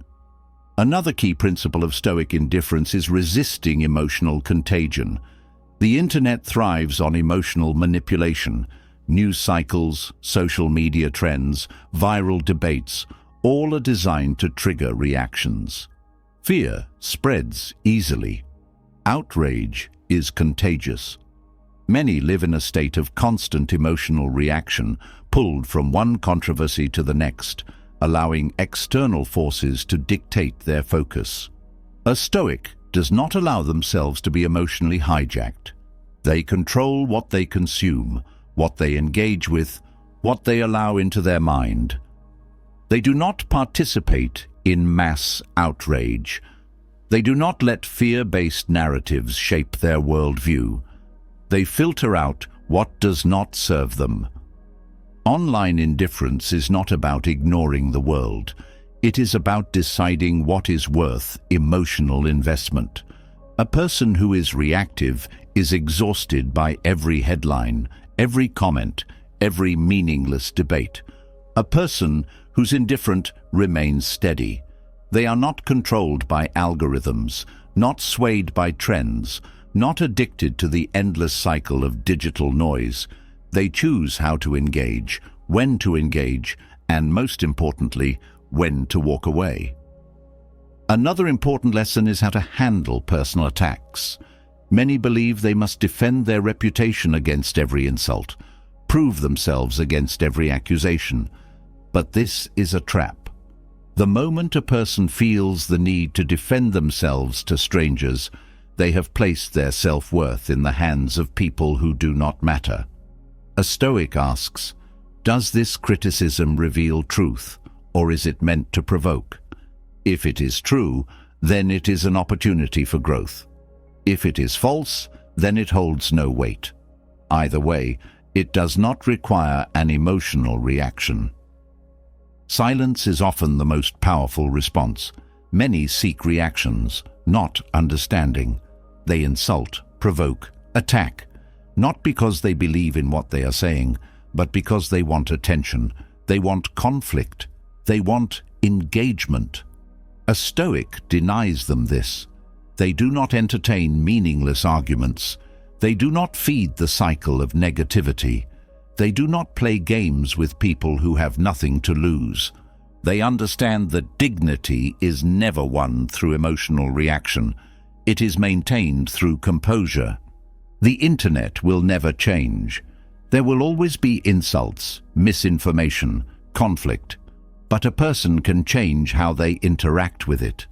Speaker 1: Another key principle of Stoic indifference is resisting emotional contagion. The internet thrives on emotional manipulation. News cycles, social media trends, viral debates, all are designed to trigger reactions. Fear spreads easily. Outrage is contagious. Many live in a state of constant emotional reaction, pulled from one controversy to the next, allowing external forces to dictate their focus. A Stoic does not allow themselves to be emotionally hijacked. They control what they consume, what they engage with, what they allow into their mind. They do not participate in mass outrage. They do not let fear-based narratives shape their worldview. They filter out what does not serve them. Online indifference is not about ignoring the world. It is about deciding what is worth emotional investment. A person who is reactive is exhausted by every headline, every comment, every meaningless debate. A person who's indifferent remains steady. They are not controlled by algorithms, not swayed by trends, not addicted to the endless cycle of digital noise. They choose how to engage, when to engage, and most importantly, when to walk away. Another important lesson is how to handle personal attacks. Many believe they must defend their reputation against every insult, prove themselves against every accusation. But this is a trap. The moment a person feels the need to defend themselves to strangers, they have placed their self-worth in the hands of people who do not matter. A Stoic asks, does this criticism reveal truth, or is it meant to provoke? If it is true, then it is an opportunity for growth. If it is false, then it holds no weight. Either way, it does not require an emotional reaction. Silence is often the most powerful response. Many seek reactions, not understanding. They insult, provoke, attack, not because they believe in what they are saying, but because they want attention, they want conflict, they want engagement. A Stoic denies them this. They do not entertain meaningless arguments. They do not feed the cycle of negativity. They do not play games with people who have nothing to lose. They understand that dignity is never won through emotional reaction. It is maintained through composure. The internet will never change. There will always be insults, misinformation, conflict. But a person can change how they interact with it.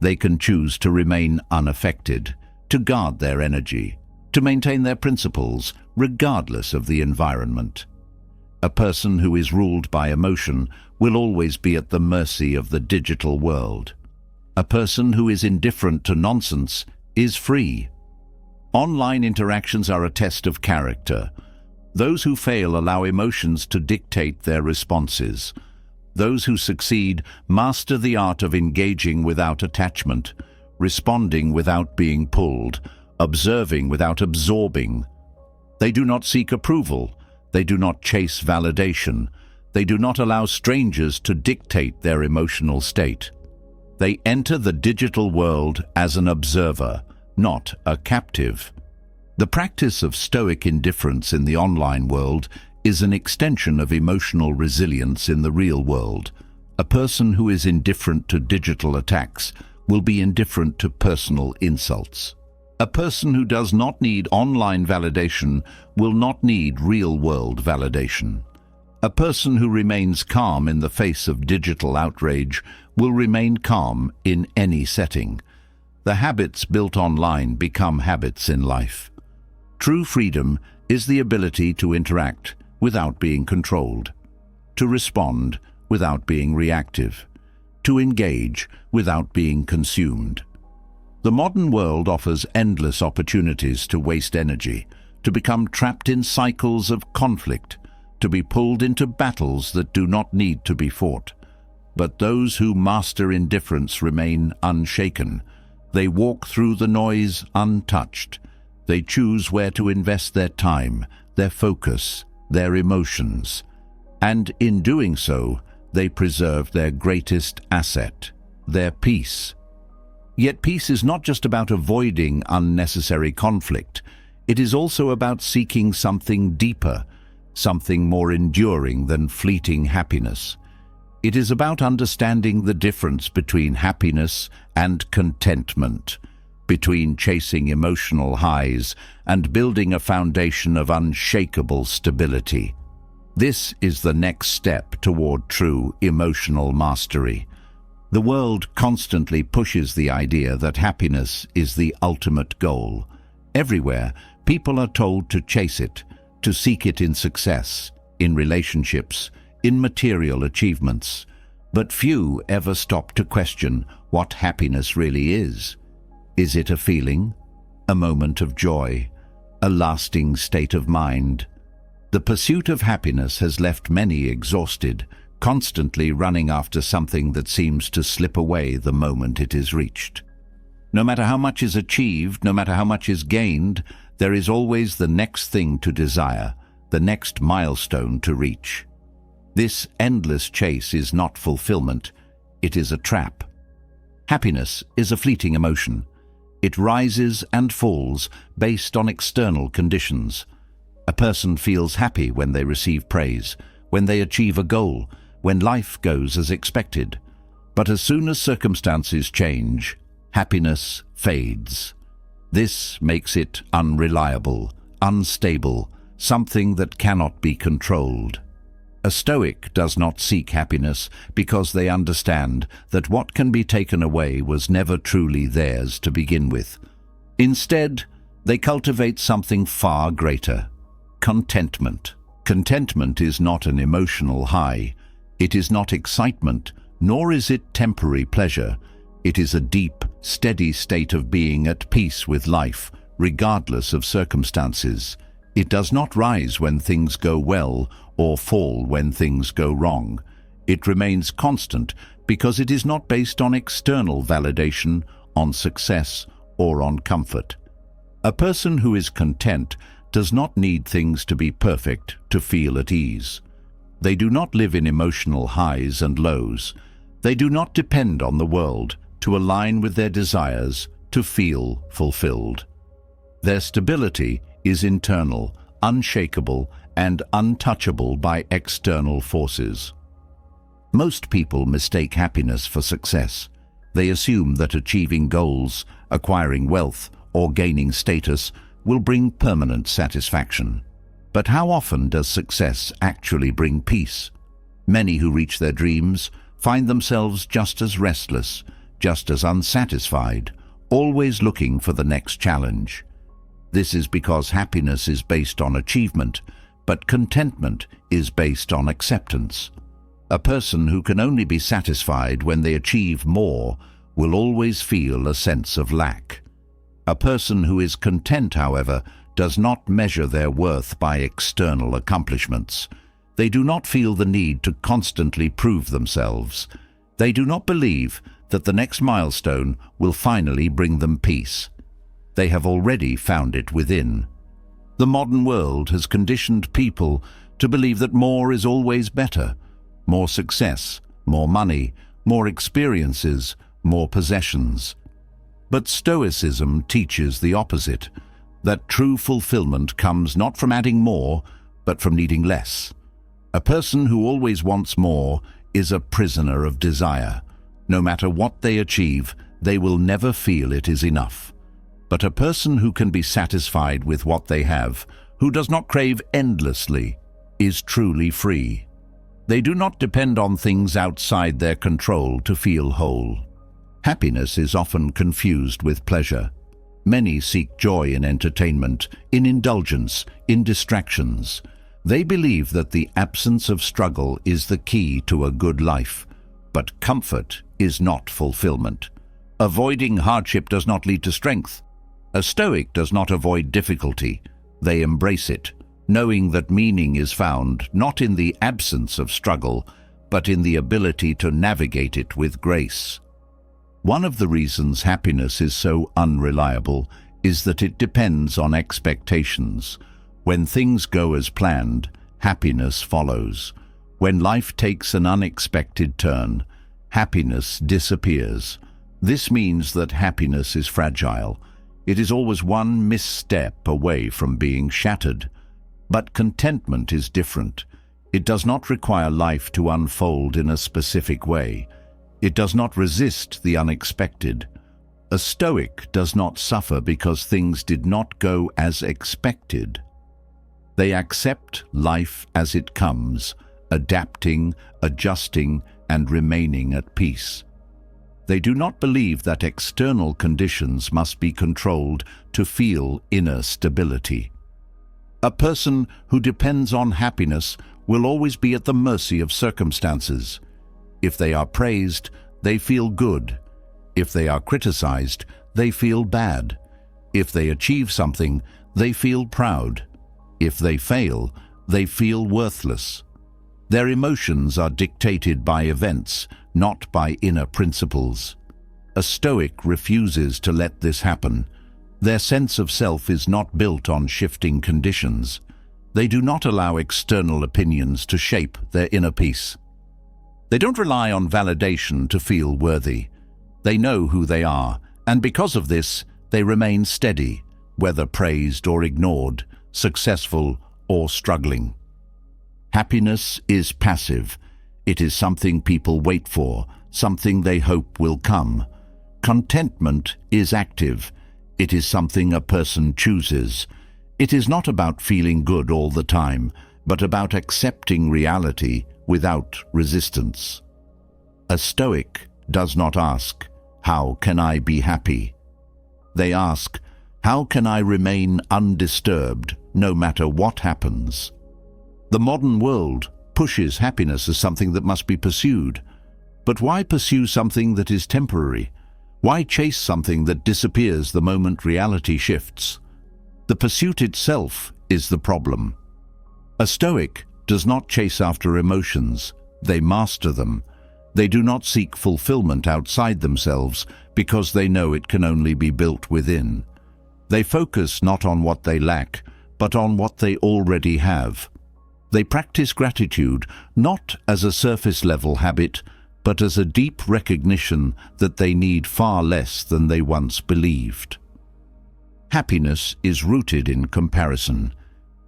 Speaker 1: They can choose to remain unaffected, to guard their energy, to maintain their principles, regardless of the environment. A person who is ruled by emotion will always be at the mercy of the digital world. A person who is indifferent to nonsense is free. Online interactions are a test of character. Those who fail allow emotions to dictate their responses. Those who succeed master the art of engaging without attachment, responding without being pulled, observing without absorbing. They do not seek approval. They do not chase validation. They do not allow strangers to dictate their emotional state. They enter the digital world as an observer, not a captive. The practice of Stoic indifference in the online world is an extension of emotional resilience in the real world. A person who is indifferent to digital attacks will be indifferent to personal insults. A person who does not need online validation will not need real-world validation. A person who remains calm in the face of digital outrage will remain calm in any setting. The habits built online become habits in life. True freedom is the ability to interact without being controlled, to respond without being reactive, to engage without being consumed. The modern world offers endless opportunities to waste energy, to become trapped in cycles of conflict, to be pulled into battles that do not need to be fought. But those who master indifference remain unshaken. They walk through the noise untouched. They choose where to invest their time, their focus, their emotions. And in doing so, they preserve their greatest asset, their peace. Yet peace is not just about avoiding unnecessary conflict. It is also about seeking something deeper, something more enduring than fleeting happiness. It is about understanding the difference between happiness and contentment, between chasing emotional highs and building a foundation of unshakable stability. This is the next step toward true emotional mastery. The world constantly pushes the idea that happiness is the ultimate goal. Everywhere, people are told to chase it, to seek it in success, in relationships, in material achievements. But few ever stop to question what happiness really is. Is it a feeling, a moment of joy, a lasting state of mind? The pursuit of happiness has left many exhausted, constantly running after something that seems to slip away the moment it is reached. No matter how much is achieved, no matter how much is gained, there is always the next thing to desire, the next milestone to reach. This endless chase is not fulfillment, it is a trap. Happiness is a fleeting emotion. It rises and falls based on external conditions. A person feels happy when they receive praise, when they achieve a goal, when life goes as expected. But as soon as circumstances change, happiness fades. This makes it unreliable, unstable, something that cannot be controlled. A Stoic does not seek happiness because they understand that what can be taken away was never truly theirs to begin with. Instead, they cultivate something far greater: contentment. Contentment is not an emotional high. It is not excitement, nor is it temporary pleasure. It is a deep, steady state of being at peace with life, regardless of circumstances. It does not rise when things go well or fall when things go wrong. It remains constant because it is not based on external validation, on success, or on comfort. A person who is content does not need things to be perfect to feel at ease. They do not live in emotional highs and lows. They do not depend on the world to align with their desires to feel fulfilled. Their stability is internal, unshakable, and untouchable by external forces. Most people mistake happiness for success. They assume that achieving goals, acquiring wealth, or gaining status will bring permanent satisfaction. But how often does success actually bring peace? Many who reach their dreams find themselves just as restless, just as unsatisfied, always looking for the next challenge. This is because happiness is based on achievement, but contentment is based on acceptance. A person who can only be satisfied when they achieve more will always feel a sense of lack. A person who is content, however, does not measure their worth by external accomplishments. They do not feel the need to constantly prove themselves. They do not believe that the next milestone will finally bring them peace. They have already found it within. The modern world has conditioned people to believe that more is always better. More success, more money, more experiences, more possessions. But Stoicism teaches the opposite, that true fulfillment comes not from adding more, but from needing less. A person who always wants more is a prisoner of desire. No matter what they achieve, they will never feel it is enough. But a person who can be satisfied with what they have, who does not crave endlessly, is truly free. They do not depend on things outside their control to feel whole. Happiness is often confused with pleasure. Many seek joy in entertainment, in indulgence, in distractions. They believe that the absence of struggle is the key to a good life. But comfort is not fulfillment. Avoiding hardship does not lead to strength. A Stoic does not avoid difficulty. They embrace it, knowing that meaning is found not in the absence of struggle, but in the ability to navigate it with grace. One of the reasons happiness is so unreliable is that it depends on expectations. When things go as planned, happiness follows. When life takes an unexpected turn, happiness disappears. This means that happiness is fragile. It is always one misstep away from being shattered. But contentment is different. It does not require life to unfold in a specific way. It does not resist the unexpected. A Stoic does not suffer because things did not go as expected. They accept life as it comes, adapting, adjusting, and remaining at peace. They do not believe that external conditions must be controlled to feel inner stability. A person who depends on happiness will always be at the mercy of circumstances. If they are praised, they feel good. If they are criticized, they feel bad. If they achieve something, they feel proud. If they fail, they feel worthless. Their emotions are dictated by events, not by inner principles. A Stoic refuses to let this happen. Their sense of self is not built on shifting conditions. They do not allow external opinions to shape their inner peace. They don't rely on validation to feel worthy. They know who they are, and because of this, they remain steady, whether praised or ignored, successful or struggling. Happiness is passive. It is something people wait for, something they hope will come. Contentment is active. It is something a person chooses. It is not about feeling good all the time, but about accepting reality without resistance. A Stoic does not ask, "How can I be happy?" They ask, "How can I remain undisturbed no matter what happens?" The modern world pushes happiness as something that must be pursued. But why pursue something that is temporary? Why chase something that disappears the moment reality shifts? The pursuit itself is the problem. A Stoic does not chase after emotions. They master them. They do not seek fulfillment outside themselves because they know it can only be built within. They focus not on what they lack, but on what they already have. They practice gratitude not as a surface-level habit, but as a deep recognition that they need far less than they once believed. Happiness is rooted in comparison.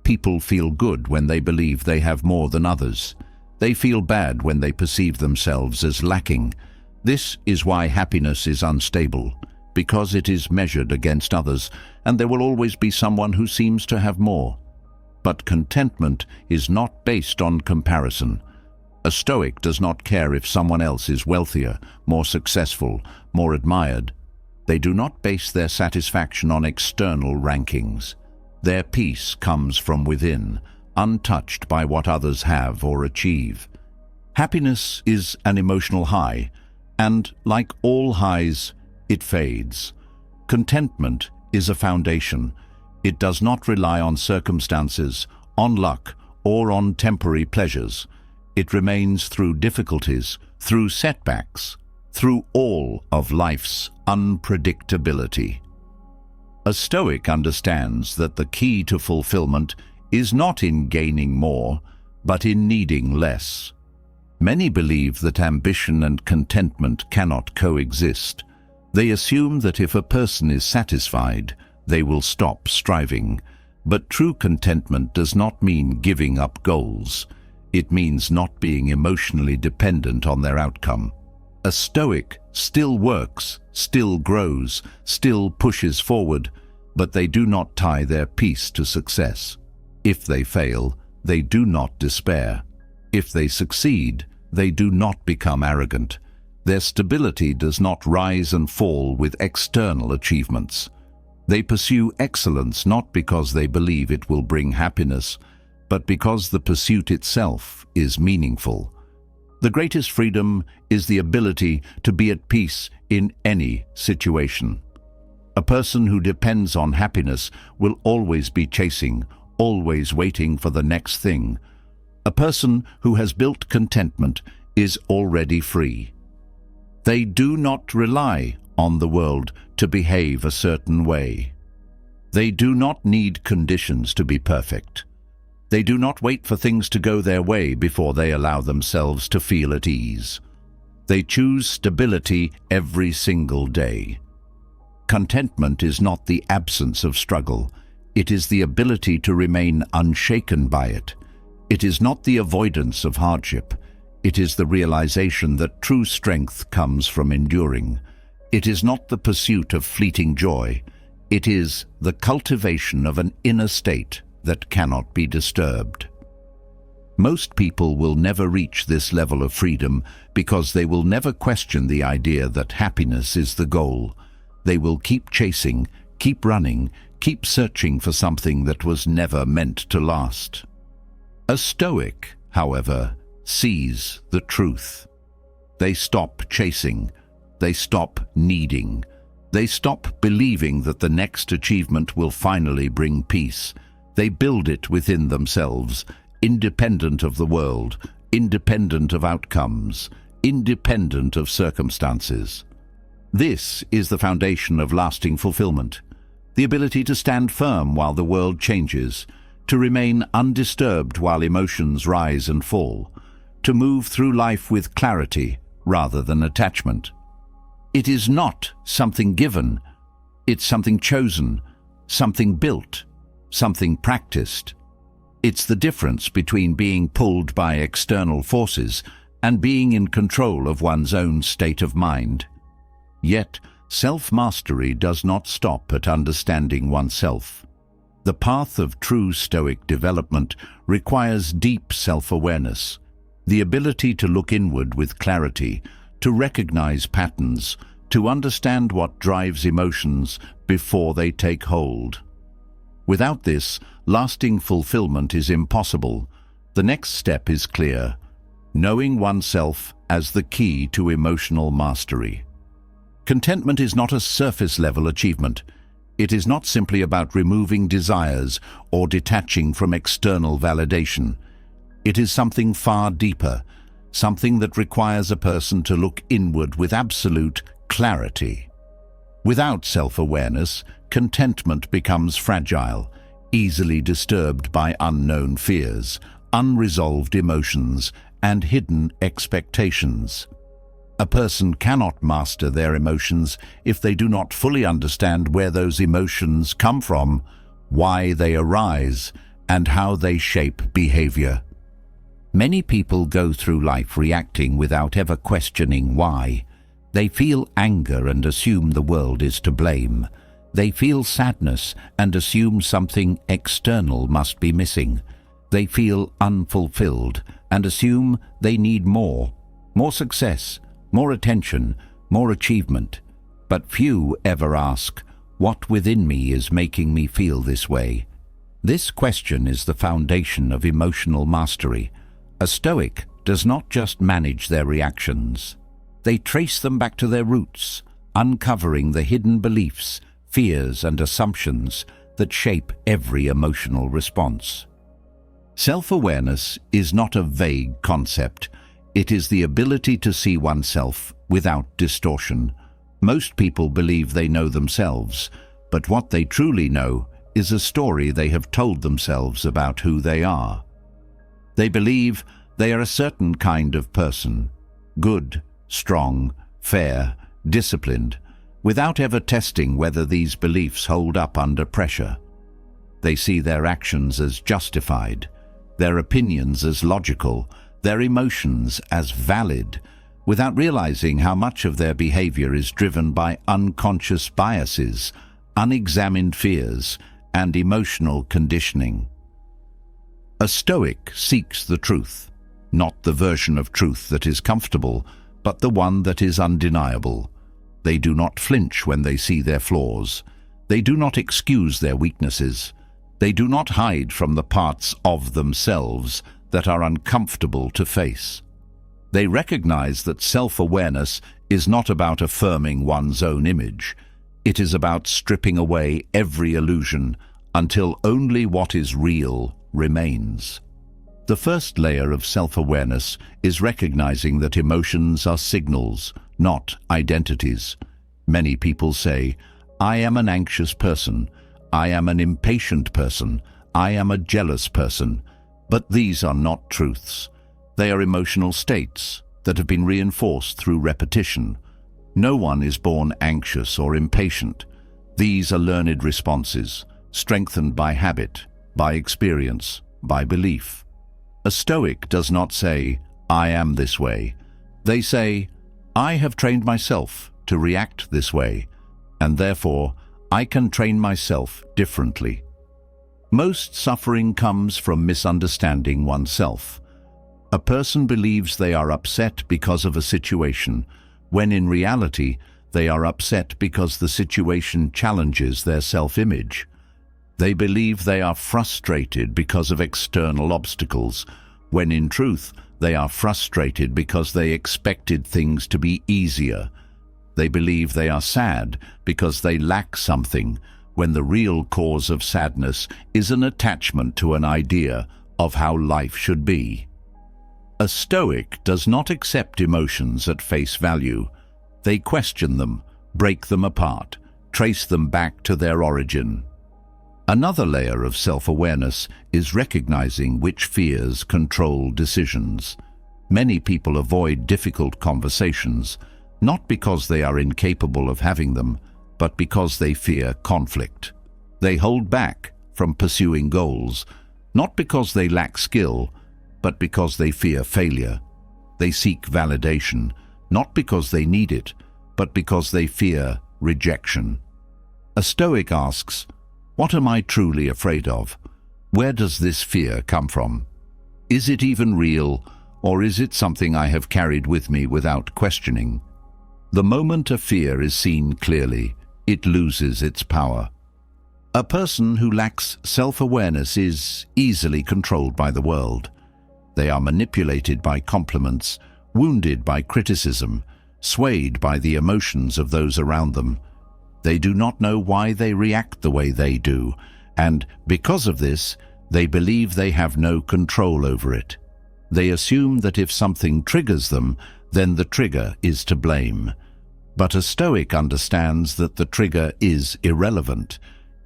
Speaker 1: People feel good when they believe they have more than others. They feel bad when they perceive themselves as lacking. This is why happiness is unstable, because it is measured against others, and there will always be someone who seems to have more. But contentment is not based on comparison. A Stoic does not care if someone else is wealthier, more successful, more admired. They do not base their satisfaction on external rankings. Their peace comes from within, untouched by what others have or achieve. Happiness is an emotional high, and like all highs, it fades. Contentment is a foundation. It does not rely on circumstances, on luck, or on temporary pleasures. It remains through difficulties, through setbacks, through all of life's unpredictability. A Stoic understands that the key to fulfillment is not in gaining more, but in needing less. Many believe that ambition and contentment cannot coexist. They assume that if a person is satisfied, they will stop striving. But true contentment does not mean giving up goals. It means not being emotionally dependent on their outcome. A Stoic still works, still grows, still pushes forward, but they do not tie their peace to success. If they fail, they do not despair. If they succeed, they do not become arrogant. Their stability does not rise and fall with external achievements. They pursue excellence not because they believe it will bring happiness, but because the pursuit itself is meaningful. The greatest freedom is the ability to be at peace in any situation. A person who depends on happiness will always be chasing, always waiting for the next thing. A person who has built contentment is already free. They do not rely on the world to behave a certain way. They do not need conditions to be perfect. They do not wait for things to go their way before they allow themselves to feel at ease. They choose stability every single day. Contentment is not the absence of struggle. It is the ability to remain unshaken by it. It is not the avoidance of hardship. It is the realization that true strength comes from enduring. It is not the pursuit of fleeting joy. It is the cultivation of an inner state that cannot be disturbed. Most people will never reach this level of freedom because they will never question the idea that happiness is the goal. They will keep chasing, keep running, keep searching for something that was never meant to last. A Stoic, however, sees the truth. They stop chasing. They stop needing. They stop believing that the next achievement will finally bring peace. They build it within themselves, independent of the world, independent of outcomes, independent of circumstances. This is the foundation of lasting fulfillment, the ability to stand firm while the world changes, to remain undisturbed while emotions rise and fall, to move through life with clarity rather than attachment. It is not something given, it's something chosen, something built, something practiced. It's the difference between being pulled by external forces and being in control of one's own state of mind. Yet, self-mastery does not stop at understanding oneself. The path of true Stoic development requires deep self-awareness, the ability to look inward with clarity, to recognize patterns, to understand what drives emotions before they take hold. Without this, lasting fulfillment is impossible. The next step is clear: knowing oneself as the key to emotional mastery. Contentment is not a surface-level achievement. It is not simply about removing desires or detaching from external validation. It is something far deeper, something that requires a person to look inward with absolute clarity. Without self-awareness, contentment becomes fragile, easily disturbed by unknown fears, unresolved emotions, and hidden expectations. A person cannot master their emotions if they do not fully understand where those emotions come from, why they arise, and how they shape behavior. Many people go through life reacting without ever questioning why. They feel anger and assume the world is to blame. They feel sadness and assume something external must be missing. They feel unfulfilled and assume they need more success, more attention, more achievement. But few ever ask, what within me is making me feel this way? This question is the foundation of emotional mastery. A Stoic does not just manage their reactions. They trace them back to their roots, uncovering the hidden beliefs, fears, and assumptions that shape every emotional response. Self-awareness is not a vague concept. It is the ability to see oneself without distortion. Most people believe they know themselves, but what they truly know is a story they have told themselves about who they are. They believe they are a certain kind of person, good, strong, fair, disciplined, without ever testing whether these beliefs hold up under pressure. They see their actions as justified, their opinions as logical, their emotions as valid, without realizing how much of their behavior is driven by unconscious biases, unexamined fears, and emotional conditioning. A Stoic seeks the truth, not the version of truth that is comfortable, but the one that is undeniable. They do not flinch when they see their flaws. They do not excuse their weaknesses. They do not hide from the parts of themselves that are uncomfortable to face. They recognize that self-awareness is not about affirming one's own image. It is about stripping away every illusion until only what is real remains. The first layer of self-awareness is recognizing that emotions are signals, not identities. Many people say, I am an anxious person, I am an impatient person, I am a jealous person. But these are not truths. They are emotional states that have been reinforced through repetition. No one is born anxious or impatient. These are learned responses, strengthened by habit, by experience, by belief. A Stoic does not say, I am this way. They say, I have trained myself to react this way, and therefore I can train myself differently. Most suffering comes from misunderstanding oneself. A person believes they are upset because of a situation, when in reality they are upset because the situation challenges their self-image. They believe they are frustrated because of external obstacles, when in truth they are frustrated because they expected things to be easier. They believe they are sad because they lack something, when the real cause of sadness is an attachment to an idea of how life should be. A Stoic does not accept emotions at face value. They question them, break them apart, trace them back to their origin. Another layer of self-awareness is recognizing which fears control decisions. Many people avoid difficult conversations, not because they are incapable of having them, but because they fear conflict. They hold back from pursuing goals, not because they lack skill, but because they fear failure. They seek validation, not because they need it, but because they fear rejection. A Stoic asks, "What am I truly afraid of? Where does this fear come from? Is it even real, or is it something I have carried with me without questioning?" The moment a fear is seen clearly, it loses its power. A person who lacks self-awareness is easily controlled by the world. They are manipulated by compliments, wounded by criticism, swayed by the emotions of those around them. They do not know why they react the way they do, and because of this, they believe they have no control over it. They assume that if something triggers them, then the trigger is to blame. But a Stoic understands that the trigger is irrelevant.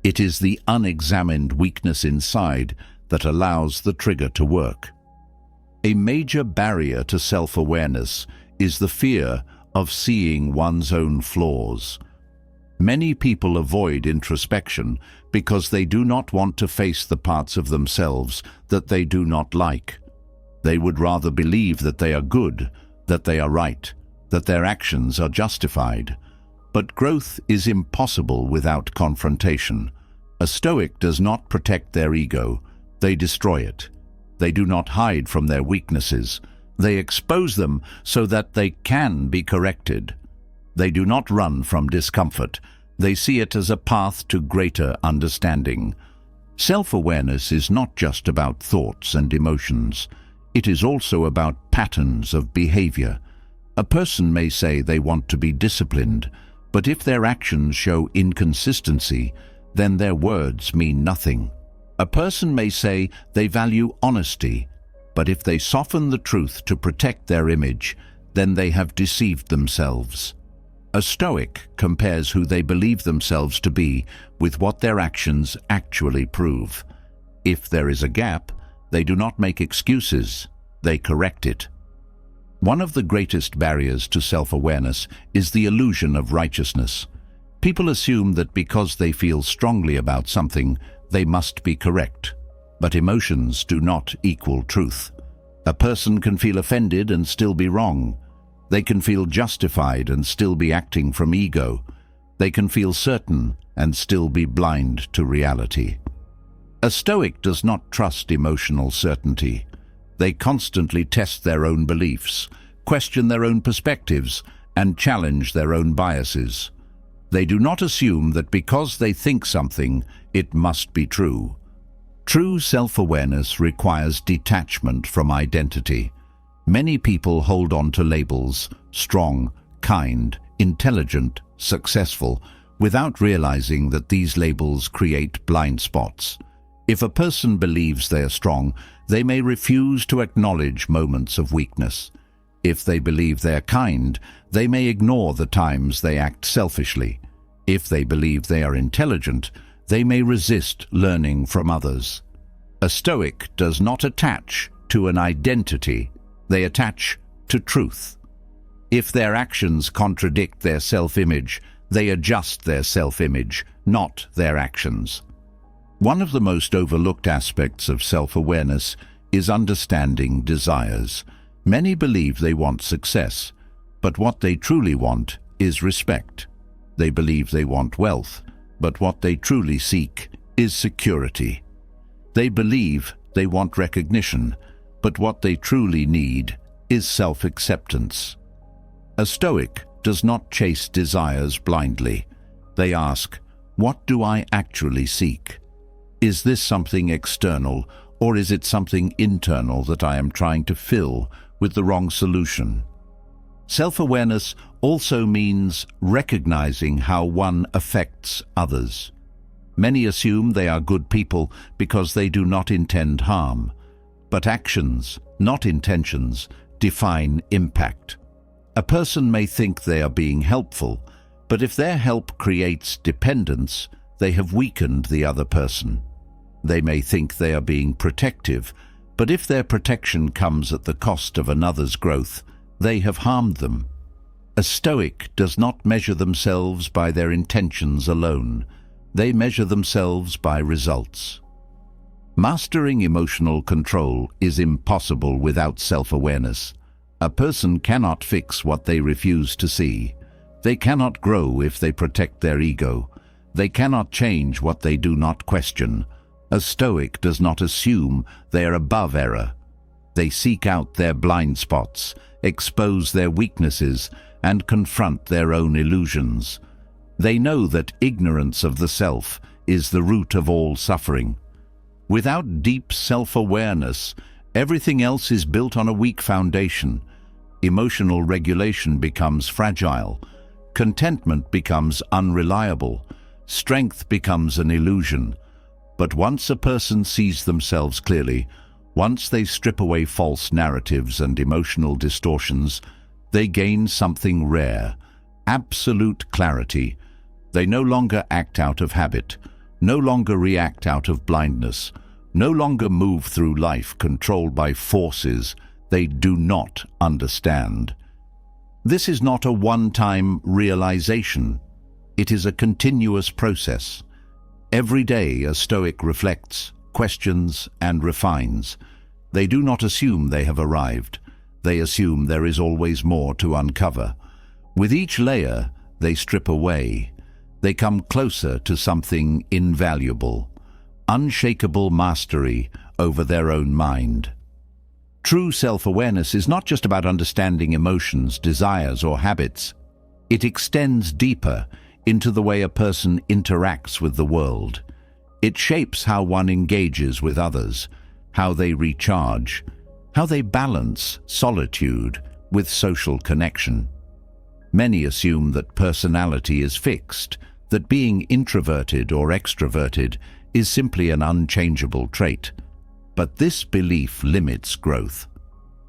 Speaker 1: It is the unexamined weakness inside that allows the trigger to work. A major barrier to self-awareness is the fear of seeing one's own flaws. Many people avoid introspection because they do not want to face the parts of themselves that they do not like. They would rather believe that they are good, that they are right, that their actions are justified. But growth is impossible without confrontation. A Stoic does not protect their ego, they destroy it. They do not hide from their weaknesses. They expose them so that they can be corrected. They do not run from discomfort. They see it as a path to greater understanding. Self-awareness is not just about thoughts and emotions. It is also about patterns of behavior. A person may say they want to be disciplined, but if their actions show inconsistency, then their words mean nothing. A person may say they value honesty, but if they soften the truth to protect their image, then they have deceived themselves. A Stoic compares who they believe themselves to be with what their actions actually prove. If there is a gap, they do not make excuses, they correct it. One of the greatest barriers to self-awareness is the illusion of righteousness. People assume that because they feel strongly about something, they must be correct. But emotions do not equal truth. A person can feel offended and still be wrong. They can feel justified and still be acting from ego. They can feel certain and still be blind to reality. A Stoic does not trust emotional certainty. They constantly test their own beliefs, question their own perspectives, and challenge their own biases. They do not assume that because they think something, it must be true. True self-awareness requires detachment from identity. Many people hold on to labels, strong, kind, intelligent, successful, without realizing that these labels create blind spots. If a person believes they are strong, they may refuse to acknowledge moments of weakness. If they believe they are kind, they may ignore the times they act selfishly. If they believe they are intelligent, they may resist learning from others. A Stoic does not attach to an identity, they attach to truth. If their actions contradict their self-image, they adjust their self-image, not their actions. One of the most overlooked aspects of self-awareness is understanding desires. Many believe they want success, but what they truly want is respect. They believe they want wealth, but what they truly seek is security. They believe they want recognition, but what they truly need is self-acceptance. A Stoic does not chase desires blindly. They ask, what do I actually seek? Is this something external, or is it something internal that I am trying to fill with the wrong solution? Self-awareness also means recognizing how one affects others. Many assume they are good people because they do not intend harm. But actions, not intentions, define impact. A person may think they are being helpful, but if their help creates dependence, they have weakened the other person. They may think they are being protective, but if their protection comes at the cost of another's growth, they have harmed them. A Stoic does not measure themselves by their intentions alone. They measure themselves by results. Mastering emotional control is impossible without self-awareness. A person cannot fix what they refuse to see. They cannot grow if they protect their ego. They cannot change what they do not question. A Stoic does not assume they are above error. They seek out their blind spots, expose their weaknesses, and confront their own illusions. They know that ignorance of the self is the root of all suffering. Without deep self-awareness, everything else is built on a weak foundation. Emotional regulation becomes fragile. Contentment becomes unreliable. Strength becomes an illusion. But once a person sees themselves clearly, once they strip away false narratives and emotional distortions, they gain something rare, absolute clarity. They no longer act out of habit, no longer react out of blindness, no longer move through life controlled by forces they do not understand. This is not a one-time realization. It is a continuous process. Every day a Stoic reflects, questions, and refines. They do not assume they have arrived. They assume there is always more to uncover. With each layer, they strip away. They come closer to something invaluable, unshakable mastery over their own mind. True self-awareness is not just about understanding emotions, desires, or habits. It extends deeper into the way a person interacts with the world. It shapes how one engages with others, how they recharge, how they balance solitude with social connection. Many assume that personality is fixed, that being introverted or extroverted is simply an unchangeable trait. But this belief limits growth.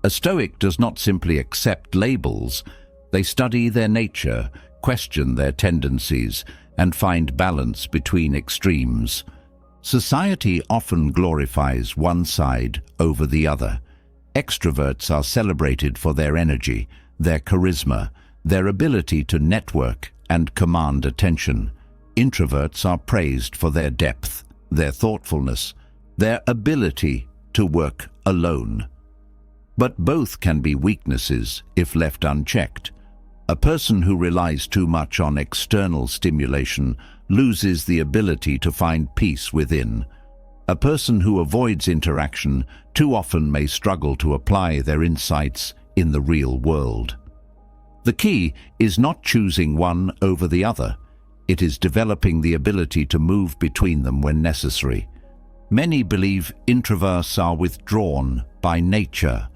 Speaker 1: A Stoic does not simply accept labels. They study their nature, question their tendencies, and find balance between extremes. Society often glorifies one side over the other. Extroverts are celebrated for their energy, their charisma, their ability to network and command attention. Introverts are praised for their depth, their thoughtfulness, their ability to work alone. But both can be weaknesses if left unchecked. A person who relies too much on external stimulation loses the ability to find peace within. A person who avoids interaction too often may struggle to apply their insights in the real world. The key is not choosing one over the other. It is developing the ability to move between them when necessary. Many believe introverts are withdrawn by nature,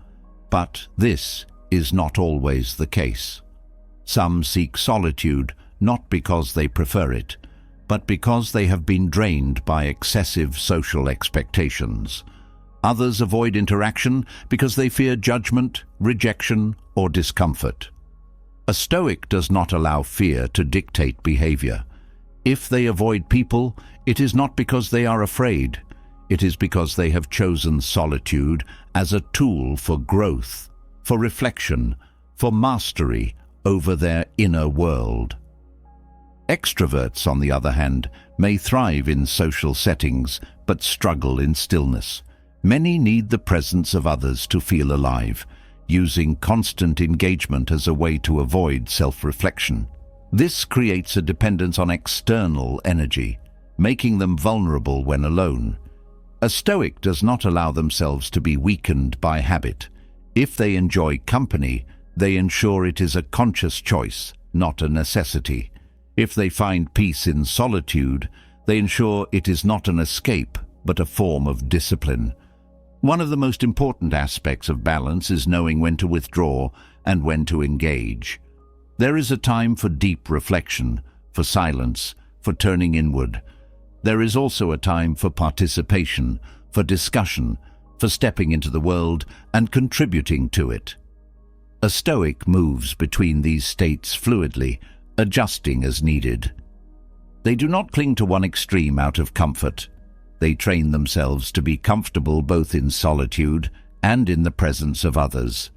Speaker 1: but this is not always the case. Some seek solitude not because they prefer it, but because they have been drained by excessive social expectations. Others avoid interaction because they fear judgment, rejection, or discomfort. A Stoic does not allow fear to dictate behavior. If they avoid people, it is not because they are afraid. It is because they have chosen solitude as a tool for growth, for reflection, for mastery over their inner world. Extroverts, on the other hand, may thrive in social settings but struggle in stillness. Many need the presence of others to feel alive, using constant engagement as a way to avoid self-reflection. This creates a dependence on external energy, making them vulnerable when alone. A Stoic does not allow themselves to be weakened by habit. If they enjoy company, they ensure it is a conscious choice, not a necessity. If they find peace in solitude, they ensure it is not an escape, but a form of discipline. One of the most important aspects of balance is knowing when to withdraw and when to engage. There is a time for deep reflection, for silence, for turning inward. There is also a time for participation, for discussion, for stepping into the world and contributing to it. A Stoic moves between these states fluidly, adjusting as needed. They do not cling to one extreme out of comfort. They train themselves to be comfortable both in solitude and in the presence of others.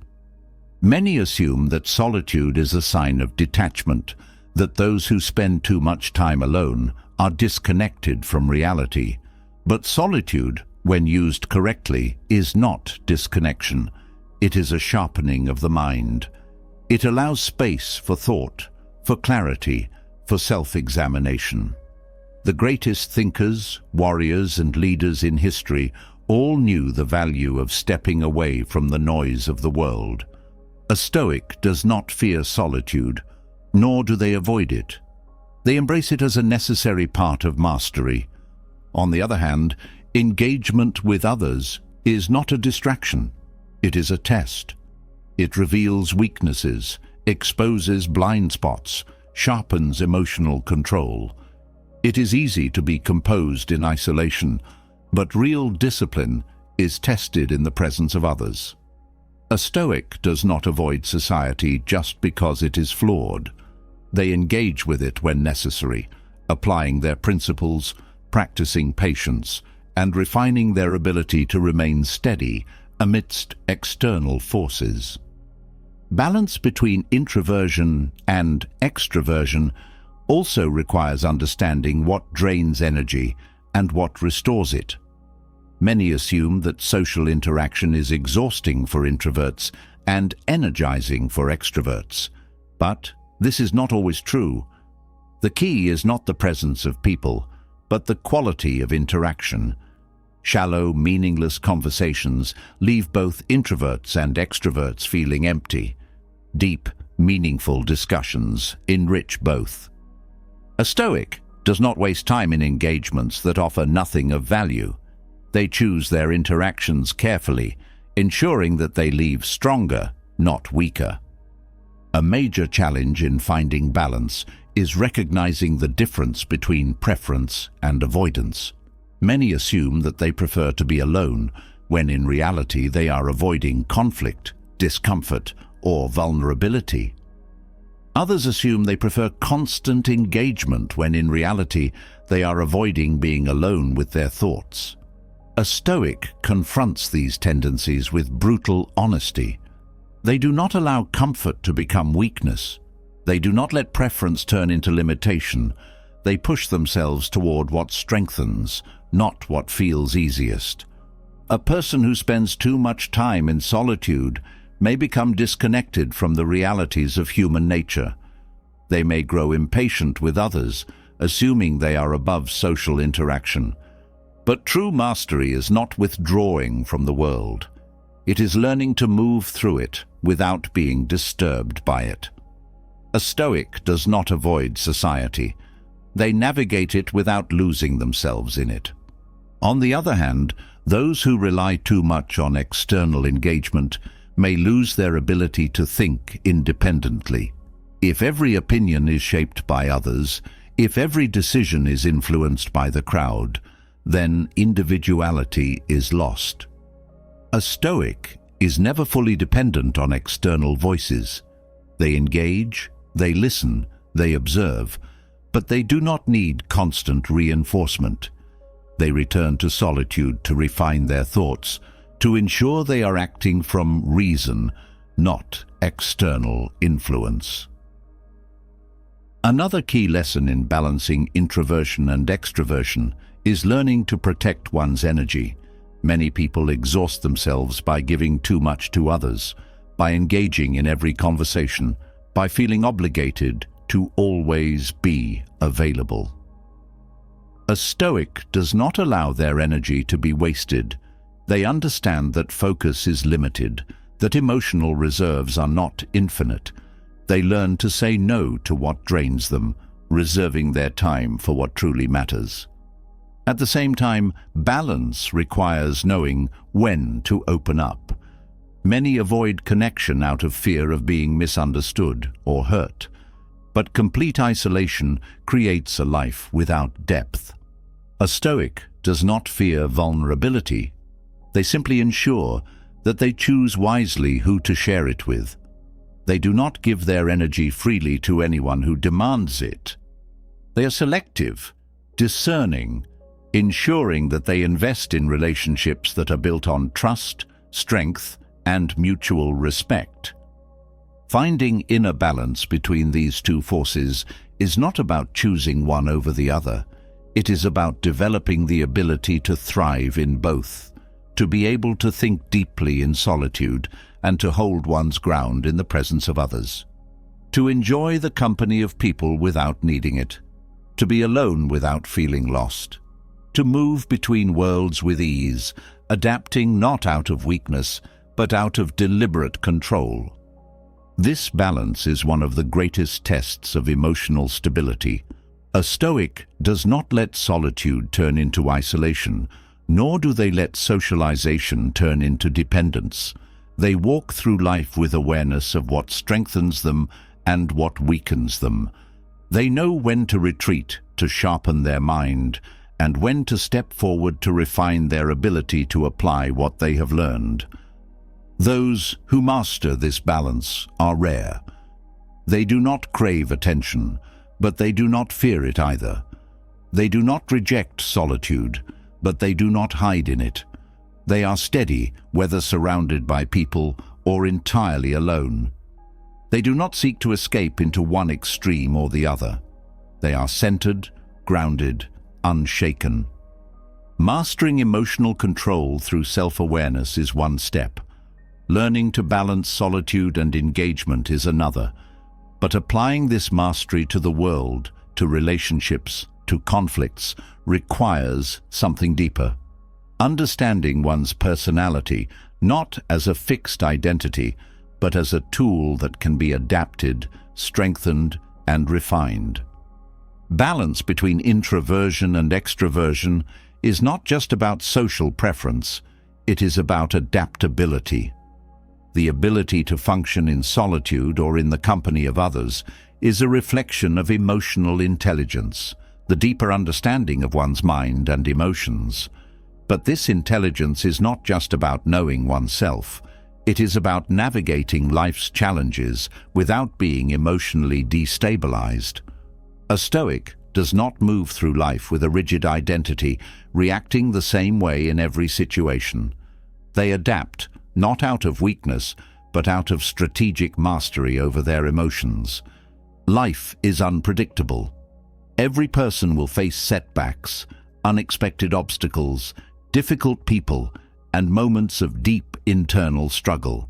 Speaker 1: Many assume that solitude is a sign of detachment, that those who spend too much time alone are disconnected from reality. But solitude, when used correctly, is not disconnection. It is a sharpening of the mind. It allows space for thought, for clarity, for self-examination. The greatest thinkers, warriors, and leaders in history all knew the value of stepping away from the noise of the world. A Stoic does not fear solitude, nor do they avoid it. They embrace it as a necessary part of mastery. On the other hand, engagement with others is not a distraction. It is a test. It reveals weaknesses, exposes blind spots, sharpens emotional control. It is easy to be composed in isolation, but real discipline is tested in the presence of others. A Stoic does not avoid society just because it is flawed. They engage with it when necessary, applying their principles, practicing patience, and refining their ability to remain steady amidst external forces. Balance between introversion and extroversion also requires understanding what drains energy and what restores it. Many assume that social interaction is exhausting for introverts and energizing for extroverts. But this is not always true. The key is not the presence of people, but the quality of interaction. Shallow, meaningless conversations leave both introverts and extroverts feeling empty. Deep, meaningful discussions enrich both. A Stoic does not waste time in engagements that offer nothing of value. They choose their interactions carefully, ensuring that they leave stronger, not weaker. A major challenge in finding balance is recognizing the difference between preference and avoidance. Many assume that they prefer to be alone, when in reality they are avoiding conflict, discomfort, or vulnerability. Others assume they prefer constant engagement, when in reality they are avoiding being alone with their thoughts. A Stoic confronts these tendencies with brutal honesty. They do not allow comfort to become weakness. They do not let preference turn into limitation. They push themselves toward what strengthens, not what feels easiest. A person who spends too much time in solitude may become disconnected from the realities of human nature. They may grow impatient with others, assuming they are above social interaction. But true mastery is not withdrawing from the world. It is learning to move through it without being disturbed by it. A Stoic does not avoid society. They navigate it without losing themselves in it. On the other hand, those who rely too much on external engagement may lose their ability to think independently. If every opinion is shaped by others, if every decision is influenced by the crowd, then individuality is lost. A Stoic is never fully dependent on external voices. They engage, they listen, they observe, but they do not need constant reinforcement. They return to solitude to refine their thoughts, to ensure they are acting from reason, not external influence. Another key lesson in balancing introversion and extroversion is learning to protect one's energy. Many people exhaust themselves by giving too much to others, by engaging in every conversation, by feeling obligated to always be available. A Stoic does not allow their energy to be wasted. They understand that focus is limited, that emotional reserves are not infinite. They learn to say no to what drains them, reserving their time for what truly matters. At the same time, balance requires knowing when to open up. Many avoid connection out of fear of being misunderstood or hurt. But complete isolation creates a life without depth. A Stoic does not fear vulnerability. They simply ensure that they choose wisely who to share it with. They do not give their energy freely to anyone who demands it. They are selective, discerning, ensuring that they invest in relationships that are built on trust, strength, and mutual respect. Finding inner balance between these two forces is not about choosing one over the other. It is about developing the ability to thrive in both, to be able to think deeply in solitude and to hold one's ground in the presence of others, to enjoy the company of people without needing it, to be alone without feeling lost, to move between worlds with ease, adapting not out of weakness, but out of deliberate control. This balance is one of the greatest tests of emotional stability. A Stoic does not let solitude turn into isolation, nor do they let socialization turn into dependence. They walk through life with awareness of what strengthens them and what weakens them. They know when to retreat to sharpen their mind, and when to step forward to refine their ability to apply what they have learned. Those who master this balance are rare. They do not crave attention, but they do not fear it either. They do not reject solitude, but they do not hide in it. They are steady, whether surrounded by people or entirely alone. They do not seek to escape into one extreme or the other. They are centered, grounded, unshaken. Mastering emotional control through self-awareness is one step. Learning to balance solitude and engagement is another. But applying this mastery to the world, to relationships, to conflicts, requires something deeper. Understanding one's personality, not as a fixed identity, but as a tool that can be adapted, strengthened, and refined. Balance between introversion and extroversion is not just about social preference, it is about adaptability. The ability to function in solitude or in the company of others is a reflection of emotional intelligence, the deeper understanding of one's mind and emotions. But this intelligence is not just about knowing oneself. It is about navigating life's challenges without being emotionally destabilized. A Stoic does not move through life with a rigid identity, reacting the same way in every situation. They adapt, not out of weakness, but out of strategic mastery over their emotions. Life is unpredictable. Every person will face setbacks, unexpected obstacles, difficult people, and moments of deep internal struggle.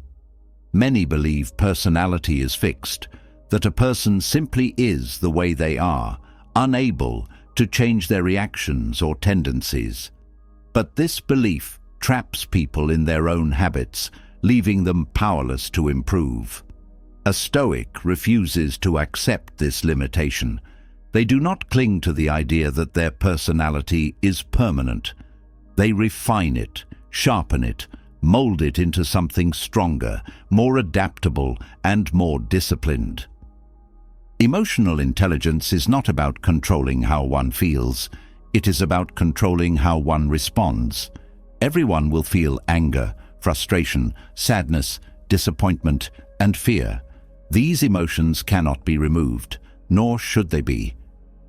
Speaker 1: Many believe personality is fixed, that a person simply is the way they are, unable to change their reactions or tendencies. But this belief traps people in their own habits, leaving them powerless to improve. A Stoic refuses to accept this limitation. They do not cling to the idea that their personality is permanent. They refine it, sharpen it, mold it into something stronger, more adaptable, and more disciplined. Emotional intelligence is not about controlling how one feels. It is about controlling how one responds. Everyone will feel anger, frustration, sadness, disappointment, and fear. These emotions cannot be removed, nor should they be.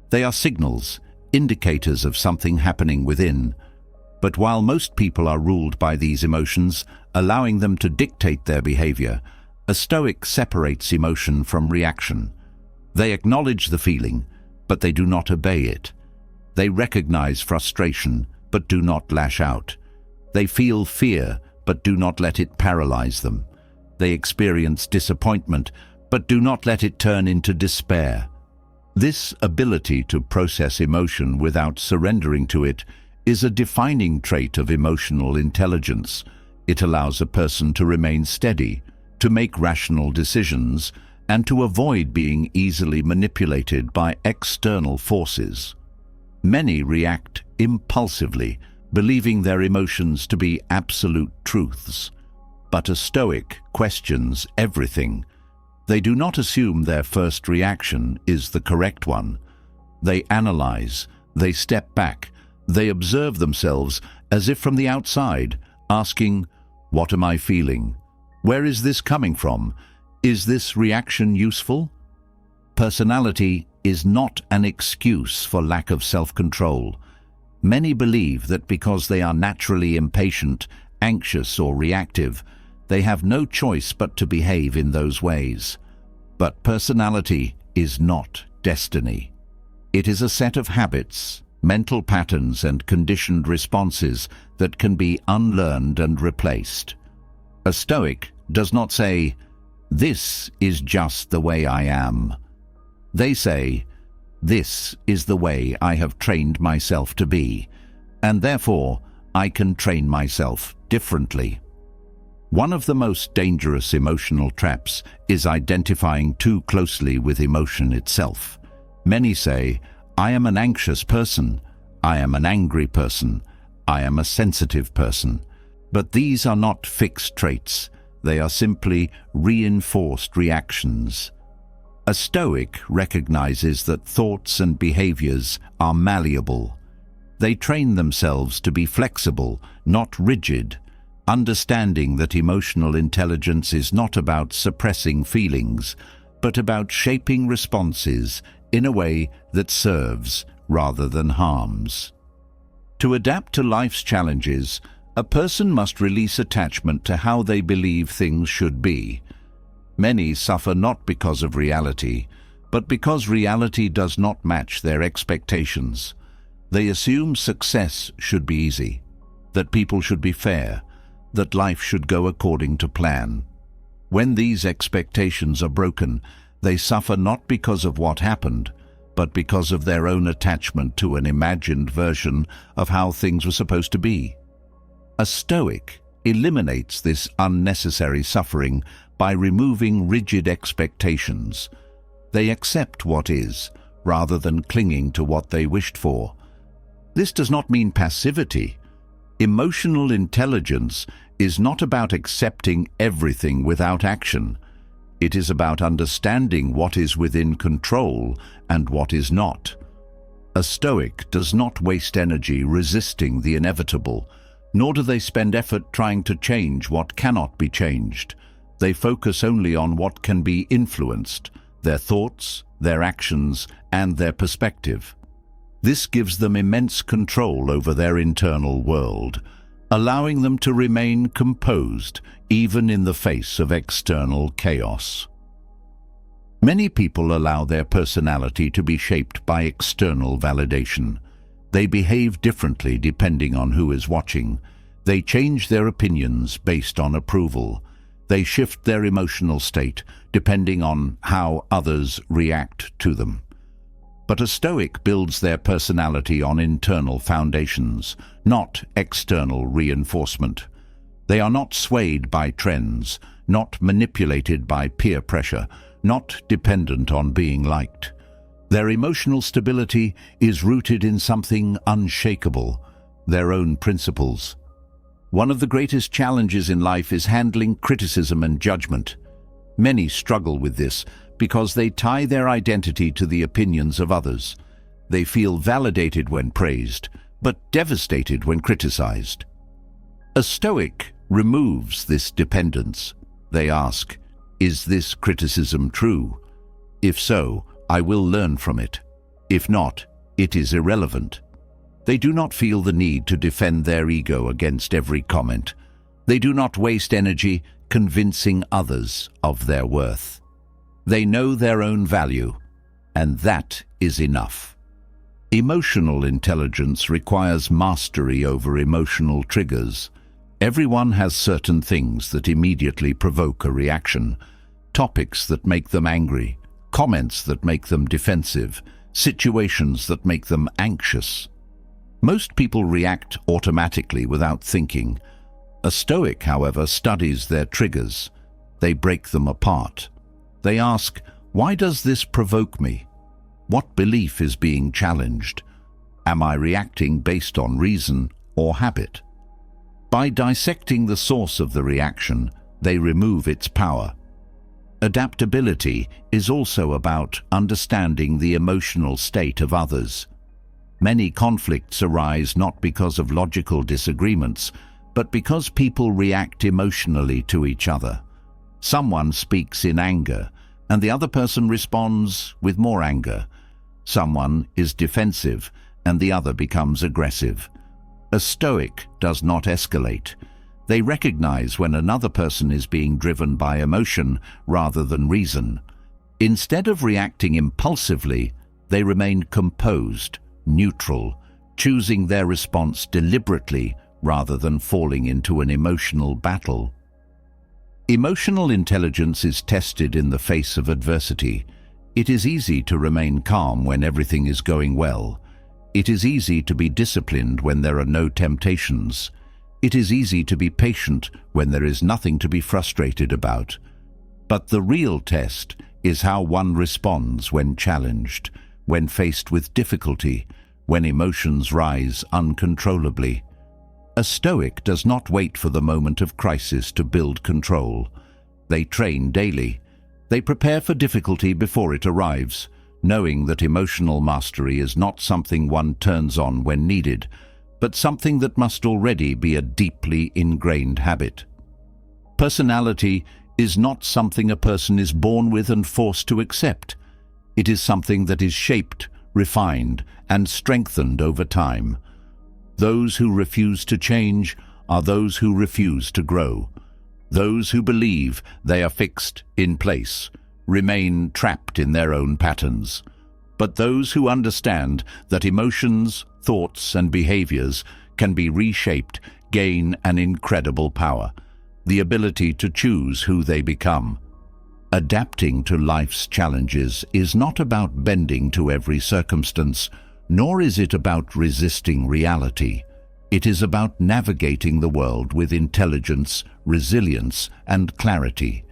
Speaker 1: They are signals, indicators of something happening within. But while most people are ruled by these emotions, allowing them to dictate their behavior, a Stoic separates emotion from reaction. They acknowledge the feeling, but they do not obey it. They recognize frustration, but do not lash out. They feel fear, but do not let it paralyze them. They experience disappointment, but do not let it turn into despair. This ability to process emotion without surrendering to it is a defining trait of emotional intelligence. It allows a person to remain steady, to make rational decisions, and to avoid being easily manipulated by external forces. Many react impulsively, believing their emotions to be absolute truths. But a Stoic questions everything. They do not assume their first reaction is the correct one. They analyze, they step back, they observe themselves as if from the outside, asking, "What am I feeling? Where is this coming from? Is this reaction useful?" Personality is not an excuse for lack of self-control. Many believe that because they are naturally impatient, anxious, or reactive, they have no choice but to behave in those ways. But personality is not destiny. It is a set of habits, mental patterns, and conditioned responses that can be unlearned and replaced. A Stoic does not say, "This is just the way I am." They say, "This is the way I have trained myself to be, and therefore I can train myself differently." One of the most dangerous emotional traps is identifying too closely with emotion itself. Many say, "I am an anxious person, I am an angry person, I am a sensitive person." But these are not fixed traits. They are simply reinforced reactions. A Stoic recognizes that thoughts and behaviors are malleable. They train themselves to be flexible, not rigid, understanding that emotional intelligence is not about suppressing feelings, but about shaping responses in a way that serves rather than harms. To adapt to life's challenges, a person must release attachment to how they believe things should be. Many suffer not because of reality, but because reality does not match their expectations. They assume success should be easy, that people should be fair, that life should go according to plan. When these expectations are broken, they suffer not because of what happened, but because of their own attachment to an imagined version of how things were supposed to be. A Stoic eliminates this unnecessary suffering by removing rigid expectations. They accept what is, rather than clinging to what they wished for. This does not mean passivity. Emotional intelligence is not about accepting everything without action. It is about understanding what is within control and what is not. A Stoic does not waste energy resisting the inevitable, nor do they spend effort trying to change what cannot be changed. They focus only on what can be influenced, their thoughts, their actions, and their perspective. This gives them immense control over their internal world, allowing them to remain composed even in the face of external chaos. Many people allow their personality to be shaped by external validation. They behave differently depending on who is watching. They change their opinions based on approval. They shift their emotional state depending on how others react to them. But a Stoic builds their personality on internal foundations, not external reinforcement. They are not swayed by trends, not manipulated by peer pressure, not dependent on being liked. Their emotional stability is rooted in something unshakable, their own principles. One of the greatest challenges in life is handling criticism and judgment. Many struggle with this because they tie their identity to the opinions of others. They feel validated when praised, but devastated when criticized. A Stoic removes this dependence. They ask, "Is this criticism true? If so, I will learn from it. If not, it is irrelevant." They do not feel the need to defend their ego against every comment. They do not waste energy convincing others of their worth. They know their own value, and that is enough. Emotional intelligence requires mastery over emotional triggers. Everyone has certain things that immediately provoke a reaction, topics that make them angry, comments that make them defensive, situations that make them anxious. Most people react automatically without thinking. A Stoic, however, studies their triggers. They break them apart. They ask, why does this provoke me? What belief is being challenged? Am I reacting based on reason or habit? By dissecting the source of the reaction, they remove its power. Adaptability is also about understanding the emotional state of others. Many conflicts arise not because of logical disagreements, but because people react emotionally to each other. Someone speaks in anger, and the other person responds with more anger. Someone is defensive, and the other becomes aggressive. A Stoic does not escalate. They recognize when another person is being driven by emotion rather than reason. Instead of reacting impulsively, they remain composed, neutral, choosing their response deliberately rather than falling into an emotional battle. Emotional intelligence is tested in the face of adversity. It is easy to remain calm when everything is going well. It is easy to be disciplined when there are no temptations. It is easy to be patient when there is nothing to be frustrated about. But the real test is how one responds when challenged, when faced with difficulty, when emotions rise uncontrollably. A Stoic does not wait for the moment of crisis to build control. They train daily. They prepare for difficulty before it arrives, knowing that emotional mastery is not something one turns on when needed, but something that must already be a deeply ingrained habit. Personality is not something a person is born with and forced to accept. It is something that is shaped, refined, and strengthened over time. Those who refuse to change are those who refuse to grow. Those who believe they are fixed in place remain trapped in their own patterns. But those who understand that emotions, thoughts, and behaviors can be reshaped gain an incredible power, the ability to choose who they become. Adapting to life's challenges is not about bending to every circumstance, nor is it about resisting reality. It is about navigating the world with intelligence, resilience, and clarity.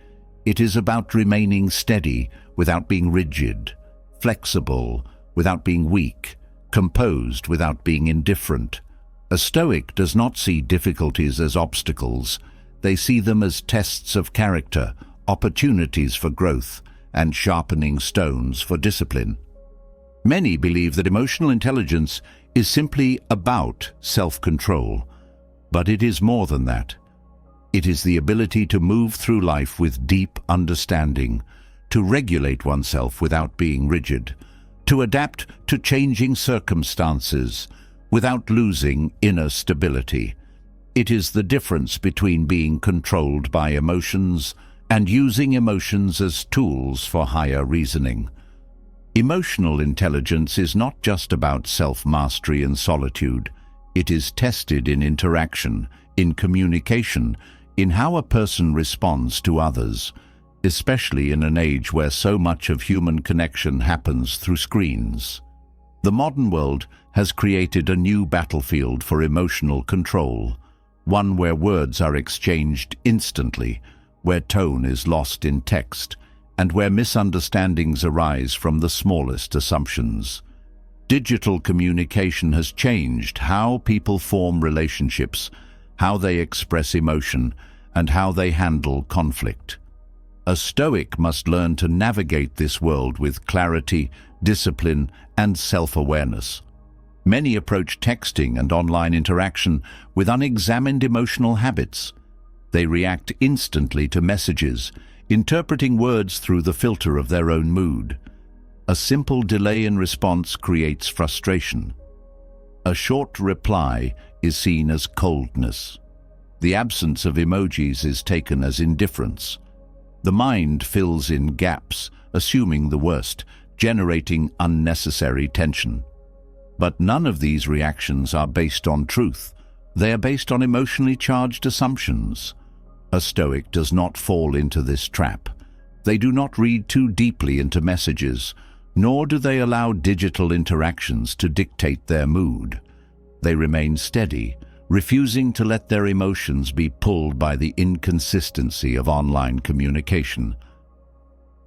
Speaker 1: It is about remaining steady without being rigid, flexible without being weak, composed without being indifferent. A Stoic does not see difficulties as obstacles. They see them as tests of character, opportunities for growth, and sharpening stones for discipline. Many believe that emotional intelligence is simply about self-control, but it is more than that. It is the ability to move through life with deep understanding, to regulate oneself without being rigid, to adapt to changing circumstances without losing inner stability. It is the difference between being controlled by emotions and using emotions as tools for higher reasoning. Emotional intelligence is not just about self-mastery and solitude. It is tested in interaction, in communication, in how a person responds to others, especially in an age where so much of human connection happens through screens. The modern world has created a new battlefield for emotional control, one where words are exchanged instantly, where tone is lost in text, and where misunderstandings arise from the smallest assumptions. Digital communication has changed how people form relationships, how they express emotion, and how they handle conflict. A Stoic must learn to navigate this world with clarity, discipline, and self-awareness. Many approach texting and online interaction with unexamined emotional habits. They react instantly to messages, interpreting words through the filter of their own mood. A simple delay in response creates frustration. A short reply is seen as coldness. The absence of emojis is taken as indifference. The mind fills in gaps, assuming the worst, generating unnecessary tension. But none of these reactions are based on truth. They are based on emotionally charged assumptions. A Stoic does not fall into this trap. They do not read too deeply into messages, nor do they allow digital interactions to dictate their mood. They remain steady, refusing to let their emotions be pulled by the inconsistency of online communication.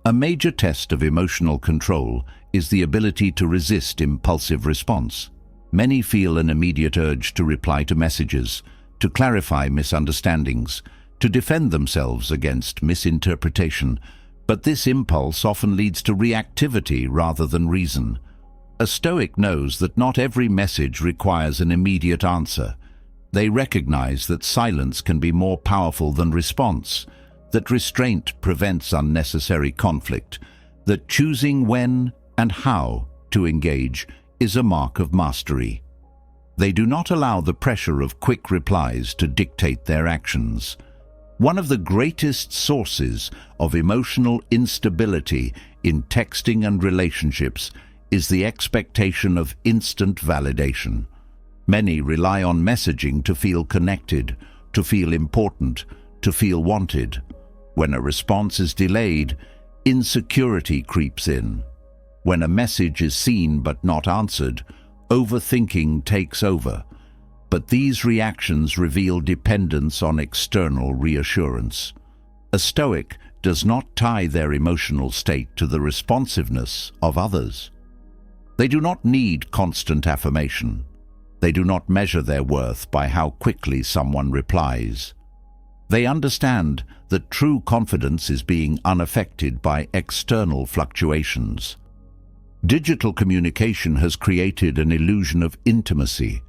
Speaker 1: A major test of emotional control is the ability to resist impulsive response. Many feel an immediate urge to reply to messages, to clarify misunderstandings, to defend themselves against misinterpretation, but this impulse often leads to reactivity rather than reason. A Stoic knows that not every message requires an immediate answer. They recognize that silence can be more powerful than response, that restraint prevents unnecessary conflict, that choosing when and how to engage is a mark of mastery. They do not allow the pressure of quick replies to dictate their actions. One of the greatest sources of emotional instability in texting and relationships is the expectation of instant validation. Many rely on messaging to feel connected, to feel important, to feel wanted. When a response is delayed, insecurity creeps in. When a message is seen but not answered, overthinking takes over. But these reactions reveal dependence on external reassurance. A Stoic does not tie their emotional state to the responsiveness of others. They do not need constant affirmation. They do not measure their worth by how quickly someone replies. They understand that true confidence is being unaffected by external fluctuations. Digital communication has created an illusion of intimacy.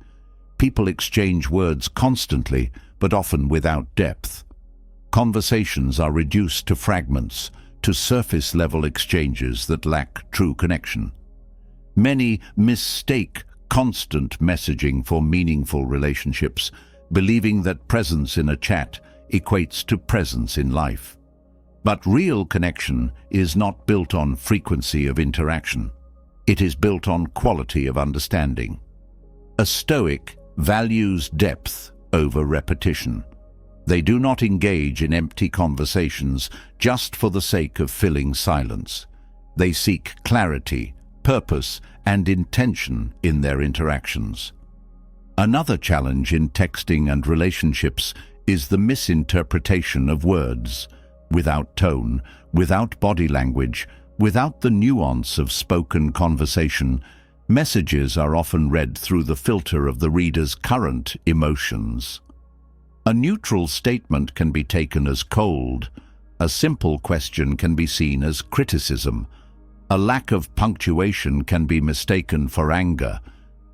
Speaker 1: People exchange words constantly, but often without depth. Conversations are reduced to fragments, to surface-level exchanges that lack true connection. Many mistake constant messaging for meaningful relationships, believing that presence in a chat equates to presence in life. But real connection is not built on frequency of interaction. It is built on quality of understanding. A Stoic values depth over repetition. They do not engage in empty conversations just for the sake of filling silence. They seek clarity, purpose, and intention in their interactions. Another challenge in texting and relationships is the misinterpretation of words. Without tone, without body language, without the nuance of spoken conversation, messages are often read through the filter of the reader's current emotions. A neutral statement can be taken as cold. A simple question can be seen as criticism. A lack of punctuation can be mistaken for anger.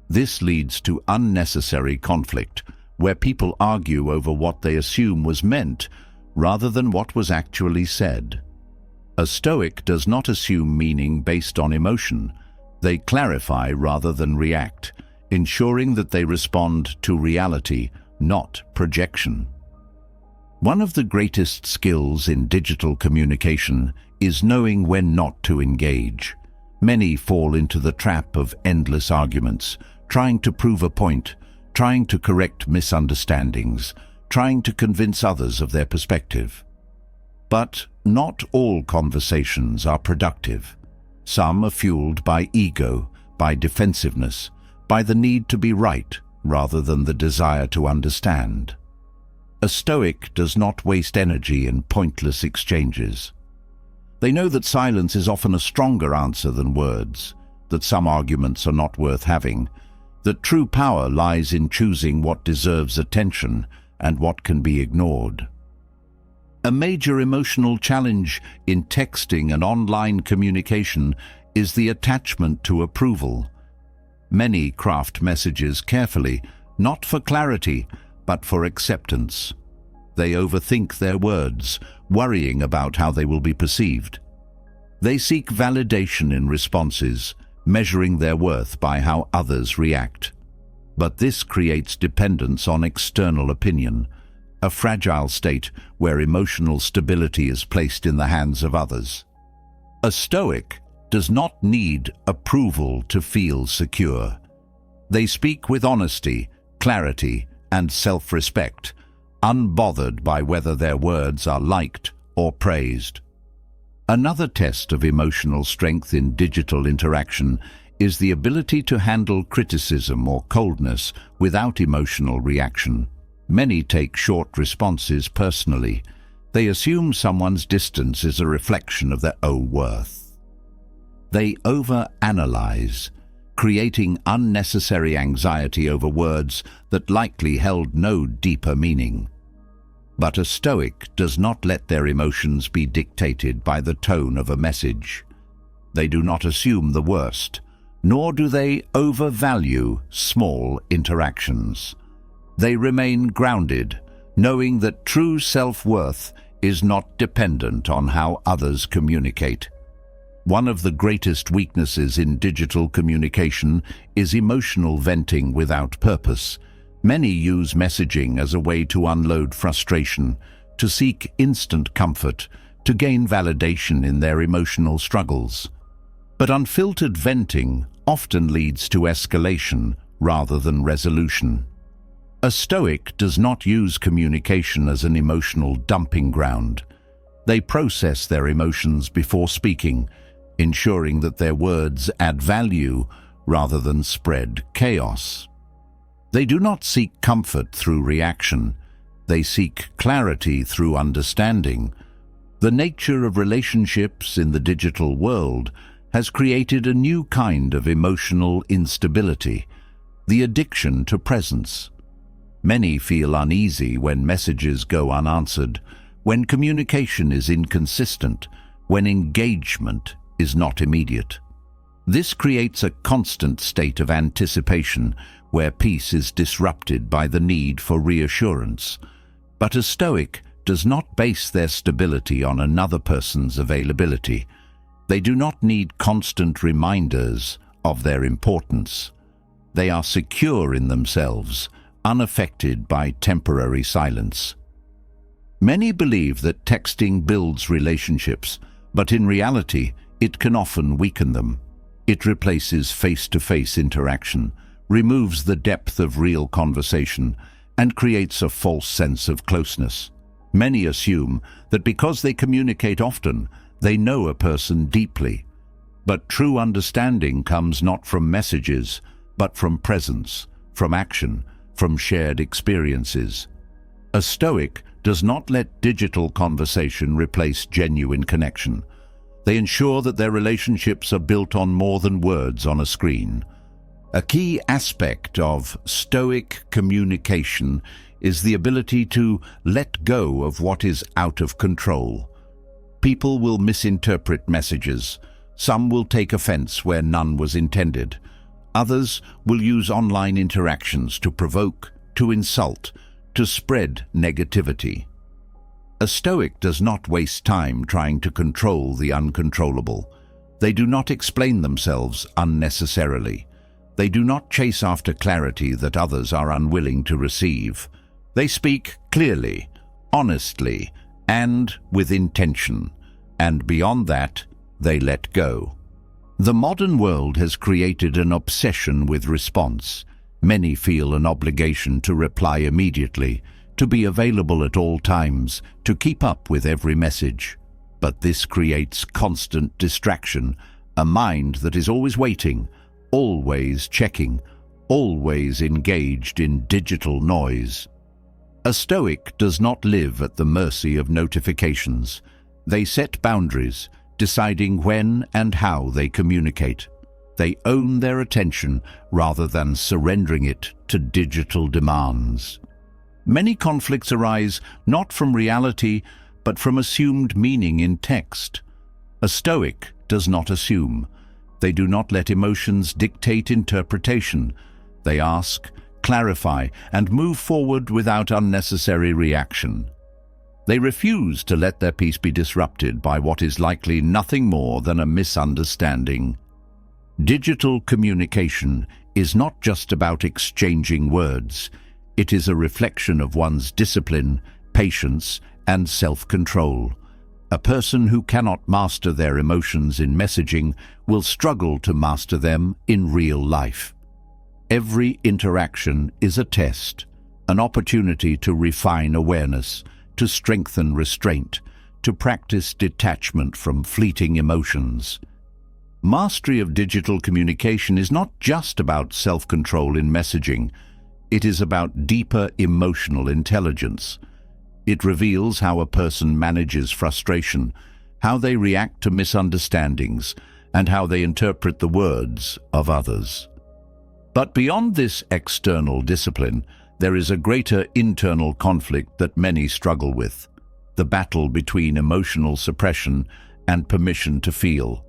Speaker 1: This leads to unnecessary conflict, where people argue over what they assume was meant, rather than what was actually said. A Stoic does not assume meaning based on emotion. They clarify rather than react, ensuring that they respond to reality, not projection. One of the greatest skills in digital communication is knowing when not to engage. Many fall into the trap of endless arguments, trying to prove a point, trying to correct misunderstandings, trying to convince others of their perspective. But not all conversations are productive. Some are fueled by ego, by defensiveness, by the need to be right rather than the desire to understand. A Stoic does not waste energy in pointless exchanges. They know that silence is often a stronger answer than words, that some arguments are not worth having, that true power lies in choosing what deserves attention and what can be ignored. A major emotional challenge in texting and online communication is the attachment to approval. Many craft messages carefully, not for clarity, but for acceptance. They overthink their words, worrying about how they will be perceived. They seek validation in responses, measuring their worth by how others react. But this creates dependence on external opinion, a fragile state where emotional stability is placed in the hands of others. A Stoic does not need approval to feel secure. They speak with honesty, clarity, and self-respect, unbothered by whether their words are liked or praised. Another test of emotional strength in digital interaction is the ability to handle criticism or coldness without emotional reaction. Many take short responses personally. They assume someone's distance is a reflection of their own worth. They overanalyze, creating unnecessary anxiety over words that likely held no deeper meaning. But a Stoic does not let their emotions be dictated by the tone of a message. They do not assume the worst, nor do they overvalue small interactions. They remain grounded, knowing that true self-worth is not dependent on how others communicate. One of the greatest weaknesses in digital communication is emotional venting without purpose. Many use messaging as a way to unload frustration, to seek instant comfort, to gain validation in their emotional struggles. But unfiltered venting often leads to escalation rather than resolution. A Stoic does not use communication as an emotional dumping ground. They process their emotions before speaking, ensuring that their words add value rather than spread chaos. They do not seek comfort through reaction. They seek clarity through understanding. The nature of relationships in the digital world has created a new kind of emotional instability, the addiction to presence. Many feel uneasy when messages go unanswered, when communication is inconsistent, when engagement is not immediate. This creates a constant state of anticipation where peace is disrupted by the need for reassurance. But a Stoic does not base their stability on another person's availability. They do not need constant reminders of their importance. They are secure in themselves, unaffected by temporary silence. Many believe that texting builds relationships, but in reality, it can often weaken them. It replaces face-to-face interaction, removes the depth of real conversation, and creates a false sense of closeness. Many assume that because they communicate often, they know a person deeply. But true understanding comes not from messages, but from presence, from action, from shared experiences. A Stoic does not let digital conversation replace genuine connection. They ensure that their relationships are built on more than words on a screen. A key aspect of Stoic communication is the ability to let go of what is out of control. People will misinterpret messages. Some will take offense where none was intended. Others will use online interactions to provoke, to insult, to spread negativity. A Stoic does not waste time trying to control the uncontrollable. They do not explain themselves unnecessarily. They do not chase after clarity that others are unwilling to receive. They speak clearly, honestly, and with intention. And beyond that, they let go. The modern world has created an obsession with response. Many feel an obligation to reply immediately, to be available at all times, to keep up with every message. But this creates constant distraction, a mind that is always waiting, always checking, always engaged in digital noise. A Stoic does not live at the mercy of notifications. They set boundaries, deciding when and how they communicate. They own their attention rather than surrendering it to digital demands. Many conflicts arise not from reality, but from assumed meaning in text. A Stoic does not assume. They do not let emotions dictate interpretation. They ask, clarify, and move forward without unnecessary reaction. They refuse to let their peace be disrupted by what is likely nothing more than a misunderstanding. Digital communication is not just about exchanging words. It is a reflection of one's discipline, patience, and self-control. A person who cannot master their emotions in messaging will struggle to master them in real life. Every interaction is a test, an opportunity to refine awareness, to strengthen restraint, to practice detachment from fleeting emotions. Mastery of digital communication is not just about self-control in messaging. It is about deeper emotional intelligence. It reveals how a person manages frustration, how they react to misunderstandings, and how they interpret the words of others. But beyond this external discipline, there is a greater internal conflict that many struggle with: the battle between emotional suppression and permission to feel.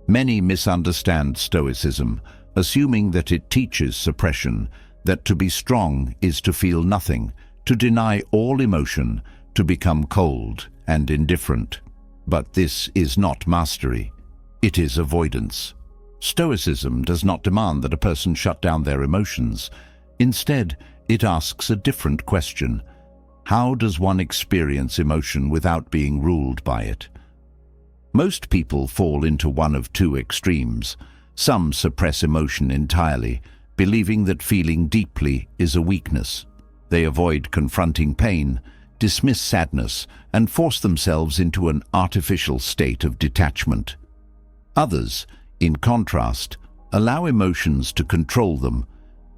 Speaker 1: Many misunderstand Stoicism, assuming that it teaches suppression, that to be strong is to feel nothing, to deny all emotion, to become cold and indifferent. But this is not mastery. It is avoidance. Stoicism does not demand that a person shut down their emotions. Instead, it asks a different question. How does one experience emotion without being ruled by it? Most people fall into one of two extremes. Some suppress emotion entirely, believing that feeling deeply is a weakness. They avoid confronting pain, dismiss sadness, and force themselves into an artificial state of detachment. Others, in contrast, allow emotions to control them,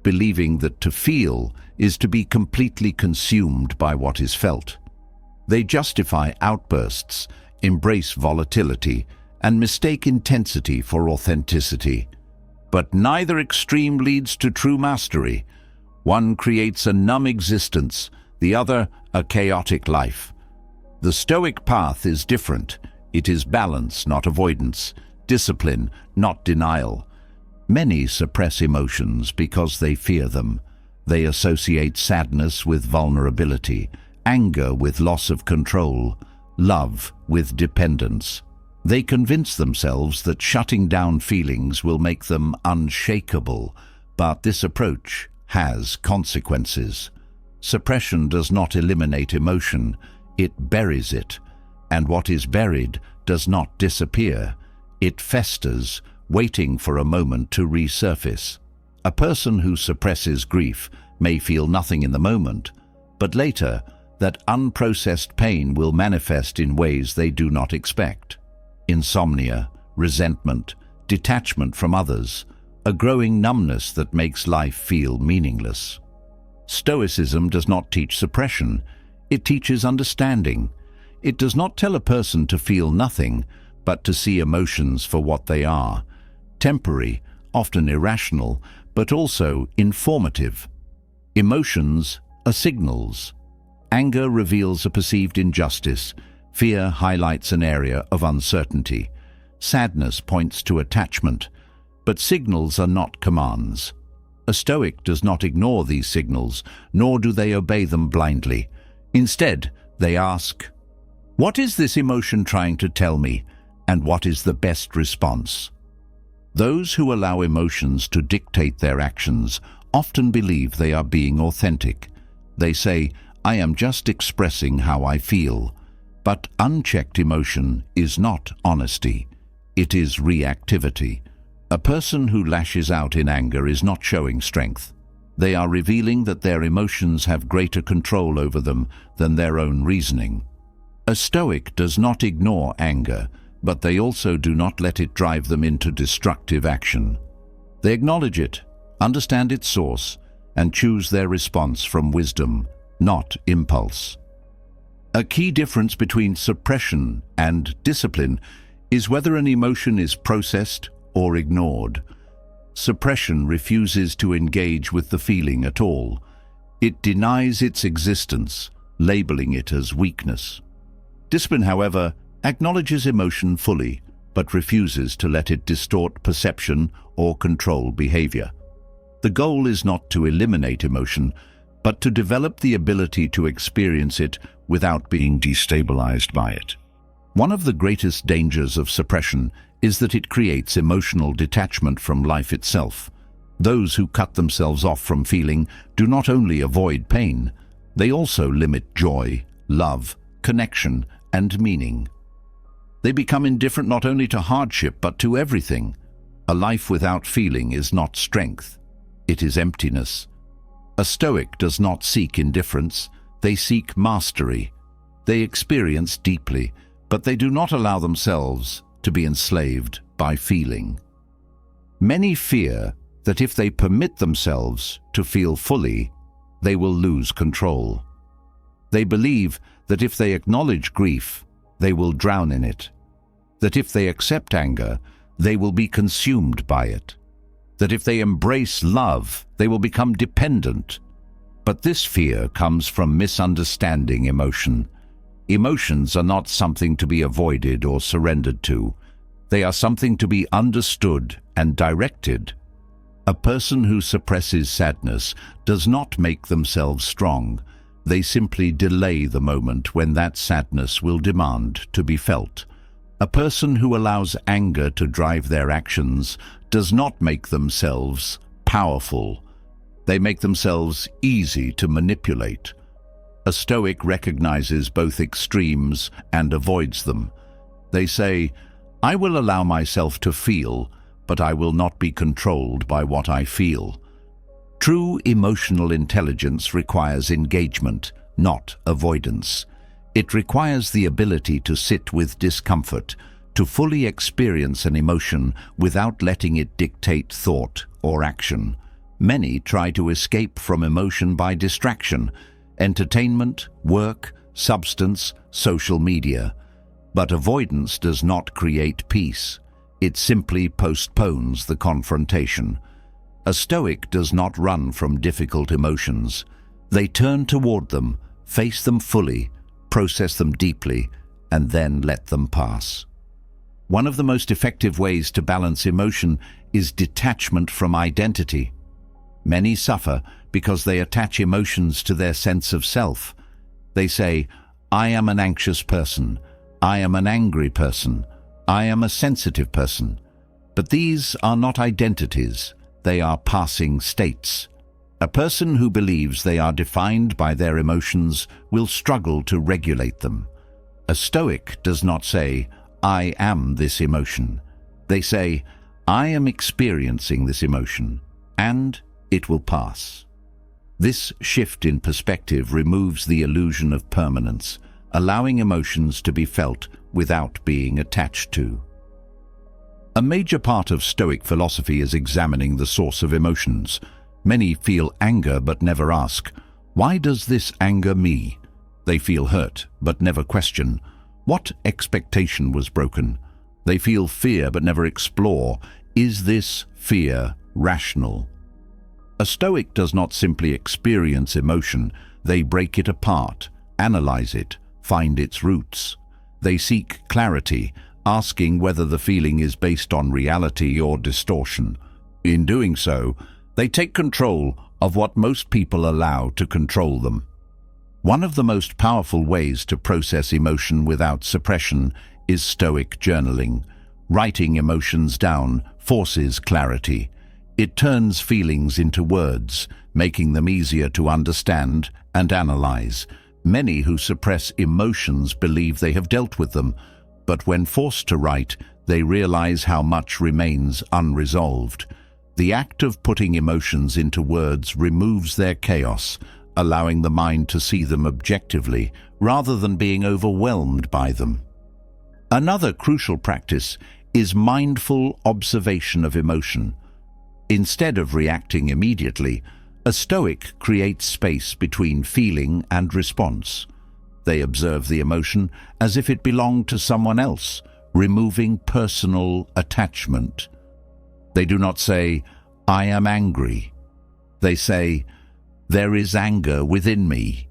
Speaker 1: believing that to feel is to be completely consumed by what is felt. They justify outbursts, embrace volatility, and mistake intensity for authenticity. But neither extreme leads to true mastery. One creates a numb existence, the other a chaotic life. The Stoic path is different. It is balance, not avoidance, discipline, not denial. Many suppress emotions because they fear them. They associate sadness with vulnerability, anger with loss of control, love with dependence. They convince themselves that shutting down feelings will make them unshakable, but this approach has consequences. Suppression does not eliminate emotion, it buries it, and what is buried does not disappear. It festers, waiting for a moment to resurface. A person who suppresses grief may feel nothing in the moment, but later, that unprocessed pain will manifest in ways they do not expect. Insomnia, resentment, detachment from others, a growing numbness that makes life feel meaningless. Stoicism does not teach suppression, it teaches understanding. It does not tell a person to feel nothing, but to see emotions for what they are: temporary, often irrational, but also informative. Emotions are signals. Anger reveals a perceived injustice. Fear highlights an area of uncertainty. Sadness points to attachment. But signals are not commands. A Stoic does not ignore these signals, nor do they obey them blindly. Instead, they ask, "What is this emotion trying to tell me, and what is the best response?" Those who allow emotions to dictate their actions often believe they are being authentic. They say, "I am just expressing how I feel." But unchecked emotion is not honesty. It is reactivity. A person who lashes out in anger is not showing strength. They are revealing that their emotions have greater control over them than their own reasoning. A Stoic does not ignore anger, but they also do not let it drive them into destructive action. They acknowledge it, understand its source, and choose their response from wisdom, not impulse. A key difference between suppression and discipline is whether an emotion is processed or ignored. Suppression refuses to engage with the feeling at all. It denies its existence, labeling it as weakness. Discipline, however, acknowledges emotion fully, but refuses to let it distort perception or control behavior. The goal is not to eliminate emotion, but to develop the ability to experience it without being destabilized by it. One of the greatest dangers of suppression is that it creates emotional detachment from life itself. Those who cut themselves off from feeling do not only avoid pain, they also limit joy, love, connection, and meaning. They become indifferent not only to hardship but to everything. A life without feeling is not strength, it is emptiness. A Stoic does not seek indifference, they seek mastery. They experience deeply, but they do not allow themselves to be enslaved by feeling. Many fear that if they permit themselves to feel fully, they will lose control. They believe that if they acknowledge grief, they will drown in it. That if they accept anger, they will be consumed by it. That if they embrace love, they will become dependent. But this fear comes from misunderstanding emotion. Emotions are not something to be avoided or surrendered to. They are something to be understood and directed. A person who suppresses sadness does not make themselves strong. They simply delay the moment when that sadness will demand to be felt. A person who allows anger to drive their actions does not make themselves powerful. They make themselves easy to manipulate. A Stoic recognizes both extremes and avoids them. They say, "I will allow myself to feel, but I will not be controlled by what I feel." True emotional intelligence requires engagement, not avoidance. It requires the ability to sit with discomfort, to fully experience an emotion without letting it dictate thought or action. Many try to escape from emotion by distraction, entertainment, work, substance, social media. But avoidance does not create peace. It simply postpones the confrontation. A Stoic does not run from difficult emotions. They turn toward them, face them fully, process them deeply, and then let them pass. One of the most effective ways to balance emotion is detachment from identity. Many suffer because they attach emotions to their sense of self. They say, "I am an anxious person. I am an angry person. I am a sensitive person." But these are not identities. They are passing states. A person who believes they are defined by their emotions will struggle to regulate them. A Stoic does not say, "I am this emotion." They say, "I am experiencing this emotion, and it will pass." This shift in perspective removes the illusion of permanence, allowing emotions to be felt without being attached to. A major part of Stoic philosophy is examining the source of emotions. Many feel anger but never ask, "Why does this anger me?" They feel hurt but never question, "What expectation was broken?" They feel fear but never explore, "Is this fear rational?" A Stoic does not simply experience emotion. They break it apart, analyze it, find its roots. They seek clarity, asking whether the feeling is based on reality or distortion. In doing so, they take control of what most people allow to control them. One of the most powerful ways to process emotion without suppression is Stoic journaling. Writing emotions down forces clarity. It turns feelings into words, making them easier to understand and analyze. Many who suppress emotions believe they have dealt with them, but when forced to write, they realize how much remains unresolved. The act of putting emotions into words removes their chaos, allowing the mind to see them objectively rather than being overwhelmed by them. Another crucial practice is mindful observation of emotion. Instead of reacting immediately, a Stoic creates space between feeling and response. They observe the emotion as if it belonged to someone else, removing personal attachment. They do not say, "I am angry." They say, "There is anger within me.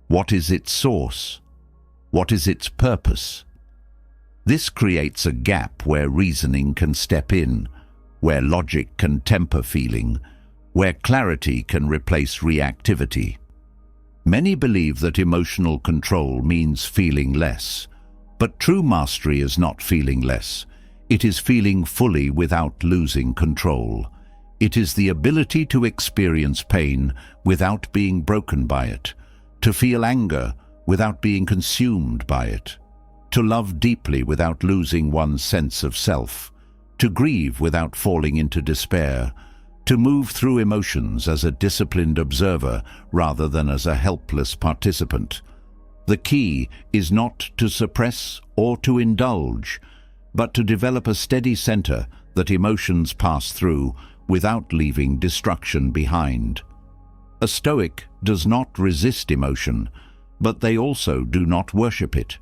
Speaker 1: What is its source? What is its purpose?" This creates a gap where reasoning can step in, where logic can temper feeling, where clarity can replace reactivity. Many believe that emotional control means feeling less, but true mastery is not feeling less. It is feeling fully without losing control. It is the ability to experience pain without being broken by it, to feel anger without being consumed by it, to love deeply without losing one's sense of self, to grieve without falling into despair, to move through emotions as a disciplined observer rather than as a helpless participant. The key is not to suppress or to indulge, but to develop a steady center that emotions pass through without leaving destruction behind. A Stoic does not resist emotion, but they also do not worship it.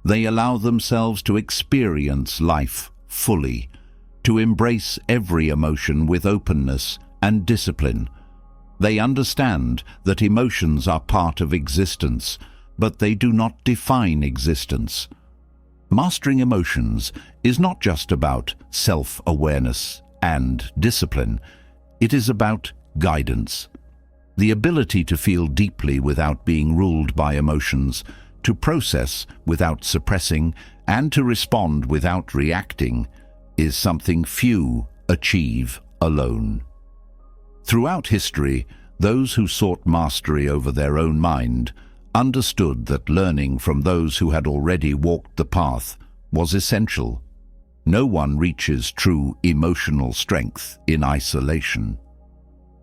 Speaker 1: They allow themselves to experience life fully, to embrace every emotion with openness and discipline. They understand that emotions are part of existence, but they do not define existence. Mastering emotions is not just about self-awareness and discipline. It is about guidance. The ability to feel deeply without being ruled by emotions, to process without suppressing, and to respond without reacting is something few achieve alone. Throughout history, those who sought mastery over their own mind understood that learning from those who had already walked the path was essential. No one reaches true emotional strength in isolation.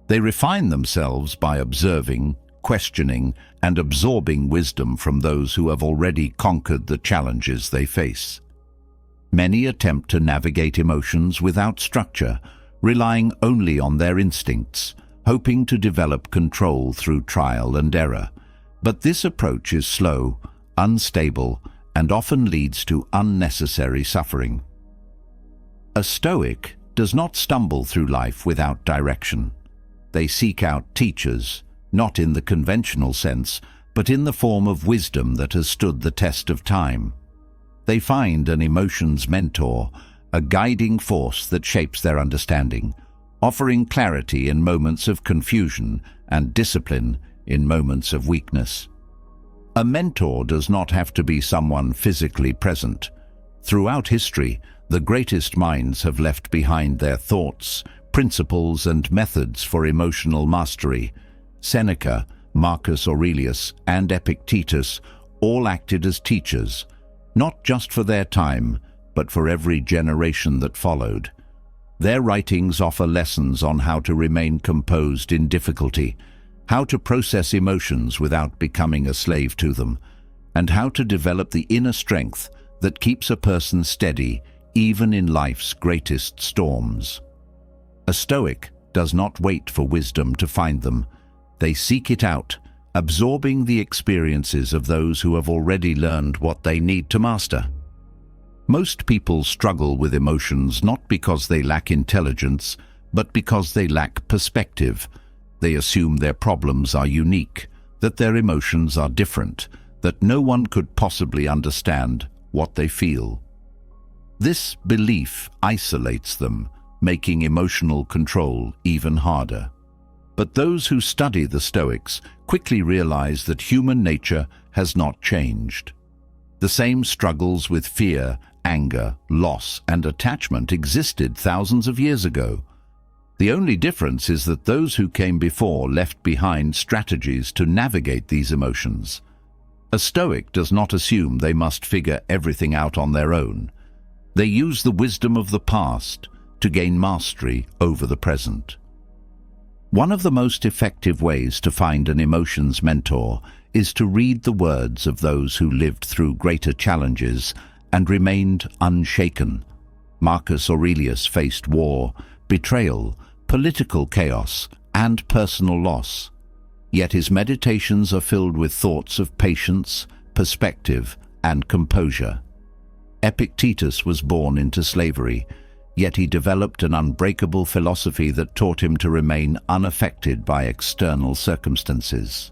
Speaker 1: They refine themselves by observing, questioning, and absorbing wisdom from those who have already conquered the challenges they face. Many attempt to navigate emotions without structure, relying only on their instincts, hoping to develop control through trial and error. But this approach is slow, unstable, and often leads to unnecessary suffering. A Stoic does not stumble through life without direction. They seek out teachers, not in the conventional sense, but in the form of wisdom that has stood the test of time. They find an emotions mentor, a guiding force that shapes their understanding, offering clarity in moments of confusion and discipline in moments of weakness. A mentor does not have to be someone physically present. Throughout history, the greatest minds have left behind their thoughts, principles, and methods for emotional mastery. Seneca, Marcus Aurelius, and Epictetus all acted as teachers, not just for their time, but for every generation that followed. Their writings offer lessons on how to remain composed in difficulty, how to process emotions without becoming a slave to them, and how to develop the inner strength that keeps a person steady even in life's greatest storms. A Stoic does not wait for wisdom to find them. They seek it out, absorbing the experiences of those who have already learned what they need to master. Most people struggle with emotions not because they lack intelligence, but because they lack perspective. They assume their problems are unique, that their emotions are different, that no one could possibly understand what they feel. This belief isolates them, making emotional control even harder. But those who study the Stoics quickly realize that human nature has not changed. The same struggles with fear, anger, loss, and attachment existed thousands of years ago. The only difference is that those who came before left behind strategies to navigate these emotions. A Stoic does not assume they must figure everything out on their own. They use the wisdom of the past to gain mastery over the present. One of the most effective ways to find an emotions mentor is to read the words of those who lived through greater challenges and remained unshaken. Marcus Aurelius faced war, betrayal, political chaos, and personal loss. Yet his meditations are filled with thoughts of patience, perspective, and composure. Epictetus was born into slavery, yet he developed an unbreakable philosophy that taught him to remain unaffected by external circumstances.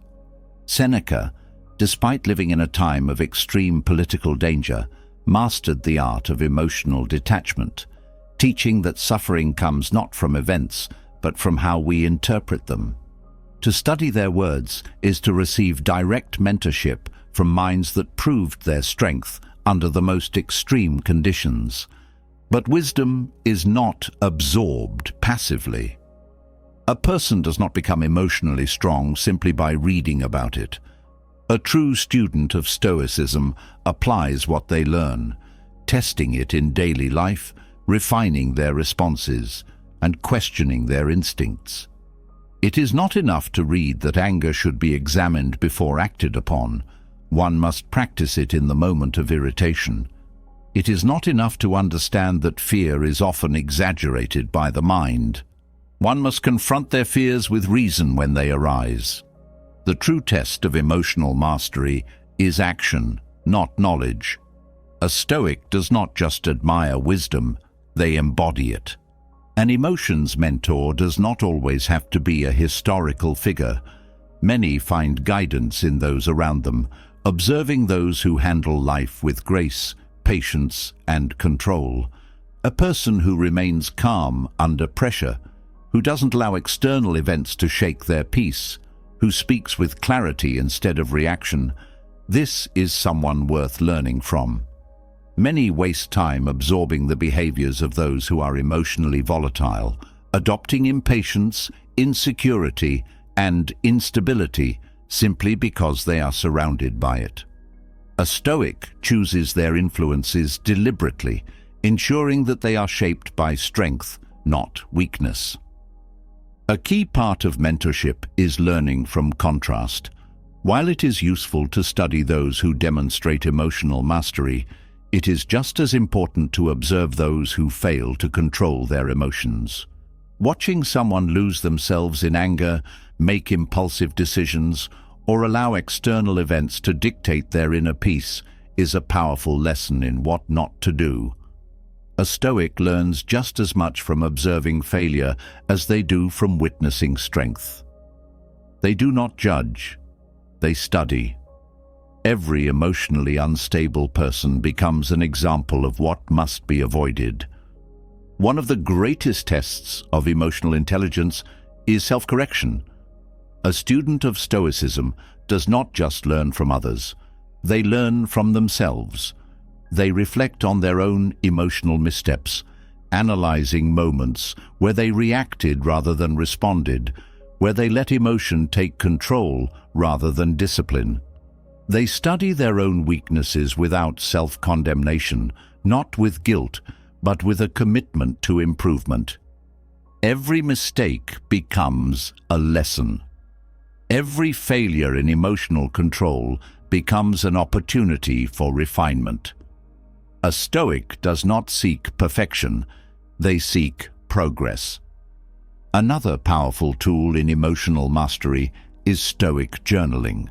Speaker 1: Seneca, despite living in a time of extreme political danger, mastered the art of emotional detachment, teaching that suffering comes not from events, but from how we interpret them. To study their words is to receive direct mentorship from minds that proved their strength under the most extreme conditions. But wisdom is not absorbed passively. A person does not become emotionally strong simply by reading about it. A true student of Stoicism applies what they learn, testing it in daily life, refining their responses, and questioning their instincts. It is not enough to read that anger should be examined before acted upon. One must practice it in the moment of irritation. It is not enough to understand that fear is often exaggerated by the mind. One must confront their fears with reason when they arise. The true test of emotional mastery is action, not knowledge. A Stoic does not just admire wisdom, they embody it. An emotions mentor does not always have to be a historical figure. Many find guidance in those around them, observing those who handle life with grace, patience, and control. A person who remains calm under pressure, who doesn't allow external events to shake their peace, who speaks with clarity instead of reaction, this is someone worth learning from. Many waste time absorbing the behaviors of those who are emotionally volatile, adopting impatience, insecurity, and instability simply because they are surrounded by it. A Stoic chooses their influences deliberately, ensuring that they are shaped by strength, not weakness. A key part of mentorship is learning from contrast. While it is useful to study those who demonstrate emotional mastery, it is just as important to observe those who fail to control their emotions. Watching someone lose themselves in anger, make impulsive decisions, or allow external events to dictate their inner peace is a powerful lesson in what not to do. A Stoic learns just as much from observing failure as they do from witnessing strength. They do not judge, they study. Every emotionally unstable person becomes an example of what must be avoided. One of the greatest tests of emotional intelligence is self-correction. A student of Stoicism does not just learn from others, they learn from themselves. They reflect on their own emotional missteps, analyzing moments where they reacted rather than responded, where they let emotion take control rather than discipline. They study their own weaknesses without self-condemnation, not with guilt, but with a commitment to improvement. Every mistake becomes a lesson. Every failure in emotional control becomes an opportunity for refinement. A Stoic does not seek perfection, they seek progress. Another powerful tool in emotional mastery is Stoic journaling.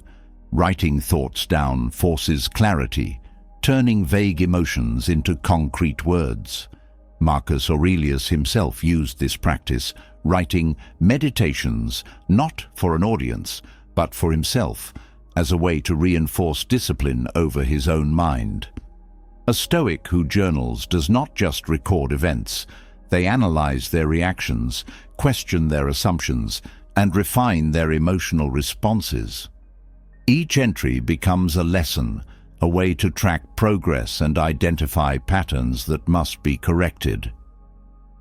Speaker 1: Writing thoughts down forces clarity, turning vague emotions into concrete words. Marcus Aurelius himself used this practice, writing meditations not for an audience, but for himself, as a way to reinforce discipline over his own mind. A Stoic who journals does not just record events, they analyze their reactions, question their assumptions, and refine their emotional responses. Each entry becomes a lesson, a way to track progress and identify patterns that must be corrected.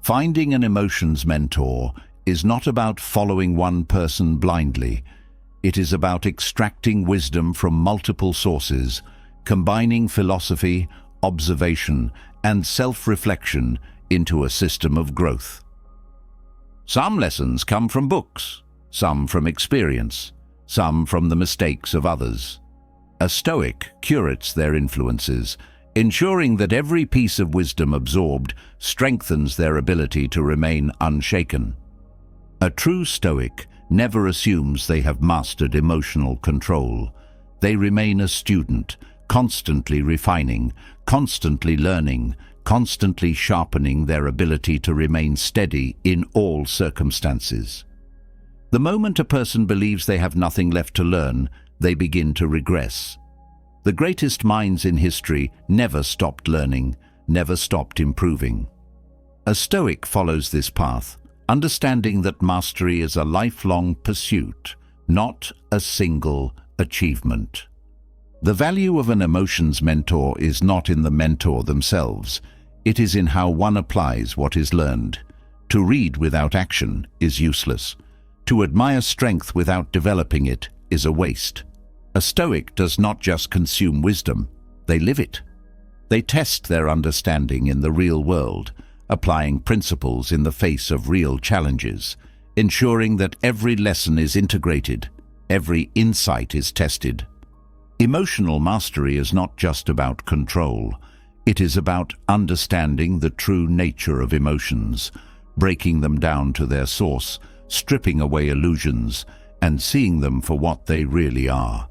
Speaker 1: Finding an emotions mentor is not about following one person blindly. It is about extracting wisdom from multiple sources, combining philosophy, observation, and self-reflection into a system of growth. Some lessons come from books, some from experience, some from the mistakes of others. A Stoic curates their influences, ensuring that every piece of wisdom absorbed strengthens their ability to remain unshaken. A true Stoic never assumes they have mastered emotional control. They remain a student, constantly refining, constantly learning, constantly sharpening their ability to remain steady in all circumstances. The moment a person believes they have nothing left to learn, they begin to regress. The greatest minds in history never stopped learning, never stopped improving. A Stoic follows this path, understanding that mastery is a lifelong pursuit, not a single achievement. The value of an emotions mentor is not in the mentor themselves, it is in how one applies what is learned. To read without action is useless. To admire strength without developing it is a waste. A Stoic does not just consume wisdom, they live it. They test their understanding in the real world, applying principles in the face of real challenges, ensuring that every lesson is integrated, every insight is tested. Emotional mastery is not just about control. It is about understanding the true nature of emotions, breaking them down to their source, stripping away illusions, and seeing them for what they really are.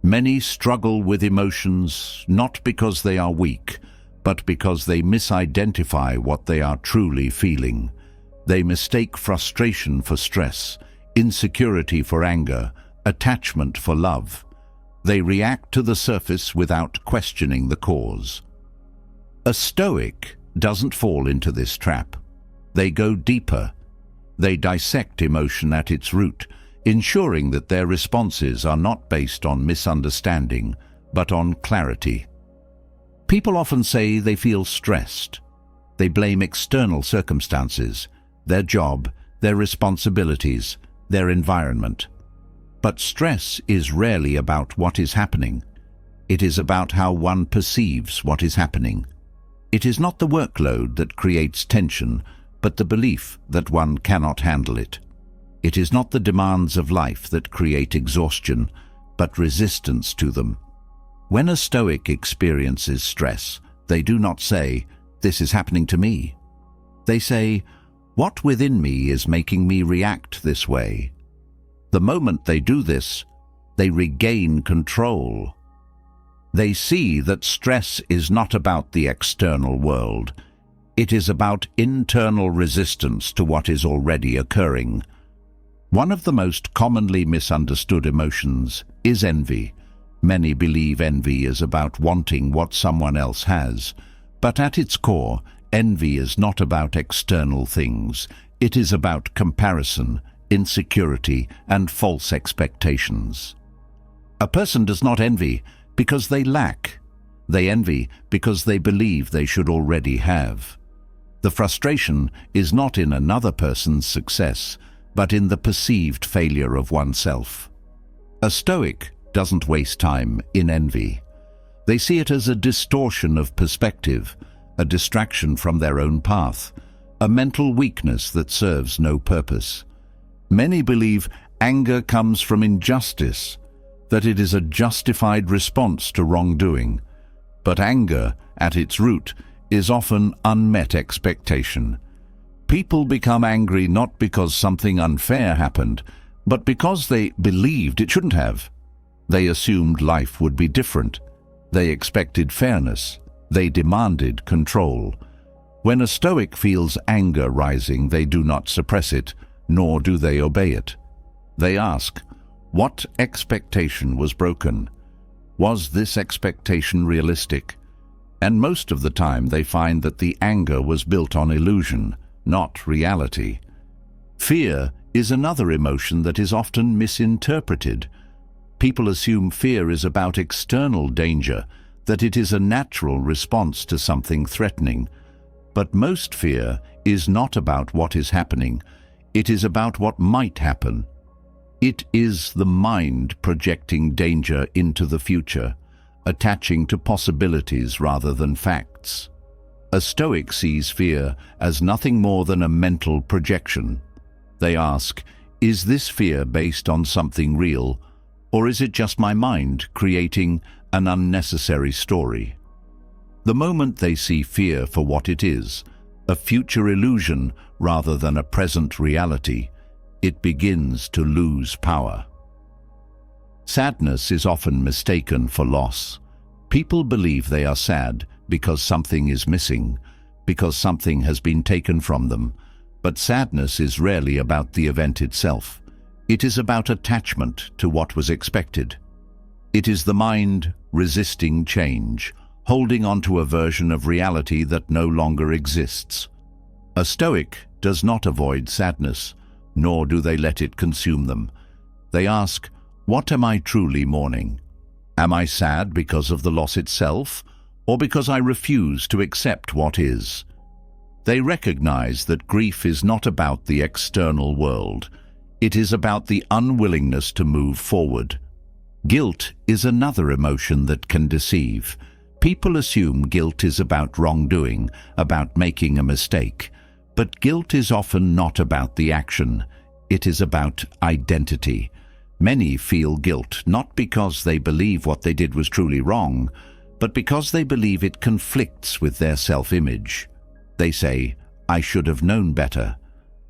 Speaker 1: Many struggle with emotions not because they are weak, but because they misidentify what they are truly feeling. They mistake frustration for stress, insecurity for anger, attachment for love. They react to the surface without questioning the cause. A Stoic doesn't fall into this trap. They go deeper. They dissect emotion at its root, ensuring that their responses are not based on misunderstanding, but on clarity. People often say they feel stressed. They blame external circumstances, their job, their responsibilities, their environment. But stress is rarely about what is happening. It is about how one perceives what is happening. It is not the workload that creates tension, but the belief that one cannot handle it. It is not the demands of life that create exhaustion, but resistance to them. When a Stoic experiences stress, they do not say, "This is happening to me." They say, "What within me is making me react this way?" The moment they do this, they regain control. They see that stress is not about the external world. It is about internal resistance to what is already occurring. One of the most commonly misunderstood emotions is envy. Many believe envy is about wanting what someone else has, but at its core, envy is not about external things. It is about comparison, insecurity, and false expectations. A person does not envy because they lack. They envy because they believe they should already have. The frustration is not in another person's success, but in the perceived failure of oneself. A Stoic doesn't waste time in envy. They see it as a distortion of perspective, a distraction from their own path, a mental weakness that serves no purpose. Many believe anger comes from injustice, that it is a justified response to wrongdoing. But anger, at its root, is often unmet expectation. People become angry not because something unfair happened, but because they believed it shouldn't have. They assumed life would be different. They expected fairness. They demanded control. When a Stoic feels anger rising, they do not suppress it, nor do they obey it. They ask, what expectation was broken? Was this expectation realistic? And most of the time they find that the anger was built on illusion, not reality. Fear is another emotion that is often misinterpreted. People assume fear is about external danger, that it is a natural response to something threatening. But most fear is not about what is happening. It is about what might happen. It is the mind projecting danger into the future, attaching to possibilities rather than facts. A Stoic sees fear as nothing more than a mental projection. They ask, is this fear based on something real, or is it just my mind creating an unnecessary story? The moment they see fear for what it is, a future illusion rather than a present reality, it begins to lose power. Sadness is often mistaken for loss. People believe they are sad because something is missing, because something has been taken from them. But sadness is rarely about the event itself. It is about attachment to what was expected. It is the mind resisting change, holding on to a version of reality that no longer exists. A Stoic does not avoid sadness, nor do they let it consume them. They ask, what am I truly mourning? Am I sad because of the loss itself, or because I refuse to accept what is? They recognize that grief is not about the external world. It is about the unwillingness to move forward. Guilt is another emotion that can deceive. People assume guilt is about wrongdoing, about making a mistake. But guilt is often not about the action. It is about identity. Many feel guilt not because they believe what they did was truly wrong, but because they believe it conflicts with their self-image. They say, "I should have known better.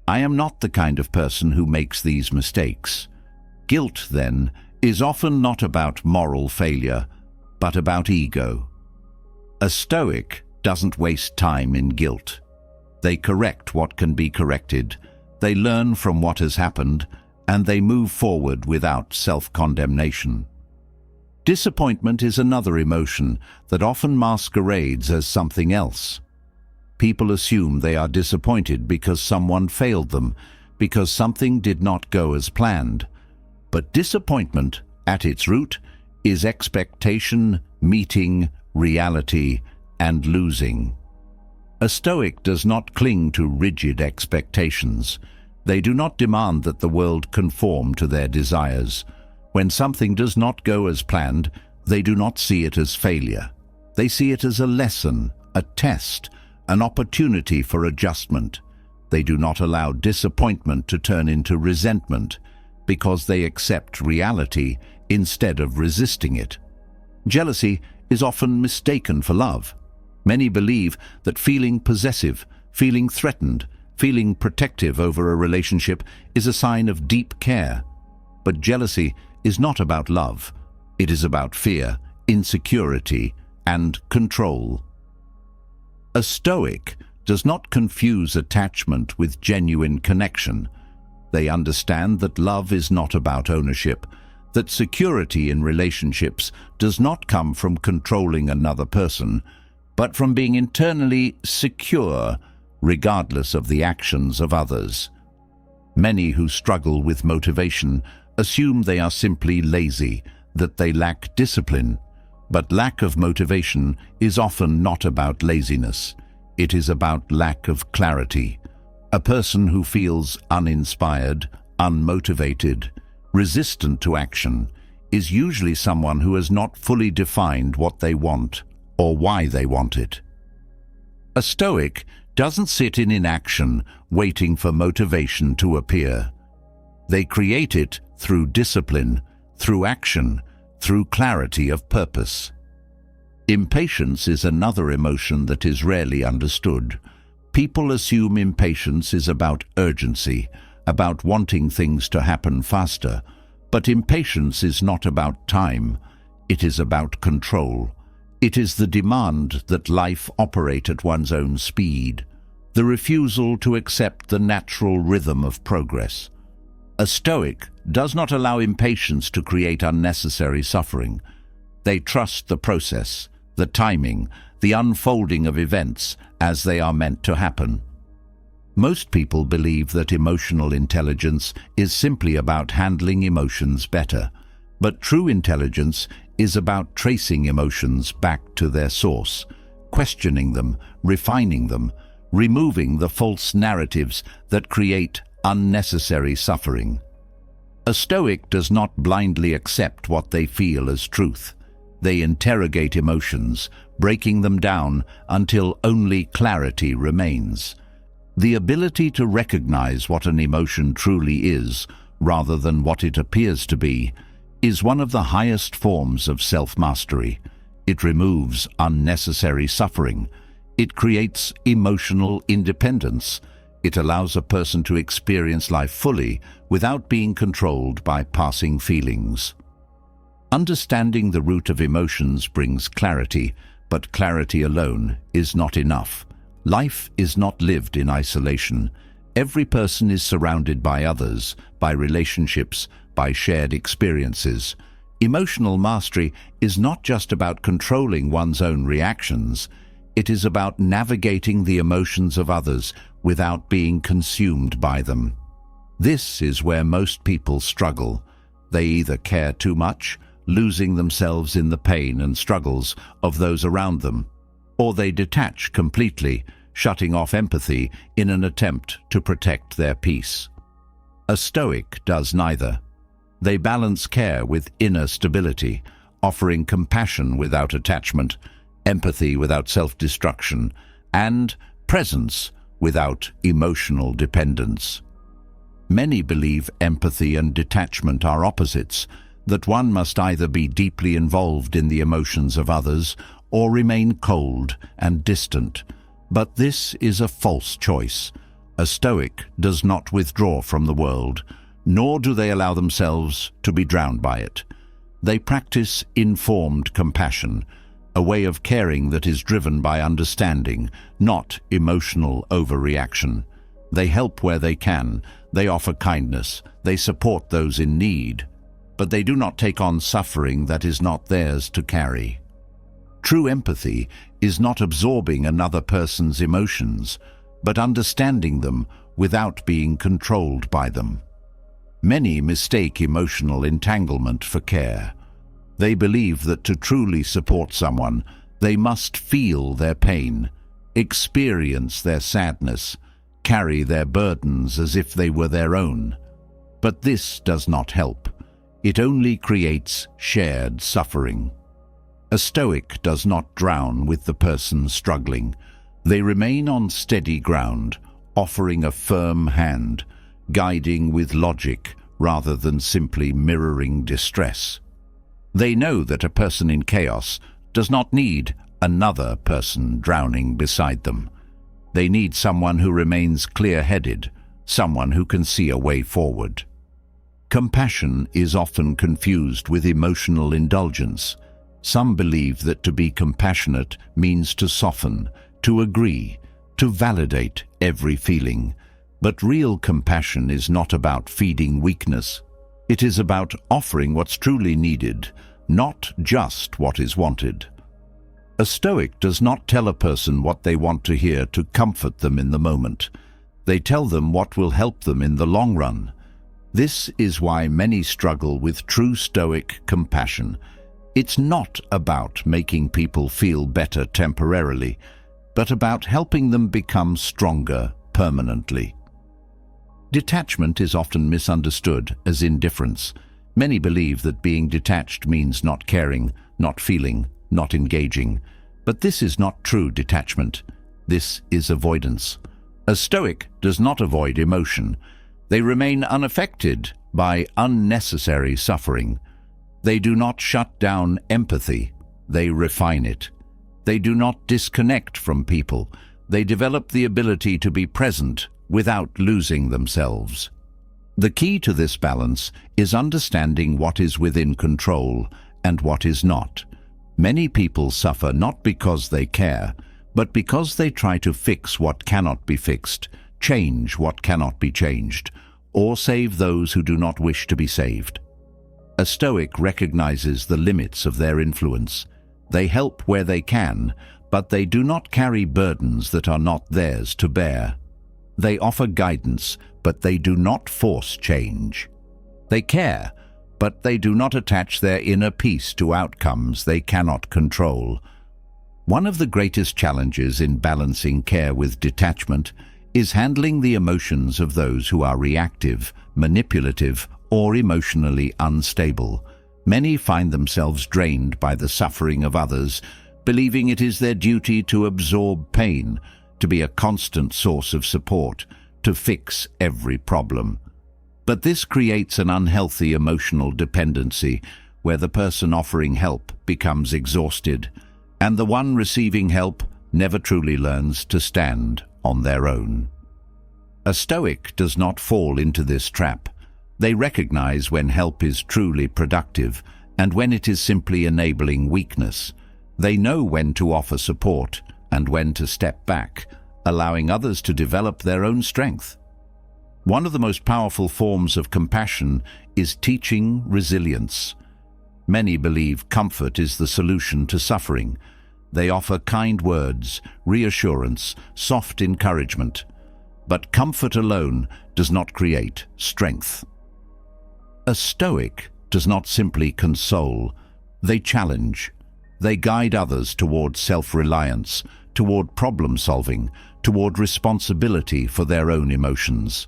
Speaker 1: I am not the kind of person who makes these mistakes." Guilt, then, is often not about moral failure, but about ego. A Stoic doesn't waste time in guilt. They correct what can be corrected, they learn from what has happened, and they move forward without self-condemnation. Disappointment is another emotion that often masquerades as something else. People assume they are disappointed because someone failed them, because something did not go as planned. But disappointment, at its root, is expectation meeting reality and losing. A Stoic does not cling to rigid expectations. They do not demand that the world conform to their desires. When something does not go as planned, they do not see it as failure. They see it as a lesson, a test, an opportunity for adjustment. They do not allow disappointment to turn into resentment, because they accept reality instead of resisting it. Jealousy is often mistaken for love. Many believe that feeling possessive, feeling threatened, feeling protective over a relationship is a sign of deep care. But jealousy is not about love. It is about fear, insecurity, and control. A Stoic does not confuse attachment with genuine connection. They understand that love is not about ownership, that security in relationships does not come from controlling another person, but from being internally secure, regardless of the actions of others. Many who struggle with motivation assume they are simply lazy, that they lack discipline. But lack of motivation is often not about laziness. It is about lack of clarity. A person who feels uninspired, unmotivated, resistant to action is usually someone who has not fully defined what they want or why they want it. A Stoic doesn't sit in inaction waiting for motivation to appear. They create it through discipline, through action, through clarity of purpose. Impatience is another emotion that is rarely understood. People assume impatience is about urgency, about wanting things to happen faster. But impatience is not about time. It is about control. It is the demand that life operate at one's own speed, the refusal to accept the natural rhythm of progress. A Stoic does not allow impatience to create unnecessary suffering. They trust the process, the timing, the unfolding of events as they are meant to happen. Most people believe that emotional intelligence is simply about handling emotions better, but true intelligence is about tracing emotions back to their source, questioning them, refining them, removing the false narratives that create unnecessary suffering. A Stoic does not blindly accept what they feel as truth. They interrogate emotions, breaking them down until only clarity remains. The ability to recognize what an emotion truly is, rather than what it appears to be, is one of the highest forms of self-mastery. It removes unnecessary suffering. It creates emotional independence. It allows a person to experience life fully without being controlled by passing feelings. Understanding the root of emotions brings clarity, but clarity alone is not enough. Life is not lived in isolation. Every person is surrounded by others, by relationships, by shared experiences. Emotional mastery is not just about controlling one's own reactions. It is about navigating the emotions of others without being consumed by them. This is where most people struggle. They either care too much, losing themselves in the pain and struggles of those around them, or they detach completely, shutting off empathy in an attempt to protect their peace. A Stoic does neither. They balance care with inner stability, offering compassion without attachment, empathy without self-destruction, and presence without emotional dependence. Many believe empathy and detachment are opposites, that one must either be deeply involved in the emotions of others or remain cold and distant. But this is a false choice. A Stoic does not withdraw from the world, nor do they allow themselves to be drowned by it. They practice informed compassion, a way of caring that is driven by understanding, not emotional overreaction. They help where they can, they offer kindness, they support those in need, but they do not take on suffering that is not theirs to carry. True empathy is not absorbing another person's emotions, but understanding them without being controlled by them. Many mistake emotional entanglement for care. They believe that to truly support someone, they must feel their pain, experience their sadness, carry their burdens as if they were their own. But this does not help. It only creates shared suffering. A Stoic does not drown with the person struggling. They remain on steady ground, offering a firm hand, guiding with logic rather than simply mirroring distress. They know that a person in chaos does not need another person drowning beside them. They need someone who remains clear-headed, someone who can see a way forward. Compassion is often confused with emotional indulgence. Some believe that to be compassionate means to soften, to agree, to validate every feeling. But real compassion is not about feeding weakness. It is about offering what's truly needed, not just what is wanted. A Stoic does not tell a person what they want to hear to comfort them in the moment. They tell them what will help them in the long run. This is why many struggle with true Stoic compassion. It's not about making people feel better temporarily, but about helping them become stronger permanently. Detachment is often misunderstood as indifference. Many believe that being detached means not caring, not feeling, not engaging. But this is not true detachment. This is avoidance. A Stoic does not avoid emotion. They remain unaffected by unnecessary suffering. They do not shut down empathy. They refine it. They do not disconnect from people. They develop the ability to be present without losing themselves. The key to this balance is understanding what is within control and what is not. Many people suffer not because they care, but because they try to fix what cannot be fixed, change what cannot be changed, or save those who do not wish to be saved. A Stoic recognizes the limits of their influence. They help where they can, but they do not carry burdens that are not theirs to bear. They offer guidance, but they do not force change. They care, but they do not attach their inner peace to outcomes they cannot control. One of the greatest challenges in balancing care with detachment is handling the emotions of those who are reactive, manipulative, or emotionally unstable. Many find themselves drained by the suffering of others, believing it is their duty to absorb pain, to be a constant source of support, to fix every problem. But this creates an unhealthy emotional dependency where the person offering help becomes exhausted, and the one receiving help never truly learns to stand on their own. A Stoic does not fall into this trap. They recognize when help is truly productive and when it is simply enabling weakness. They know when to offer support and when to step back, allowing others to develop their own strength. One of the most powerful forms of compassion is teaching resilience. Many believe comfort is the solution to suffering. They offer kind words, reassurance, soft encouragement. But comfort alone does not create strength. A Stoic does not simply console. They challenge. They guide others toward self-reliance, toward problem-solving, toward responsibility for their own emotions.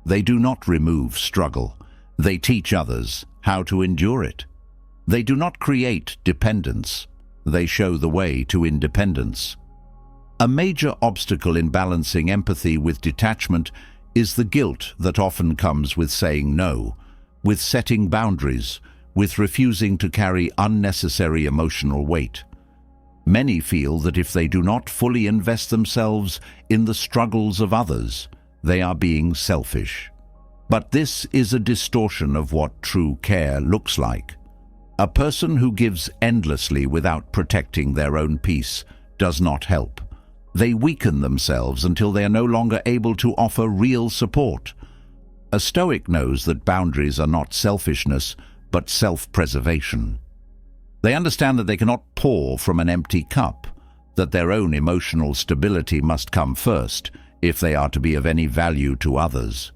Speaker 1: They do not remove struggle. They teach others how to endure it. They do not create dependence. They show the way to independence. A major obstacle in balancing empathy with detachment is the guilt that often comes with saying no, with setting boundaries, with refusing to carry unnecessary emotional weight. Many feel that if they do not fully invest themselves in the struggles of others, they are being selfish. But this is a distortion of what true care looks like. A person who gives endlessly without protecting their own peace does not help. They weaken themselves until they are no longer able to offer real support. A Stoic knows that boundaries are not selfishness, but self-preservation. They understand that they cannot pour from an empty cup, that their own emotional stability must come first if they are to be of any value to others.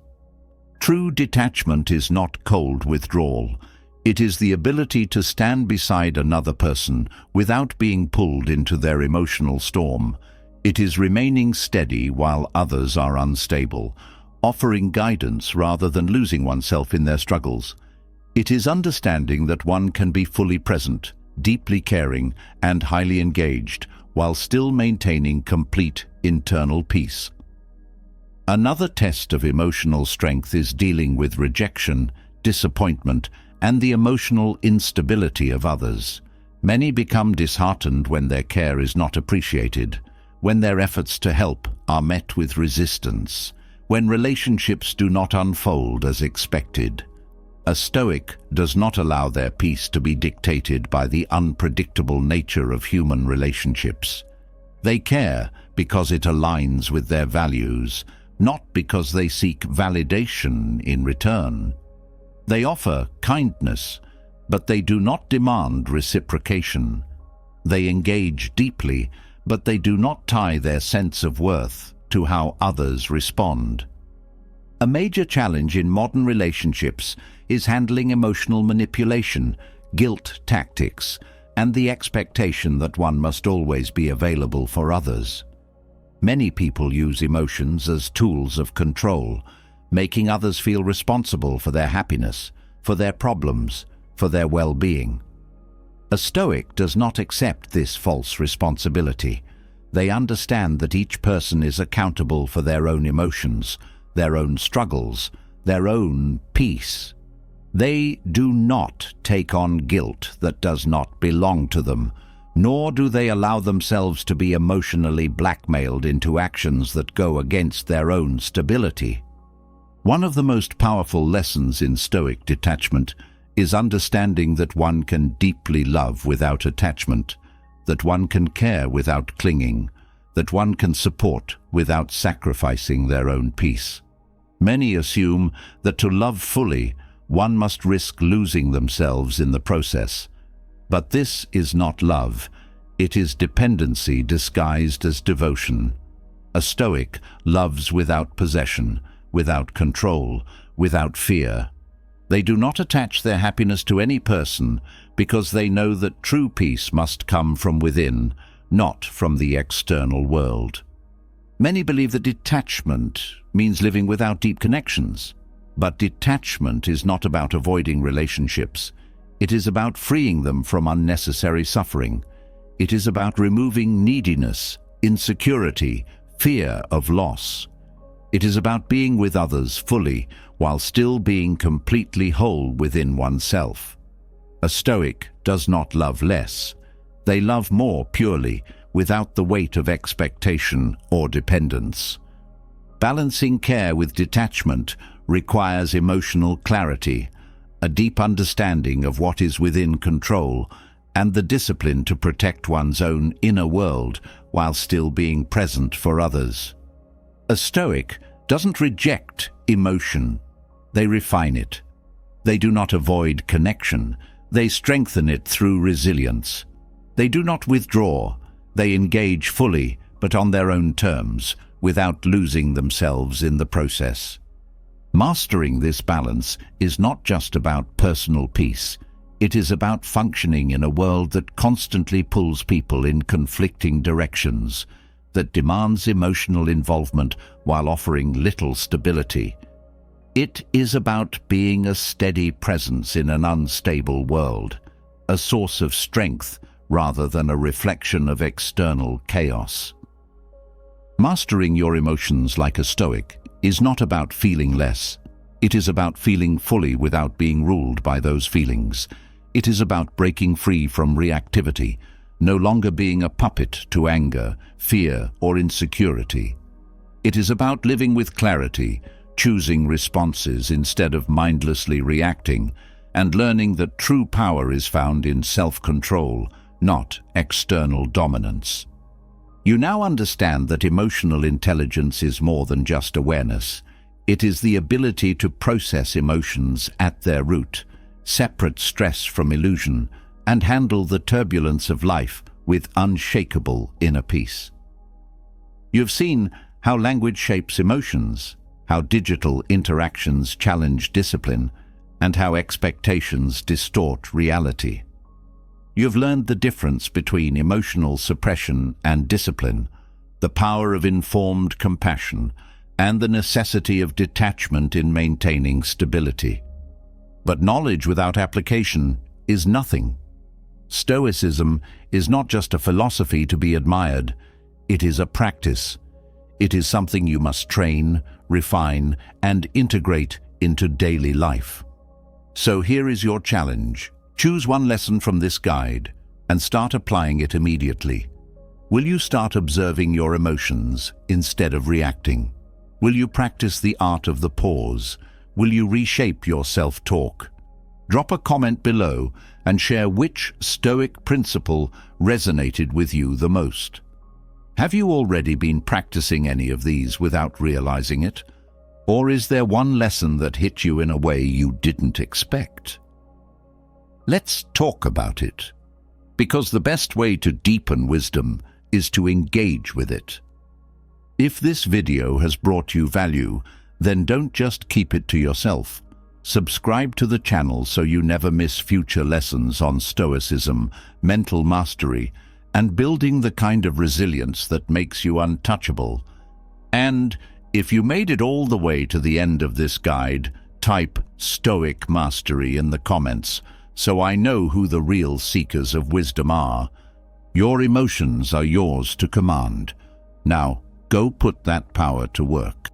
Speaker 1: True detachment is not cold withdrawal. It is the ability to stand beside another person without being pulled into their emotional storm. It is remaining steady while others are unstable, offering guidance rather than losing oneself in their struggles. It is understanding that one can be fully present, deeply caring, and highly engaged, while still maintaining complete internal peace. Another test of emotional strength is dealing with rejection, disappointment, and the emotional instability of others. Many become disheartened when their care is not appreciated, when their efforts to help are met with resistance, when relationships do not unfold as expected. A Stoic does not allow their peace to be dictated by the unpredictable nature of human relationships. They care because it aligns with their values, not because they seek validation in return. They offer kindness, but they do not demand reciprocation. They engage deeply, but they do not tie their sense of worth to how others respond. A major challenge in modern relationships is handling emotional manipulation, guilt tactics, and the expectation that one must always be available for others. Many people use emotions as tools of control, making others feel responsible for their happiness, for their problems, for their well-being. A Stoic does not accept this false responsibility. They understand that each person is accountable for their own emotions, their own struggles, their own peace. They do not take on guilt that does not belong to them, nor do they allow themselves to be emotionally blackmailed into actions that go against their own stability. One of the most powerful lessons in Stoic detachment is understanding that one can deeply love without attachment, that one can care without clinging, that one can support without sacrificing their own peace. Many assume that to love fully, one must risk losing themselves in the process. But this is not love. It is dependency disguised as devotion. A Stoic loves without possession, without control, without fear. They do not attach their happiness to any person because they know that true peace must come from within, not from the external world. Many believe that detachment means living without deep connections. But detachment is not about avoiding relationships. It is about freeing them from unnecessary suffering. It is about removing neediness, insecurity, fear of loss. It is about being with others fully while still being completely whole within oneself. A Stoic does not love less. They love more purely, without the weight of expectation or dependence. Balancing care with detachment requires emotional clarity, a deep understanding of what is within control, and the discipline to protect one's own inner world while still being present for others. A Stoic doesn't reject emotion. They refine it. They do not avoid connection. They strengthen it through resilience. They do not withdraw. They engage fully, but on their own terms, without losing themselves in the process. Mastering this balance is not just about personal peace. It is about functioning in a world that constantly pulls people in conflicting directions, that demands emotional involvement while offering little stability. It is about being a steady presence in an unstable world, a source of strength rather than a reflection of external chaos. Mastering your emotions like a Stoic is not about feeling less. It is about feeling fully without being ruled by those feelings. It is about breaking free from reactivity, no longer being a puppet to anger, fear, or insecurity. It is about living with clarity, choosing responses instead of mindlessly reacting, and learning that true power is found in self-control, not external dominance. You now understand that emotional intelligence is more than just awareness. It is the ability to process emotions at their root, separate stress from illusion, and handle the turbulence of life with unshakable inner peace. You've seen how language shapes emotions, how digital interactions challenge discipline, and how expectations distort reality. You've learned the difference between emotional suppression and discipline, the power of informed compassion, and the necessity of detachment in maintaining stability. But knowledge without application is nothing. Stoicism is not just a philosophy to be admired, it is a practice. It is something you must train, refine, and integrate into daily life. So here is your challenge. Choose one lesson from this guide and start applying it immediately. Will you start observing your emotions instead of reacting? Will you practice the art of the pause? Will you reshape your self-talk? Drop a comment below and share which Stoic principle resonated with you the most. Have you already been practicing any of these without realizing it? Or is there one lesson that hit you in a way you didn't expect? Let's talk about it, because the best way to deepen wisdom is to engage with it. If this video has brought you value, then don't just keep it to yourself. Subscribe to the channel so you never miss future lessons on Stoicism, mental mastery, and building the kind of resilience that makes you untouchable. And if you made it all the way to the end of this guide, type Stoic Mastery in the comments, so I know who the real seekers of wisdom are. Your emotions are yours to command. Now, go put that power to work.